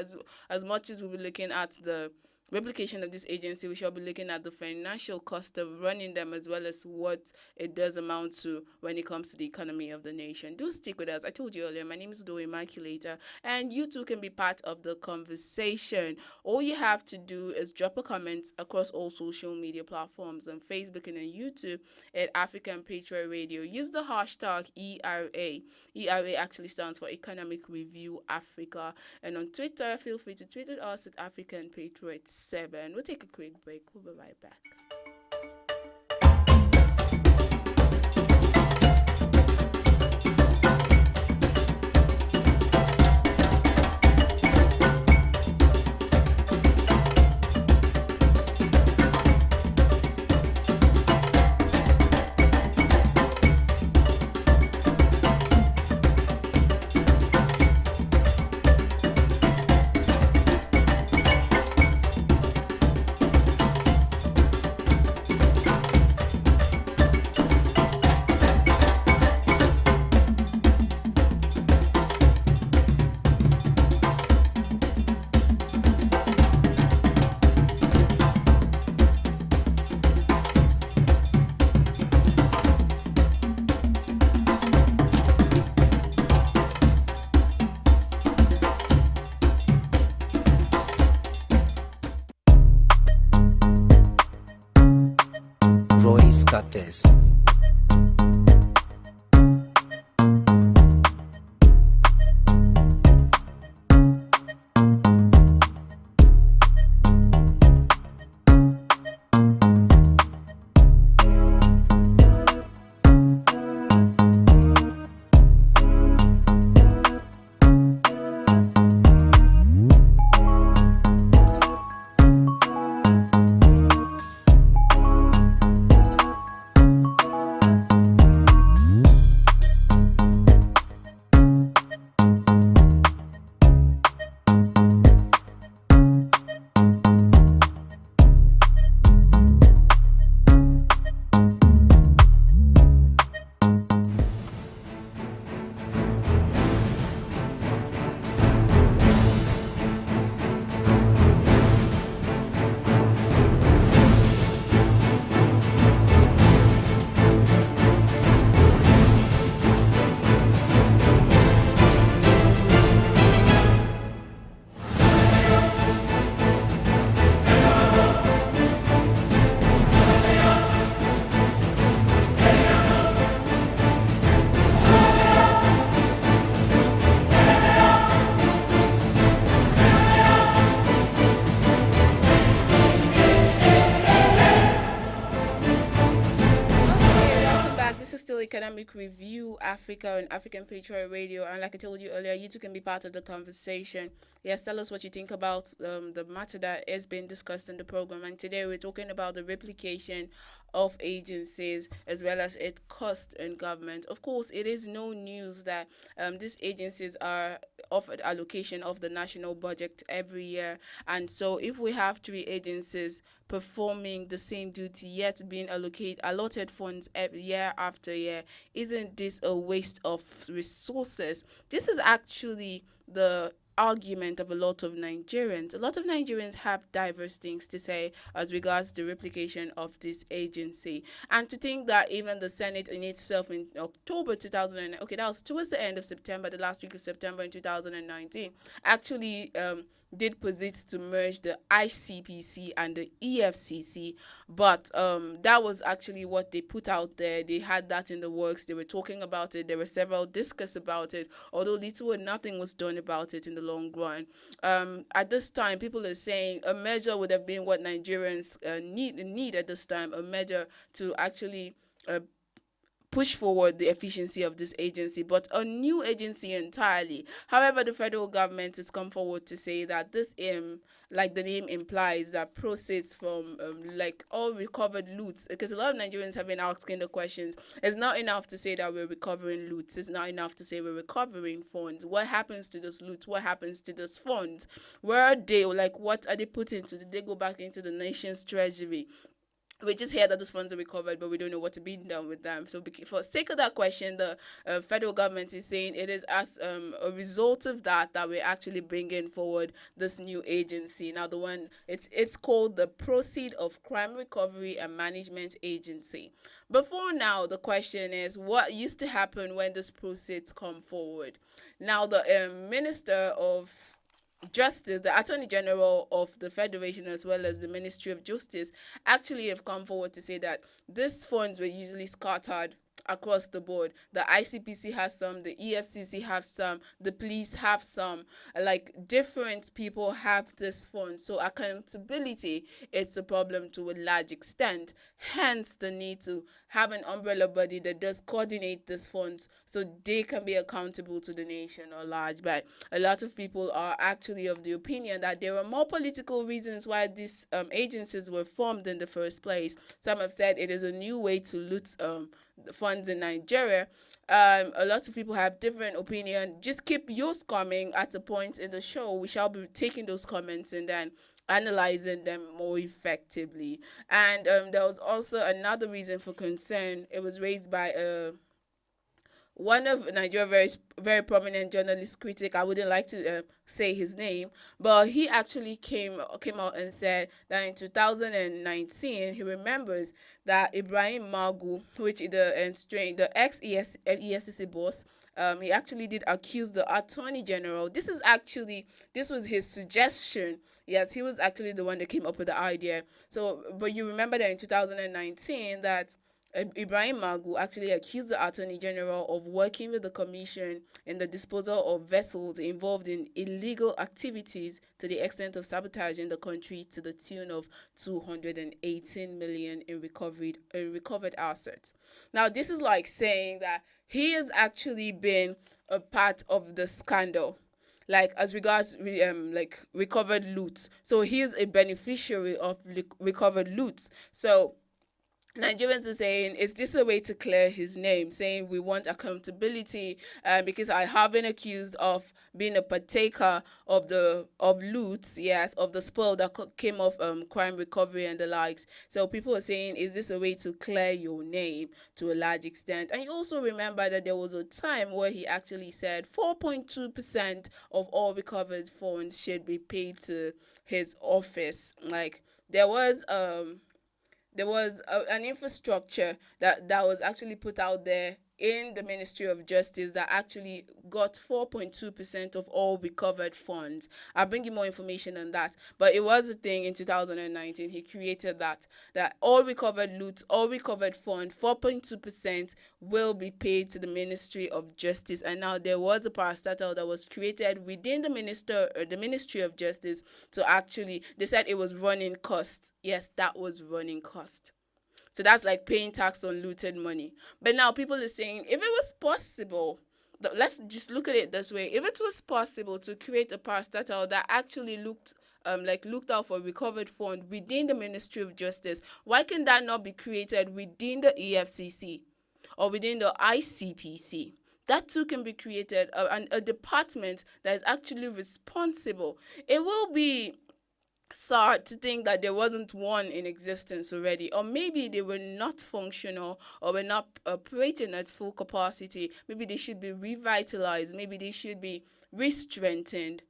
As much as we were looking at the replication of this agency, we shall be looking at the financial cost of running them, as well as what it does amount to when it comes to the economy of the nation. Do stick with us. I told you earlier, my name is Udo Immaculator, and you too can be part of the conversation. All you have to do is drop a comment across all social media platforms on Facebook and on YouTube at African Patriot Radio. Use the hashtag ERA. ERA actually stands for Economic Review Africa. And on Twitter, feel free to tweet at us at African Patriot 7. We'll take a quick break. We'll be right back. Cates. Economic Review Africa on African Patriot Radio. And like I told you earlier, you too can be part of the conversation. Yes, tell us what you think about the matter that is being discussed in the program. And today we're talking about the replication of agencies as well as its cost in government. Of course, it is no news that these agencies are offered allocation of the national budget every year. And so if we have 3 agencies performing the same duty yet being allotted funds year after year, isn't this a waste of resources? This is actually the argument of a lot of Nigerians. A lot of Nigerians have diverse things to say as regards the replication of this agency. And to think that even the Senate in itself in October 2000, okay, that was towards the end of September, the last week of September in 2019, actually did posit to merge the ICPC and the EFCC, but that was actually what they put out there. They had that in the works. They were talking about it. There were several discussions about it, although little or nothing was done about it in the long run. At this time, people are saying a measure would have been what Nigerians need at this time, a measure to actually push forward the efficiency of this agency, but a new agency entirely. However, the federal government has come forward to say that this like the name implies, that proceeds from like all recovered loots, because a lot of Nigerians have been asking the questions. It's not enough to say that we're recovering loots. It's not enough to say we're recovering funds. What happens to those loots? What happens to those funds? Where are they? Like, what are they put into? Did they go back into the nation's treasury? We just hear that those funds are recovered, but we don't know what to be done with them. So for sake of that question, the federal government is saying it is as a result of that we're actually bringing forward this new agency. Now, the one, it's called the Proceed of Crime Recovery and Management Agency. Before now, the question is, what used to happen when these proceeds come forward? Now, the Minister of Justice, the Attorney General of the Federation, as well as the Ministry of Justice, actually have come forward to say that these funds were usually scattered across the board. The ICPC has some, the EFCC have some, the police have some, like different people have this fund. So accountability, it's a problem to a large extent. Hence the need to have an umbrella body that does coordinate these funds so they can be accountable to the nation or large. But a lot of people are actually of the opinion that there are more political reasons why these agencies were formed in the first place. Some have said it is a new way to loot the funds in Nigeria. A lot of people have different opinion. Just keep yours coming at a point in the show. We shall be taking those comments and then analyzing them more effectively. And there was also another reason for concern. It was raised by one of Nigeria's very prominent journalist critic. I wouldn't like to say his name, but he actually came out and said that in 2019 he remembers that Ibrahim Magu, which is the ex-EFCC boss, he actually did accuse the Attorney General. This was his suggestion. Yes, he was actually the one that came up with the idea. So, but you remember that in 2019 that Ibrahim Magu actually accused the Attorney General of working with the Commission in the disposal of vessels involved in illegal activities to the extent of sabotaging the country to the tune of 218 million in recovered assets. Now, this is like saying that he has actually been a part of the scandal, like as regards like recovered loot. So he is a beneficiary of recovered loot. So Nigerians are saying, is this a way to clear his name? Saying we want accountability because I have been accused of being a partaker of loot, yes, of the spoil that came off crime recovery and the likes. So people are saying, is this a way to clear your name to a large extent? And you also remember that there was a time where he actually said 4.2% of all recovered funds should be paid to his office. Like there was an infrastructure that was actually put out there in the Ministry of Justice that actually got 4.2% of all recovered funds. I'll bring you more information on that. But it was a thing in 2019. He created that all recovered loot, all recovered fund, 4.2% will be paid to the Ministry of Justice. And now there was a parastatal that was created within the Ministry of Justice to actually, they said it was running cost. Yes, that was running cost. So that's like paying tax on looted money. But now people are saying, if it was possible, let's just look at it this way. If it was possible to create a parastatal that actually looked out for recovered fund within the Ministry of Justice, why can that not be created within the EFCC or within the ICPC? That too can be created, a department that is actually responsible. It will be sad to think that there wasn't one in existence already, or maybe they were not functional or were not operating at full capacity. Maybe they should be revitalized, maybe they should be re-strengthened.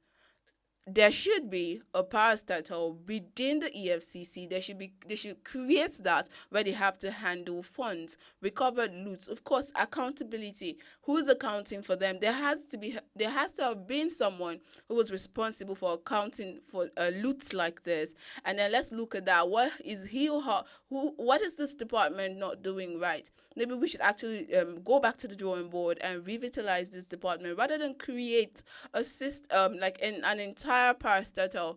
there should be a parastatal within the EFCC. They should create that where they have to handle funds, recovered loot, of course, accountability. Who's accounting for them? There has to have been someone who was responsible for accounting for loot like this. And then let's look at that. What is he or her? What is this department not doing right? Maybe we should actually go back to the drawing board and revitalize this department rather than create a system like an entire parastatal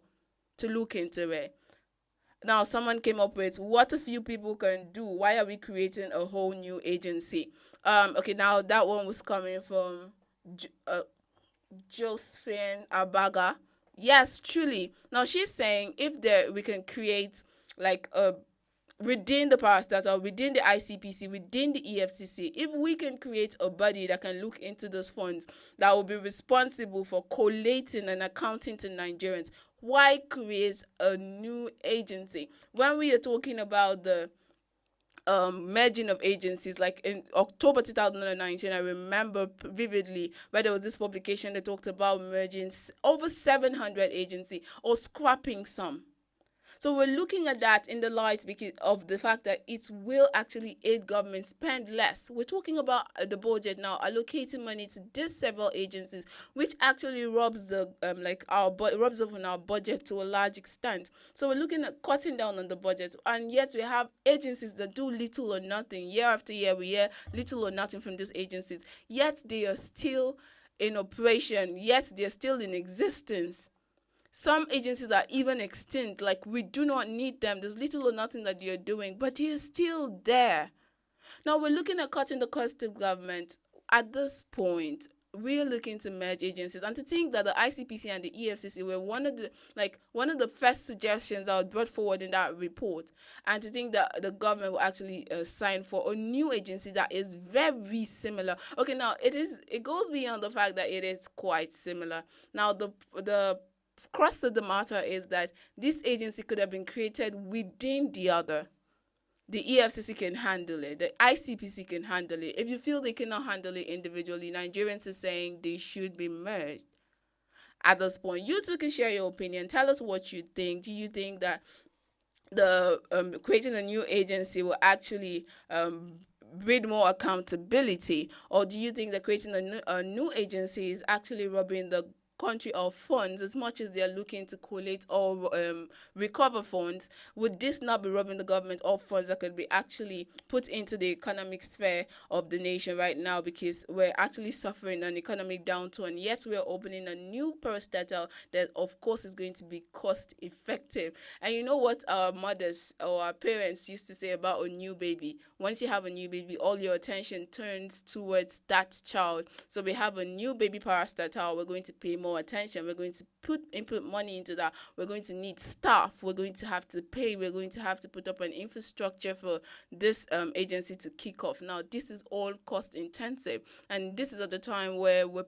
to look into it. Now, someone came up with what a few people can do. Why are we creating a whole new agency? Okay, now that one was coming from Josephine Abaga. Yes, truly. Now she's saying if we can create like a within the parastatal, within the ICPC, within the EFCC, if we can create a body that can look into those funds that will be responsible for collating and accounting to Nigerians, why create a new agency? When we are talking about the merging of agencies, like in October 2019, I remember vividly where there was this publication that talked about merging over 700 agencies or scrapping some. So we're looking at that in the light because of the fact that it will actually aid government spend less. We're talking about the budget now, allocating money to these several agencies, which actually robs robs off on our budget to a large extent. So we're looking at cutting down on the budget, and yet we have agencies that do little or nothing. Year after year, we hear little or nothing from these agencies. Yet they are still in operation. Yet they are still in existence. Some agencies are even extinct, like we do not need them. There's little or nothing that you're doing, but you're still there. Now we're looking at cutting the cost of government. At this point, we're looking to merge agencies, and to think that the ICPC and the EFCC were one of the first suggestions that was brought forward in that report, and to think that the government will actually sign for a new agency that is very similar. Okay, now it goes beyond the fact that it is quite similar. Now the crux of the matter is that this agency could have been created within the other. The EFCC can handle it. The ICPC can handle it. If you feel they cannot handle it individually, Nigerians are saying they should be merged. At this point, you too can share your opinion. Tell us what you think. Do you think that the creating a new agency will actually breed more accountability, or do you think that creating a new agency is actually robbing the country of funds as much as they are looking to collate or recover funds? Would this not be robbing the government of funds that could be actually put into the economic sphere of the nation right now, because we're actually suffering an economic downturn, yet we're opening a new parastatal that of course is going to be cost effective? And you know what our mothers or our parents used to say about a new baby? Once you have a new baby, all your attention turns towards that child. So we have a new baby parastatal. We're going to pay more attention. We're going to input money into that. We're going to need staff. We're going to have to pay. We're going to have to put up an infrastructure for this agency to kick off. Now, this is all cost intensive, and this is at the time where we're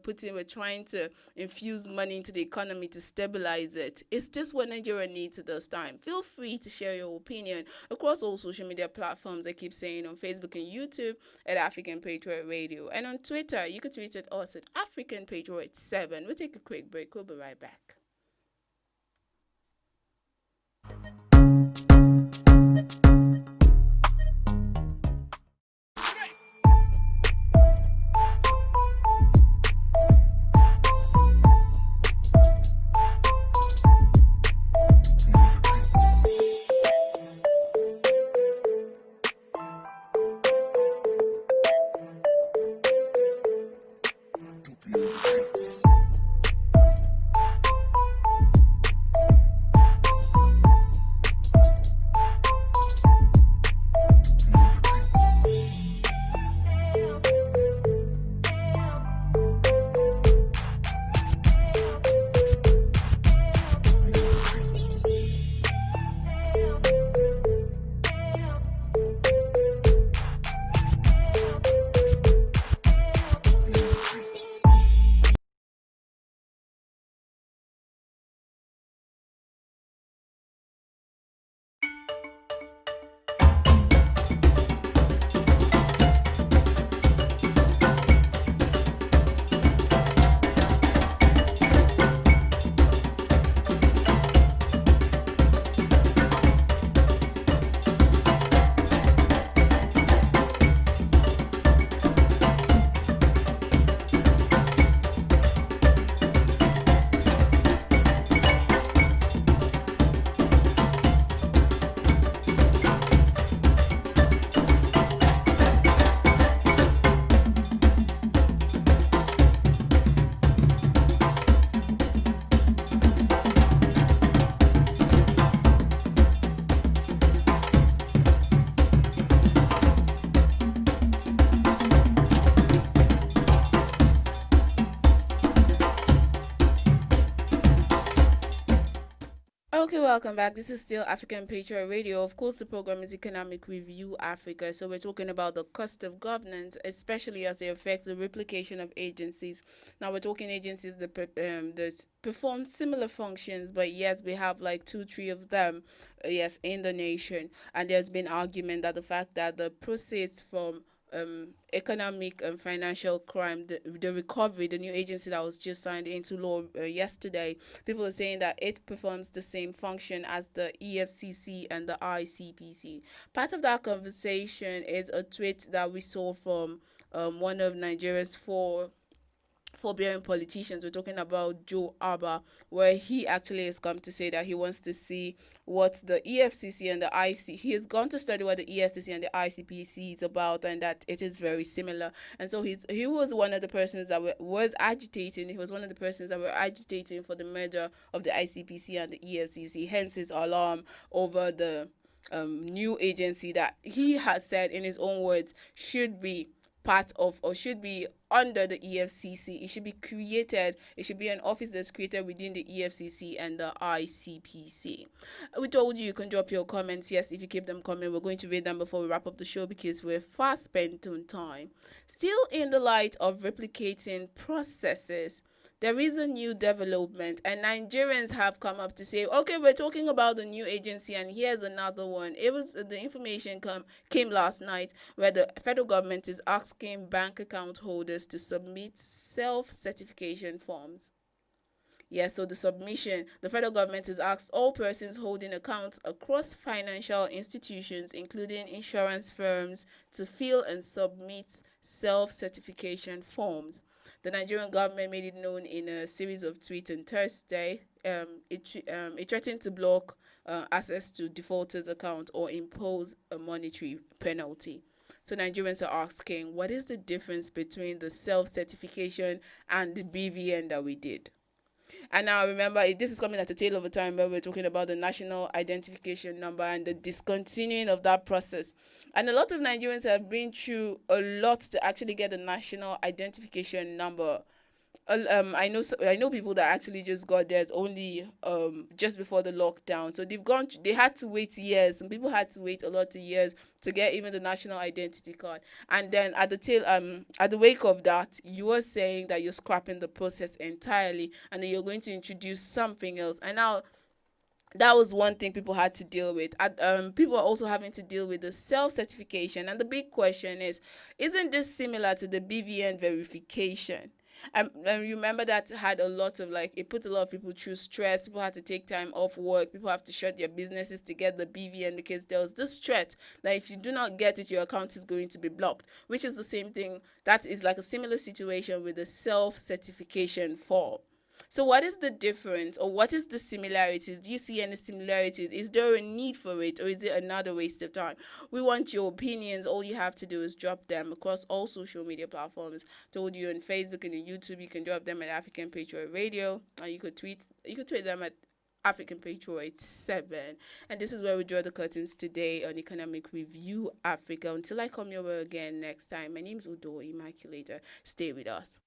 trying to infuse money into the economy to stabilize it. Is this what Nigeria needs at this time? Feel free to share your opinion across all social media platforms. I keep saying on Facebook and YouTube at African Patriot Radio, and on Twitter you can tweet at us at African Patriot 7. We'll take a quick break. We'll be right back. Okay, welcome back. This is still African Patriot Radio. Of course, the program is Economic Review Africa. So we're talking about the cost of governance, especially as they affect the replication of agencies. Now we're talking agencies that perform similar functions, but yet we have like 2-3 of them, yes, in the nation. And there's been argument that the fact that the proceeds from economic and financial crime, the recovery, the new agency that was just signed into law yesterday, people are saying that it performs the same function as the EFCC and the ICPC. Part of that conversation is a tweet that we saw from one of Nigeria's forbearing politicians. We're talking about Joe Abba, where he actually has come to say that he wants to see what the EFCC and the he has gone to study what the EFCC and the ICPC is about, and that it is very similar. And so he was one of the persons that was agitating. He was one of the persons that were agitating for the merger of the ICPC and the EFCC. Hence his alarm over the new agency that he has said, in his own words, should be part of or should be under the EFCC. It should be created. It should be an office that's created within the EFCC and the ICPC. We told you can drop your comments. Yes, if you keep them coming, we're going to read them before we wrap up the show because we're fast spent on time. Still in the light of replicating processes, there is a new development, and Nigerians have come up to say, okay, we're talking about the new agency, and here's another one. It was the information came last night where the federal government is asking bank account holders to submit self-certification forms. Yes, so the federal government has asked all persons holding accounts across financial institutions, including insurance firms, to fill and submit self-certification forms. The Nigerian government made it known in a series of tweets on Thursday. It threatened to block access to defaulters' account or impose a monetary penalty. So Nigerians are asking, what is the difference between the self-certification and the BVN that we did? And now remember, this is coming at a tail of a time where we're talking about the national identification number and the discontinuing of that process. And a lot of Nigerians have been through a lot to actually get the national identification number. I know people that actually just got theirs only just before the lockdown. So they had to wait years. Some people had to wait a lot of years to get even the national identity card. And then at the wake of that, you are saying that you're scrapping the process entirely and then you're going to introduce something else. And now that was one thing people had to deal with. People are also having to deal with the self-certification. And the big question is, isn't this similar to the BVN verification? And remember that had a lot of it put a lot of people through stress. People had to take time off work. People have to shut their businesses to get the BVN because there was this threat that if you do not get it, your account is going to be blocked, which is the same thing. That is like a similar situation with the self-certification form. So what is the difference, or what is the similarities? Do you see any similarities? Is there a need for it, or is it another waste of time? We want your opinions. All you have to do is drop them across all social media platforms. Told you on Facebook and on YouTube, you can drop them at African Patriot Radio, or you could tweet them at African Patriot 7. And this is where we draw the curtains today on Economic Review Africa. Until I come your way again next time, my name is Udo Immaculator. Stay with us.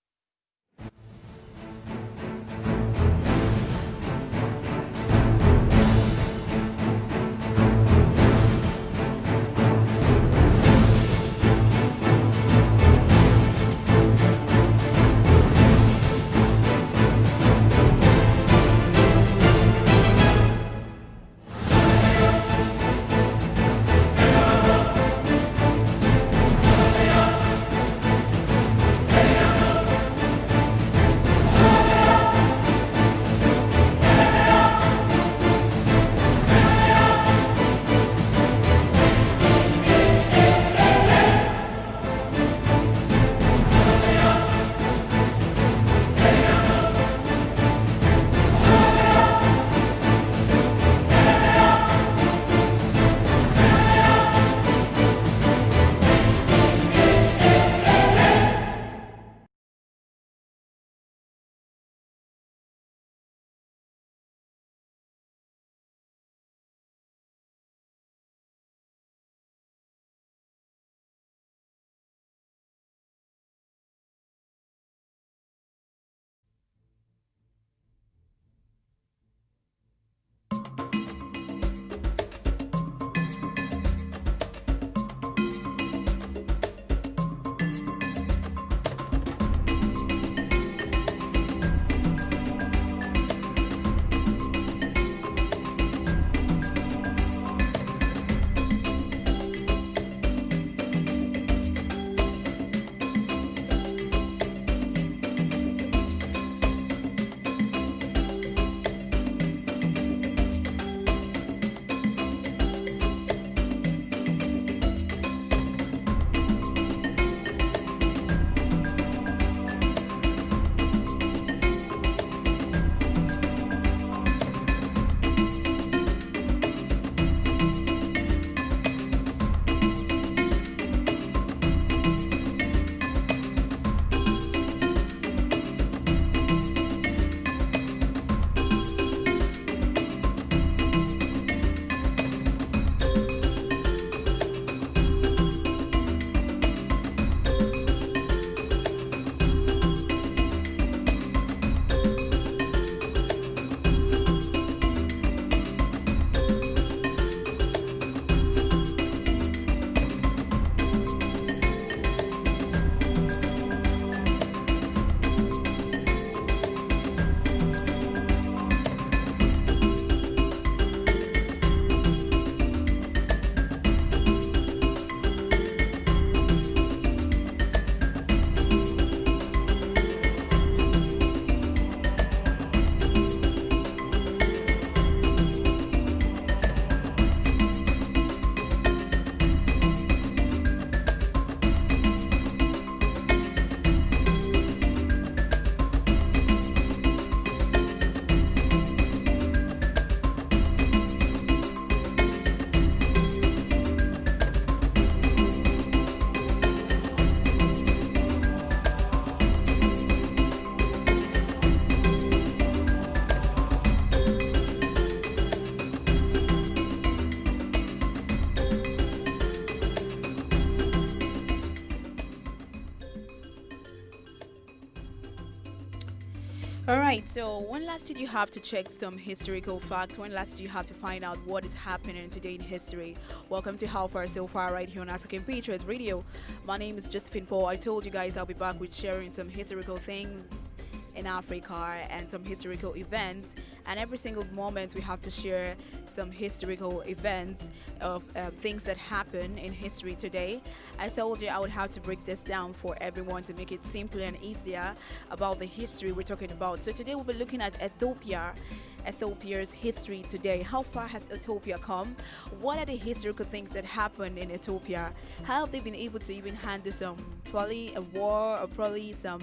All right, so when last did you have to check some historical facts? When last did you have to find out what is happening today in history? Welcome to How Far So Far right here on African Patriots Radio. My name is Josephine Paul. I told you guys I'll be back with sharing some historical things in Africa and some historical events, and every single moment we have to share some historical events of things that happen in history today. I told you I would have to break this down for everyone to make it simpler and easier about the history we're talking about. So today we'll be looking at Ethiopia's history today. How far has Ethiopia come? What are the historical things that happened in Ethiopia? How have they been able to even handle some probably a war or probably some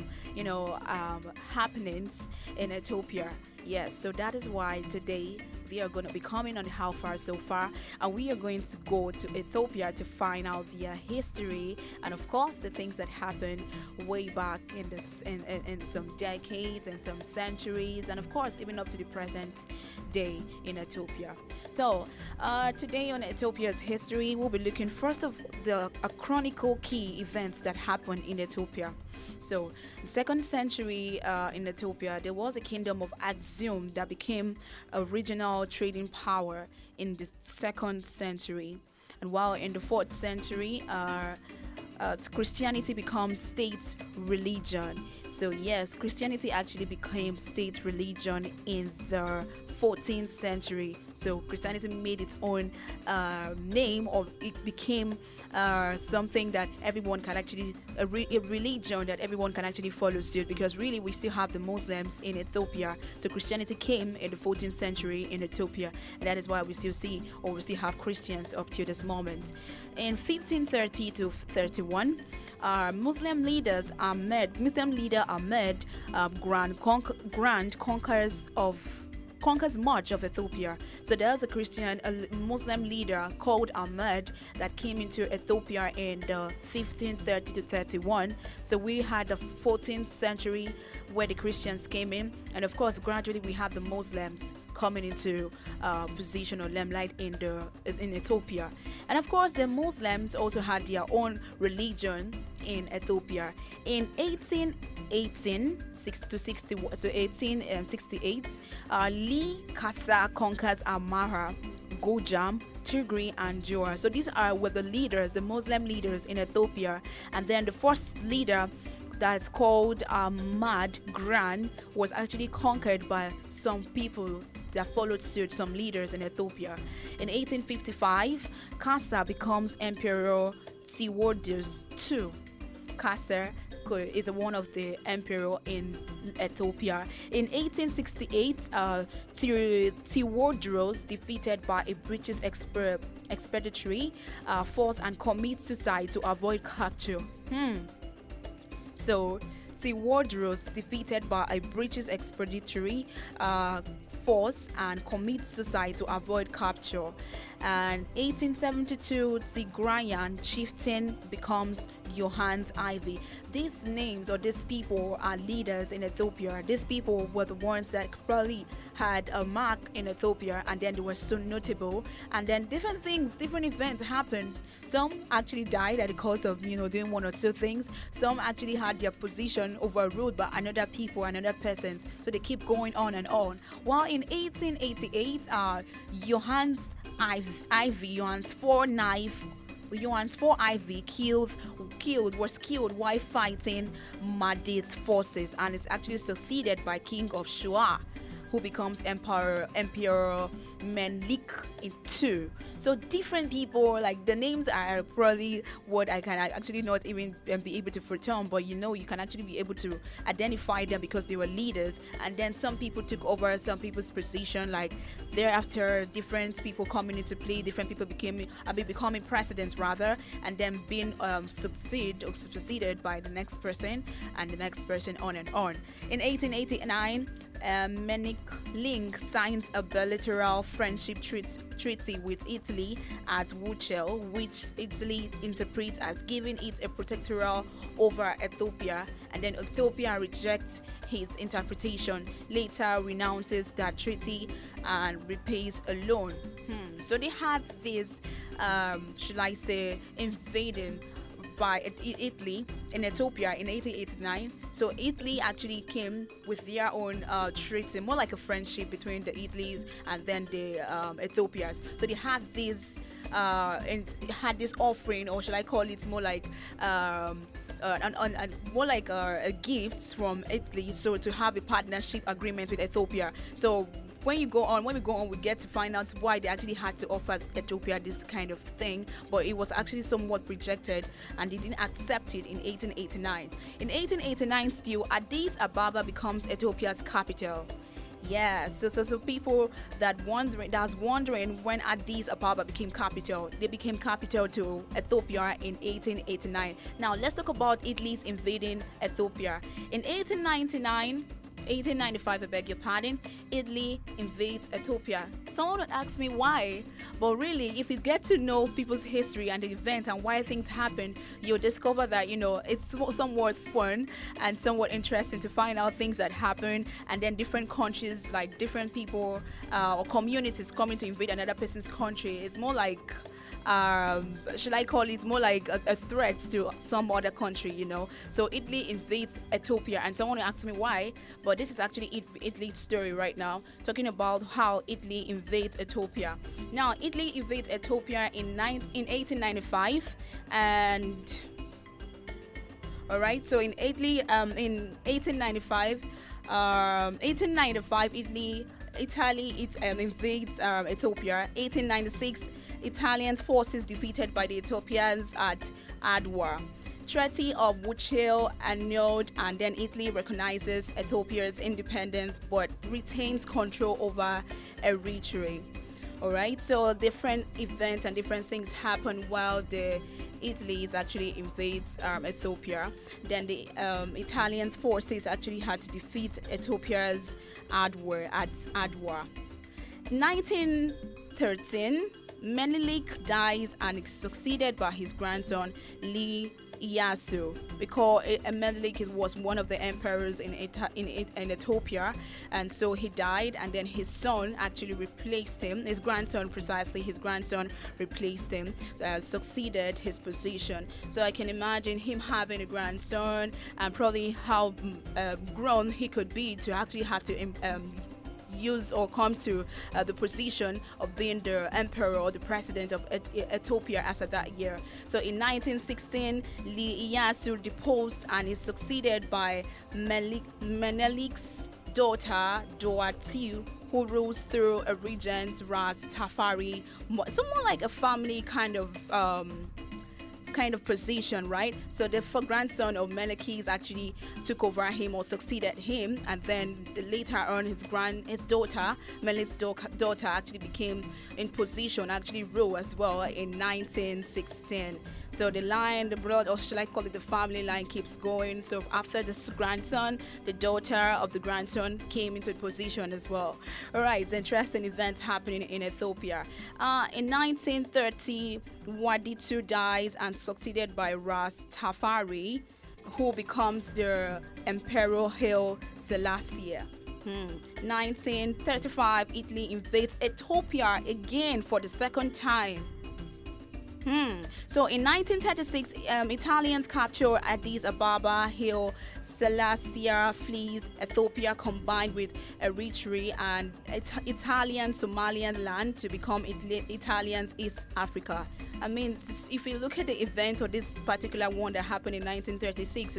happenings in Ethiopia? Yes, so that is why today we are going to be coming on How Far So Far, and we are going to go to Ethiopia to find out their history and of course the things that happened way back in this in some decades and some centuries, and of course even up to the present day in Ethiopia. So today on Ethiopia's history, we'll be looking first of a chronicle key events that happened in Ethiopia. So, in 2nd century in Ethiopia, there was a kingdom of Aksum that became a regional trading power in the 2nd century. And while in the 4th century, Christianity becomes state religion. So yes, Christianity actually became state religion in the 14th century. So Christianity made its own name, or it became something that everyone can actually, a religion that everyone can actually follow suit, because really we still have the Muslims in Ethiopia. So Christianity came in the 14th century in Ethiopia, and that is why we still see, or we still have Christians up to this moment. In 1530 to 31, Muslim leader Ahmed, conquers much of Ethiopia. So there's a Muslim leader called Ahmed that came into Ethiopia in the 1530 to 31. So we had the 14th century where the Christians came in, and of course gradually we have the Muslims coming into position or limelight in Ethiopia. And of course the Muslims also had their own religion in Ethiopia. In 1868, Lee Kasa conquers Amara, Gojam, Tigray, and Jora. So these were the leaders, the Muslim leaders in Ethiopia. And then the first leader, that's called Ahmad Gran, was actually conquered by some people that followed suit, some leaders in Ethiopia. In 1855, Kasa becomes Emperor Theodosius II. Kasa is one of the emperor in Ethiopia. In 1868, Theodosius defeated by a British expeditionary force and commits suicide to avoid capture. So Theodosius defeated by a British expeditionary force and commits suicide to avoid capture. And 1872, Tigrayan chieftain becomes Johannes Ivy. These names, or these people, are leaders in Ethiopia. These people were the ones that probably had a mark in Ethiopia, and then they were so notable. And then different events happened. Some actually died at the cost of doing one or two things. Some actually had their position overruled by another people, another persons. So they keep going on and on. While in 1888, Johannes Ivy was killed while fighting Mahdi's forces, and is actually succeeded by King of Shua, who becomes Emperor Menelik II. So different people, like the names are probably what I can actually not even be able to return, but you can actually be able to identify them because they were leaders. And then some people took over some people's position, like thereafter different people coming into play, different people becoming presidents rather, and then being succeeded by the next person and the next person, on and on. In 1889, Menelik signs a bilateral friendship treaty with Italy at Wuchel, which Italy interprets as giving it a protectorate over Ethiopia, and then Ethiopia rejects his interpretation, later renounces that treaty and repays a loan. So they had this, should I say, invading by Italy in Ethiopia in 1889. So Italy actually came with their own treaty, more like a friendship between the Italy's and then the Ethiopians. So they had this and had this offering, or should I call it more like more like a gift from Italy, so to have a partnership agreement with Ethiopia. So when we go on, we get to find out why they actually had to offer Ethiopia this kind of thing, but it was actually somewhat rejected and they didn't accept it in 1889. In 1889 still, Addis Ababa becomes Ethiopia's capital. Yeah, so people that's wondering when Addis Ababa became capital. They became capital to Ethiopia in 1889. Now let's talk about Italy's invading Ethiopia. In 1895, I beg your pardon, Italy invades Ethiopia. Someone would ask me why, but really, if you get to know people's history and the events and why things happen, you'll discover that, it's somewhat fun and somewhat interesting to find out things that happen, and then different countries, like different people or communities coming to invade another person's country. It's more like should I call it more like a threat to some other country, So Italy invades Ethiopia, and someone asked me why, but this is actually Italy's story right now, talking about how Italy invades Ethiopia. Now, Italy invades Ethiopia in 1895, and all right, so in Italy, in 1895, Italy invades Ethiopia. 1896, Italian forces defeated by the Ethiopians at Adwa. Treaty of Wuchil annulled, and then Italy recognizes Ethiopia's independence but retains control over Eritrea. All right, so different events and different things happen while the Italy actually invades Ethiopia. Then the Italian forces actually had to defeat Ethiopia's Adwa. 1913, Menelik dies and is succeeded by his grandson Lee Iyasu, because Menelik was one of the emperors in Ethiopia, and so he died, and then his son actually replaced him. His grandson replaced him, succeeded his position. So I can imagine him having a grandson and probably how grown he could be to actually have to use or come to the position of being the emperor or the president of Ethiopia as of that year. So in 1916, Lee Iyasu deposed and is succeeded by Menelik's daughter Doatiu, who rules through a regent Ras Tafari, somewhat like a family kind of position, right? So the grandson of Menekes actually took over him or succeeded him, and then later on his daughter, Melik's daughter, actually became in position, actually rule as well in 1916. So the blood, or should I call it the family line, keeps going. So after this grandson, the daughter of the grandson came into position as well. All right, it's interesting events happening in Ethiopia. In 1930, Waditu dies and succeeded by Ras Tafari, who becomes the Emperor Haile Selassie. 1935, Italy invades Ethiopia again for the second time. So in 1936, Italians capture Addis Ababa, Haile Selassie flees Ethiopia, combined with Eritrea and Italian Somalian land to become Italians East Africa. I mean, if you look at the event or this particular one that happened in 1936,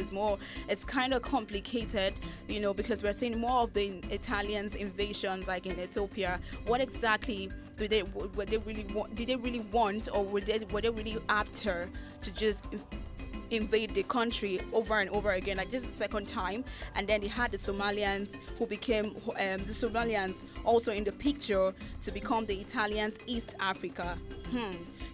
it's kind of complicated, because we're seeing more of the Italians' invasions, like in Ethiopia. What exactly did they really want, or were they really after to just invade the country over and over again? Like, this is the second time, and then they had the Somalians who became the Somalians also in the picture to become the Italians East Africa.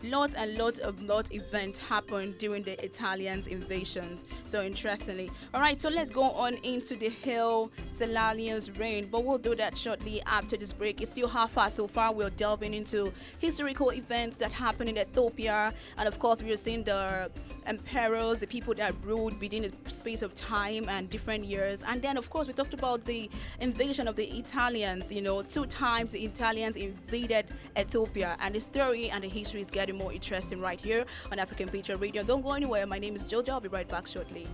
Lots of events happened during the Italians invasions. So interestingly. All right, so let's go on into the Haile Selassie's reign, but we'll do that shortly after this break. It's still half far so far. We're delving into historical events that happened in Ethiopia, and of course we're seeing the Emperor cultures, the people that ruled within a space of time and different years. And then, of course, we talked about the invasion of the Italians. 2 times the Italians invaded Ethiopia, and the story and the history is getting more interesting right here on African Patriot Radio. Don't go anywhere. My name is Jojo. I'll be right back shortly.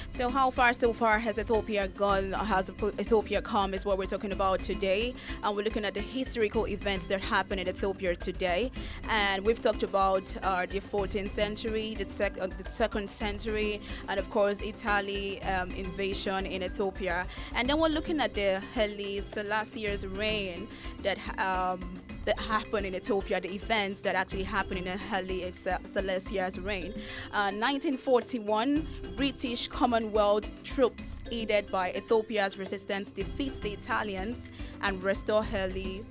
So how far so far has Ethiopia gone? Has Ethiopia come is what we're talking about today. And we're looking at the historical events that happen in Ethiopia today. And we've talked about the 14th century, the 2nd century, and of course Italy invasion in Ethiopia. And then we're looking at the Haile Selassie's reign that happened in Ethiopia, the events that actually happened in Haile Selassie's reign. 1941, British Commonwealth troops aided by Ethiopia's resistance defeats the Italians and restore Haile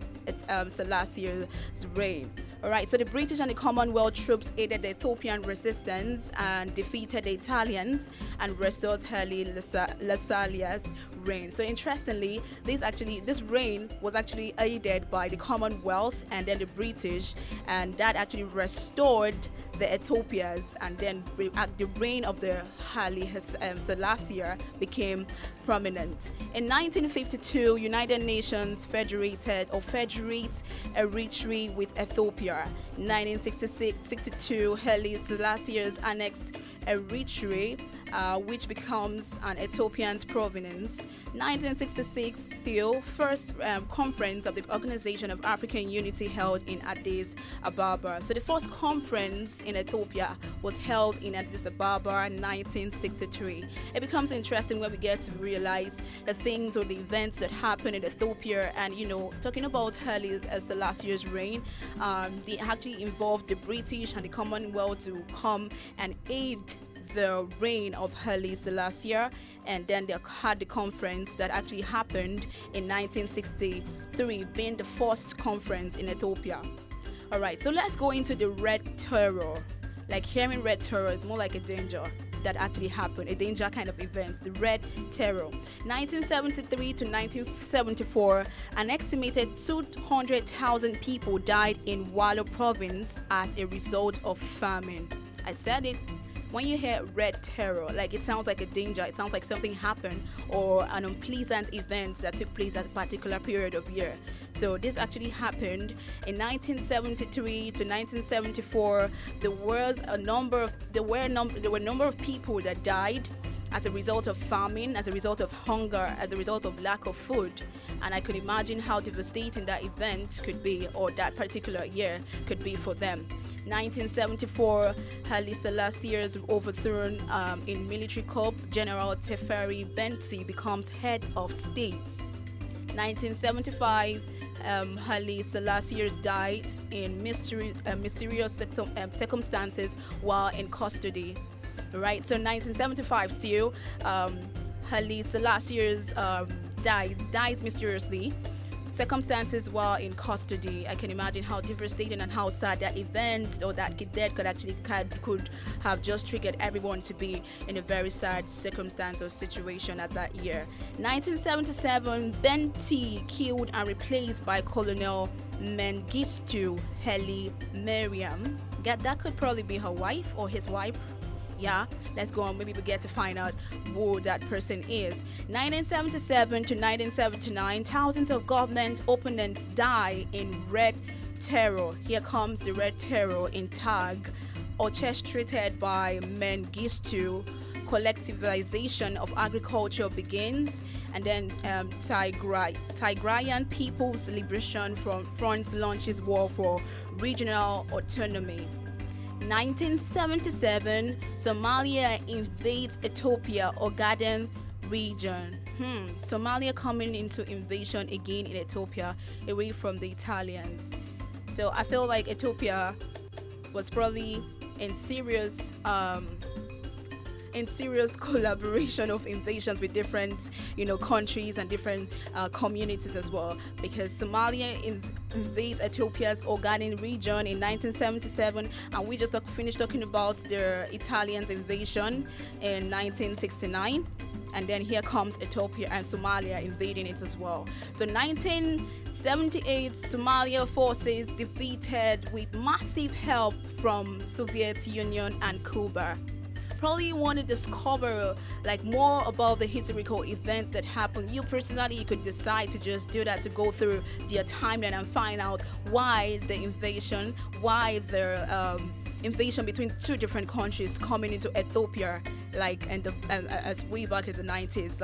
Selassie's reign. All right, so the British and the Commonwealth troops aided the Ethiopian resistance and defeated the Italians and restores Haile Selassie's reign. So interestingly, this reign was actually aided by the Commonwealth and then the British, and that actually restored the Ethiopians, and then the reign of the Haile Selassie became prominent. In 1952, United Nations federates Eritrea with Ethiopia. 1962, Haile Selassie's annexed Eritrea, which becomes an Ethiopian province. 1966, still, first conference of the Organization of African Unity held in Addis Ababa. So the first conference in Ethiopia was held in Addis Ababa, 1963. It becomes interesting when we get to realize the things or the events that happened in Ethiopia, and talking about Haile Selassie's reign, they actually involved the British and the Commonwealth to come and aid the reign of Haile Selassie, and then they had the conference that actually happened in 1963, being the first conference in Ethiopia. All right, so let's go into the Red Terror. Like, hearing Red Terror is more like a danger that actually happened, a danger kind of event, the Red Terror. 1973 to 1974, an estimated 200,000 people died in Wallo province as a result of famine. I said it. When you hear Red Terror, like, it sounds like a danger, it sounds like something happened or an unpleasant event that took place at a particular period of year. So this actually happened in 1973 to 1974. There were a number of people that died as a result of famine, as a result of hunger, as a result of lack of food. And I could imagine how devastating that event could be, or that particular year could be for them. 1974, Haile Selassie is overthrown in military coup. General Teferi Benti becomes head of state. 1975, Haile Selassie died in mysterious circumstances while in custody. Right, so 1975 still, Haile Selassie dies mysteriously. Circumstances while in custody. I can imagine how devastating and how sad that event or that death could have just triggered everyone to be in a very sad circumstance or situation at that year. 1977, Benti killed and replaced by Colonel Mengistu Haile Mariam. That could probably be her wife or his wife. Yeah, let's go on. Maybe we get to find out who that person is. 1977 to 1979, thousands of government opponents die in Red Terror. Here comes the Red Terror in Tag, orchestrated by Mengistu. Collectivization of agriculture begins, and then Tigrayan People's Liberation Front launches war for regional autonomy. 1977, Somalia invades Ethiopia, Ogaden region. Somalia coming into invasion again in Ethiopia, away from the Italians. So I feel like Ethiopia was probably in serious collaboration of invasions with different, countries and different communities as well. Because Somalia invades Ethiopia's Ogaden region in 1977, and we just finished talking about the Italians' invasion in 1969. And then here comes Ethiopia and Somalia invading it as well. So 1978, Somalia forces defeated with massive help from Soviet Union and Cuba. Probably want to discover more about the historical events that happened. You personally, you could decide to just do that, to go through their timeline and find out why the invasion between two different countries coming into Ethiopia, as way back in the 90s,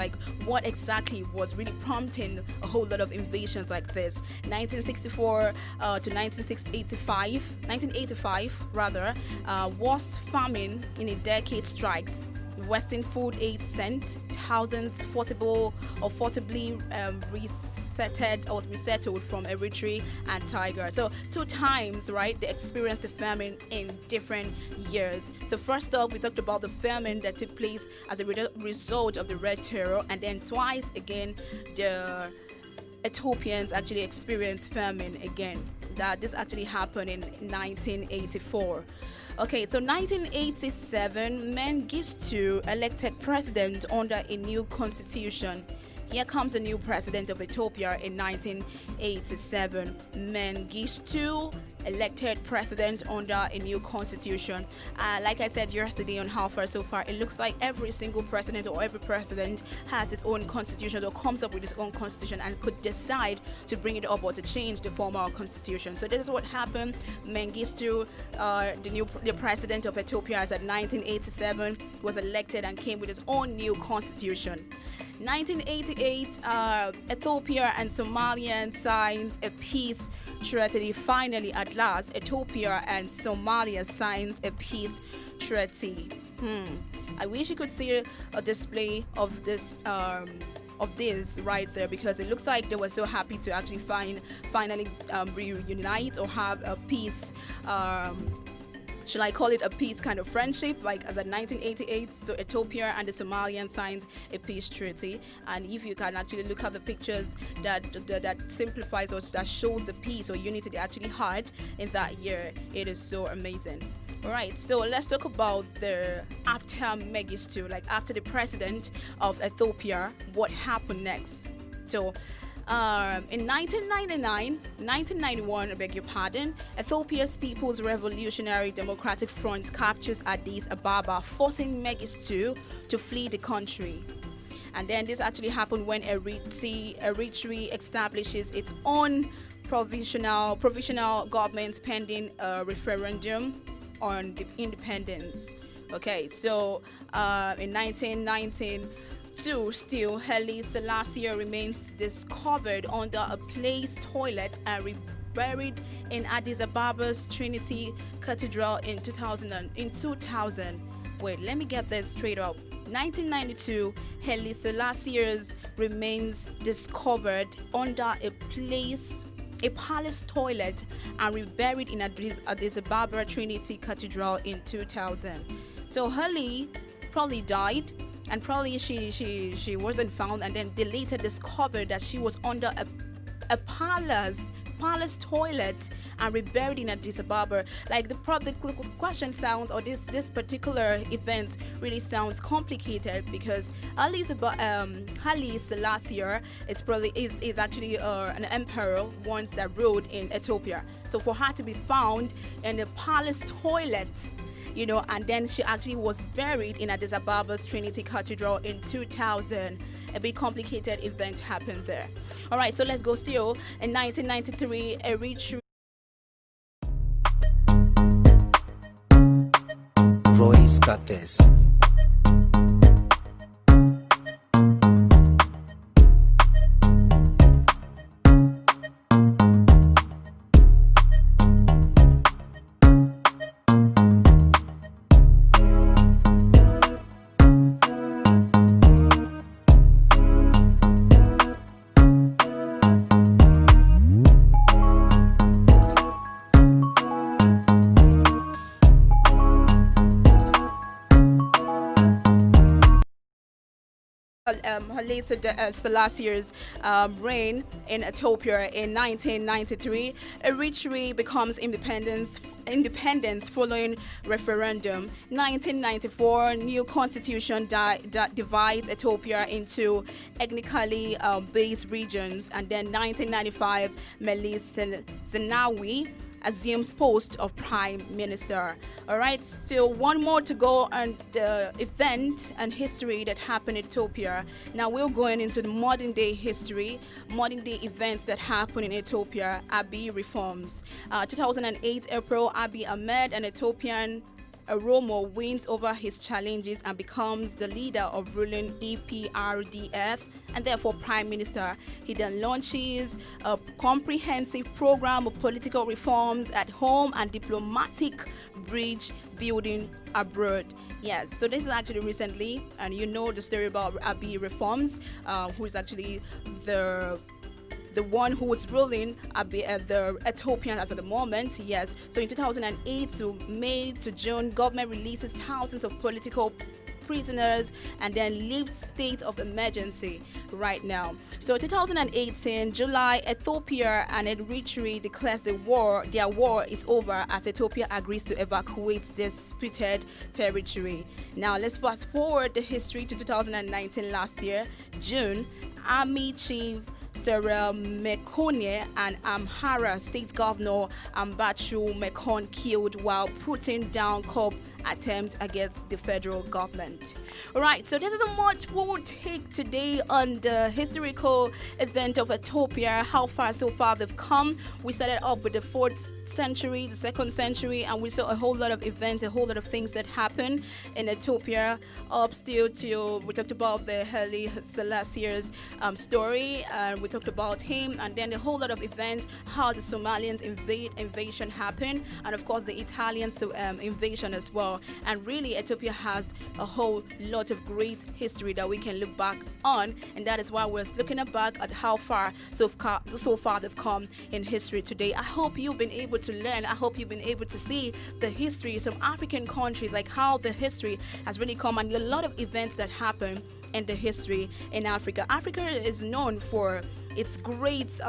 what exactly was really prompting a whole lot of invasions like this. 1964 to 1985 rather, worst famine in a decade strikes. Western food aid sent, thousands forcibly resettled from Eritrea and Tigray. So 2 times, right, they experienced the famine in different years. So first off, we talked about the famine that took place as a result of the Red Terror, and then twice again, the Ethiopians actually experienced famine again. That this actually happened in 1984. Okay, so 1987, Mengistu elected president under a new constitution. Here comes a new president of Ethiopia in 1987. Mengistu elected president under a new constitution. Like I said yesterday on How Far So Far, it looks like every single president or every president has its own constitution or comes up with its own constitution and could decide to bring it up or to change the former constitution. So this is what happened. Mengistu, the president of Ethiopia as at 1987, was elected and came with his own new constitution. 1988, Ethiopia and Somalia signs a peace treaty. Finally, at last, Ethiopia and Somalia signs a peace treaty. I wish you could see a display of this right there, because it looks like they were so happy to actually finally reunite or have a peace should I call it a peace kind of friendship, like as in 1988, so Ethiopia and the Somalians signed a peace treaty. And if you can actually look at the pictures that simplifies or that shows the peace or unity they actually had in that year, it is so amazing. All right, so let's talk about the after Mengistu, like after the president of Ethiopia, what happened next? So in 1991, I beg your pardon, Ethiopia's People's Revolutionary Democratic Front captures Addis Ababa, forcing Mengistu to flee the country. And then this actually happened when Eritrea establishes its own provisional government pending a referendum on the independence. Okay, so in 1992, still Haile Selassie remains discovered under a place toilet and buried in Addis Ababa's Trinity Cathedral in 2000. Wait, let me get this straight up. 1992, Haile Selassie remains discovered under a palace toilet and reburied in Addis Ababa Trinity Cathedral in 2000. So Haile probably died, and probably she wasn't found, and then they later discovered that she was under a palace toilet and reburied in Addis Ababa. Like the question sounds, or this particular event really sounds complicated, because Haile Selassie is actually an emperor once that ruled in Ethiopia. So for her to be found in the palace toilet, and then she actually was buried in Addis Ababa's Trinity Cathedral in 2000. A bit complicated event happened there. All right, so let's go still. In 1993, Eritrea. Royce Cates. Haile Selassie's reign in Ethiopia in 1993, Eritrea becomes independence following referendum. 1994, new constitution divides Ethiopia into ethnically based regions, and then 1995, Meles Zenawi assumes post of prime minister. All right, still one more to go on the event and history that happened in Ethiopia. Now we're going into the modern day history, modern day events that happen in Ethiopia. Abiy reforms. 2008 April, Abiy Ahmed, an Ethiopian Oromo, wins over his challenges and becomes the leader of ruling EPRDF and therefore prime minister. He then launches a comprehensive program of political reforms at home and diplomatic bridge building abroad. Yes, so this is actually recently, and you know the story about Abiy reforms, who is actually the one who was ruling the Ethiopian as at the moment. Yes, so in 2008 to May to June, government releases thousands of political prisoners and then lifts state of emergency right now. So 2018 July, Ethiopia and Eritrea declares their war is over as Ethiopia agrees to evacuate disputed territory. Now let's fast forward the history to 2019. Last year, June, Army Chief Sarah Mekonye and Amhara State Governor Ambachu Mekon killed while putting down coup attempt against the federal government. All right, so this is how much we will take today on the historical event of Ethiopia, how far so far they've come. We started off with the 4th century, the 2nd century, and we saw a whole lot of events, a whole lot of things that happened in Ethiopia. Up still to, we talked about the Haile Selassie's story, and we talked about him, and then a whole lot of events, how the Somalians invasion happened, and of course the Italians invasion as well. well. And really, Ethiopia has a whole lot of great history that we can look back on, and that is why we're looking back at how far so far they've come in history today. I hope you've been able to learn. I hope you've been able to see the history of some African countries, like how the history has really come, and a lot of events that happen in the history in Africa. Africa is known for its great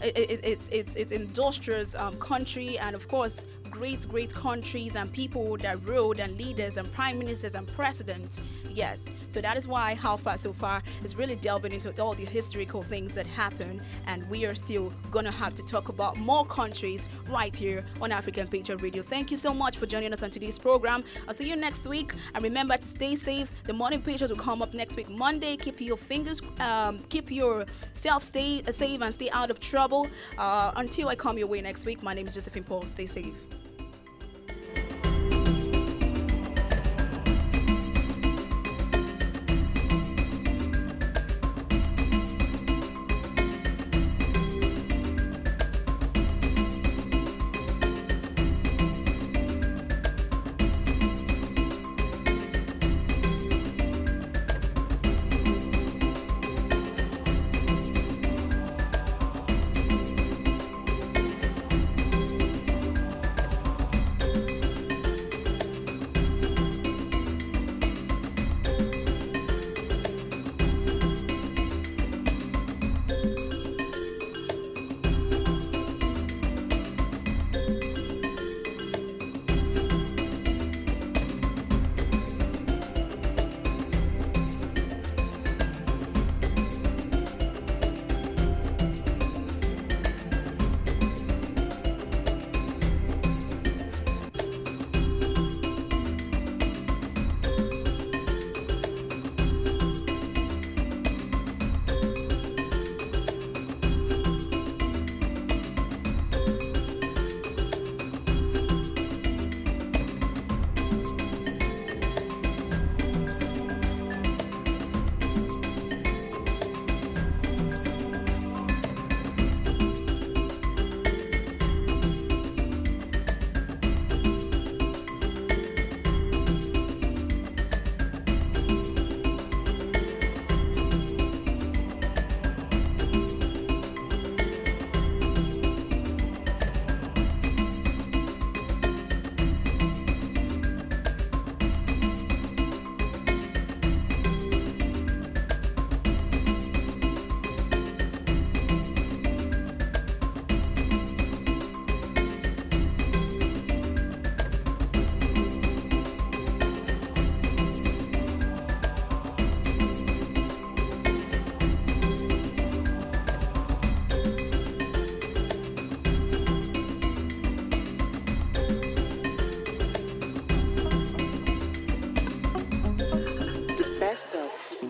it's industrious country, and of course great countries and people that ruled, and leaders and prime ministers and presidents. Yes, so that is why How Far So Far is really delving into all the historical things that happen, and we are still gonna have to talk about more countries right here on African Patriot Radio. Thank you so much for joining us on today's program. I'll see you next week, and remember to stay safe. The Morning Patriot will come up next week Monday. Keep yourself safe and stay out of trouble. Until I come your way next week, my name is Josephine Paul. Stay safe.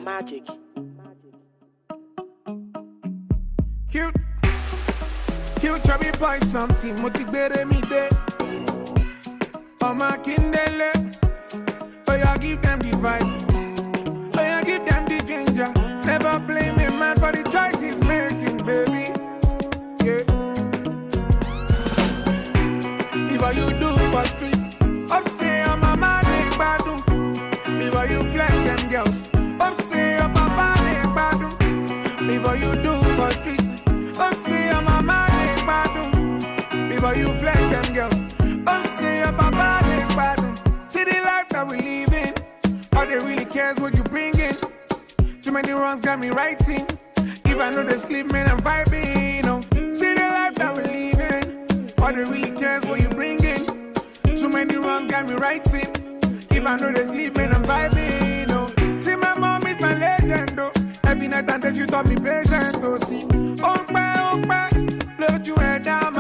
Magic. Cute chubby boy, something motivate me there. Oh my kindle, oh yeah, give them the vibe, oh yeah, give them the ginger. Never blame a man for the choice he's making, baby. Yeah. If you do for street, up say I'm a man, badu. If you flex them girls. Say I'm a man, badu. Before you do for street, say I'm a man, badu. Before you flex them girls, say I'm a man, badu. See the life that we live in, all they really cares what you bring in. Too many runs got me writing. If I know they sleep, man, I'm vibing. Oh. See the life that we live in, all they really cares what you bring in. Too many runs got me writing. If I know they sleep, man, I'm vibing. Oh. See my mom is my legend, oh. Every night and day she taught me patience, oh. See, oh, blow you head down,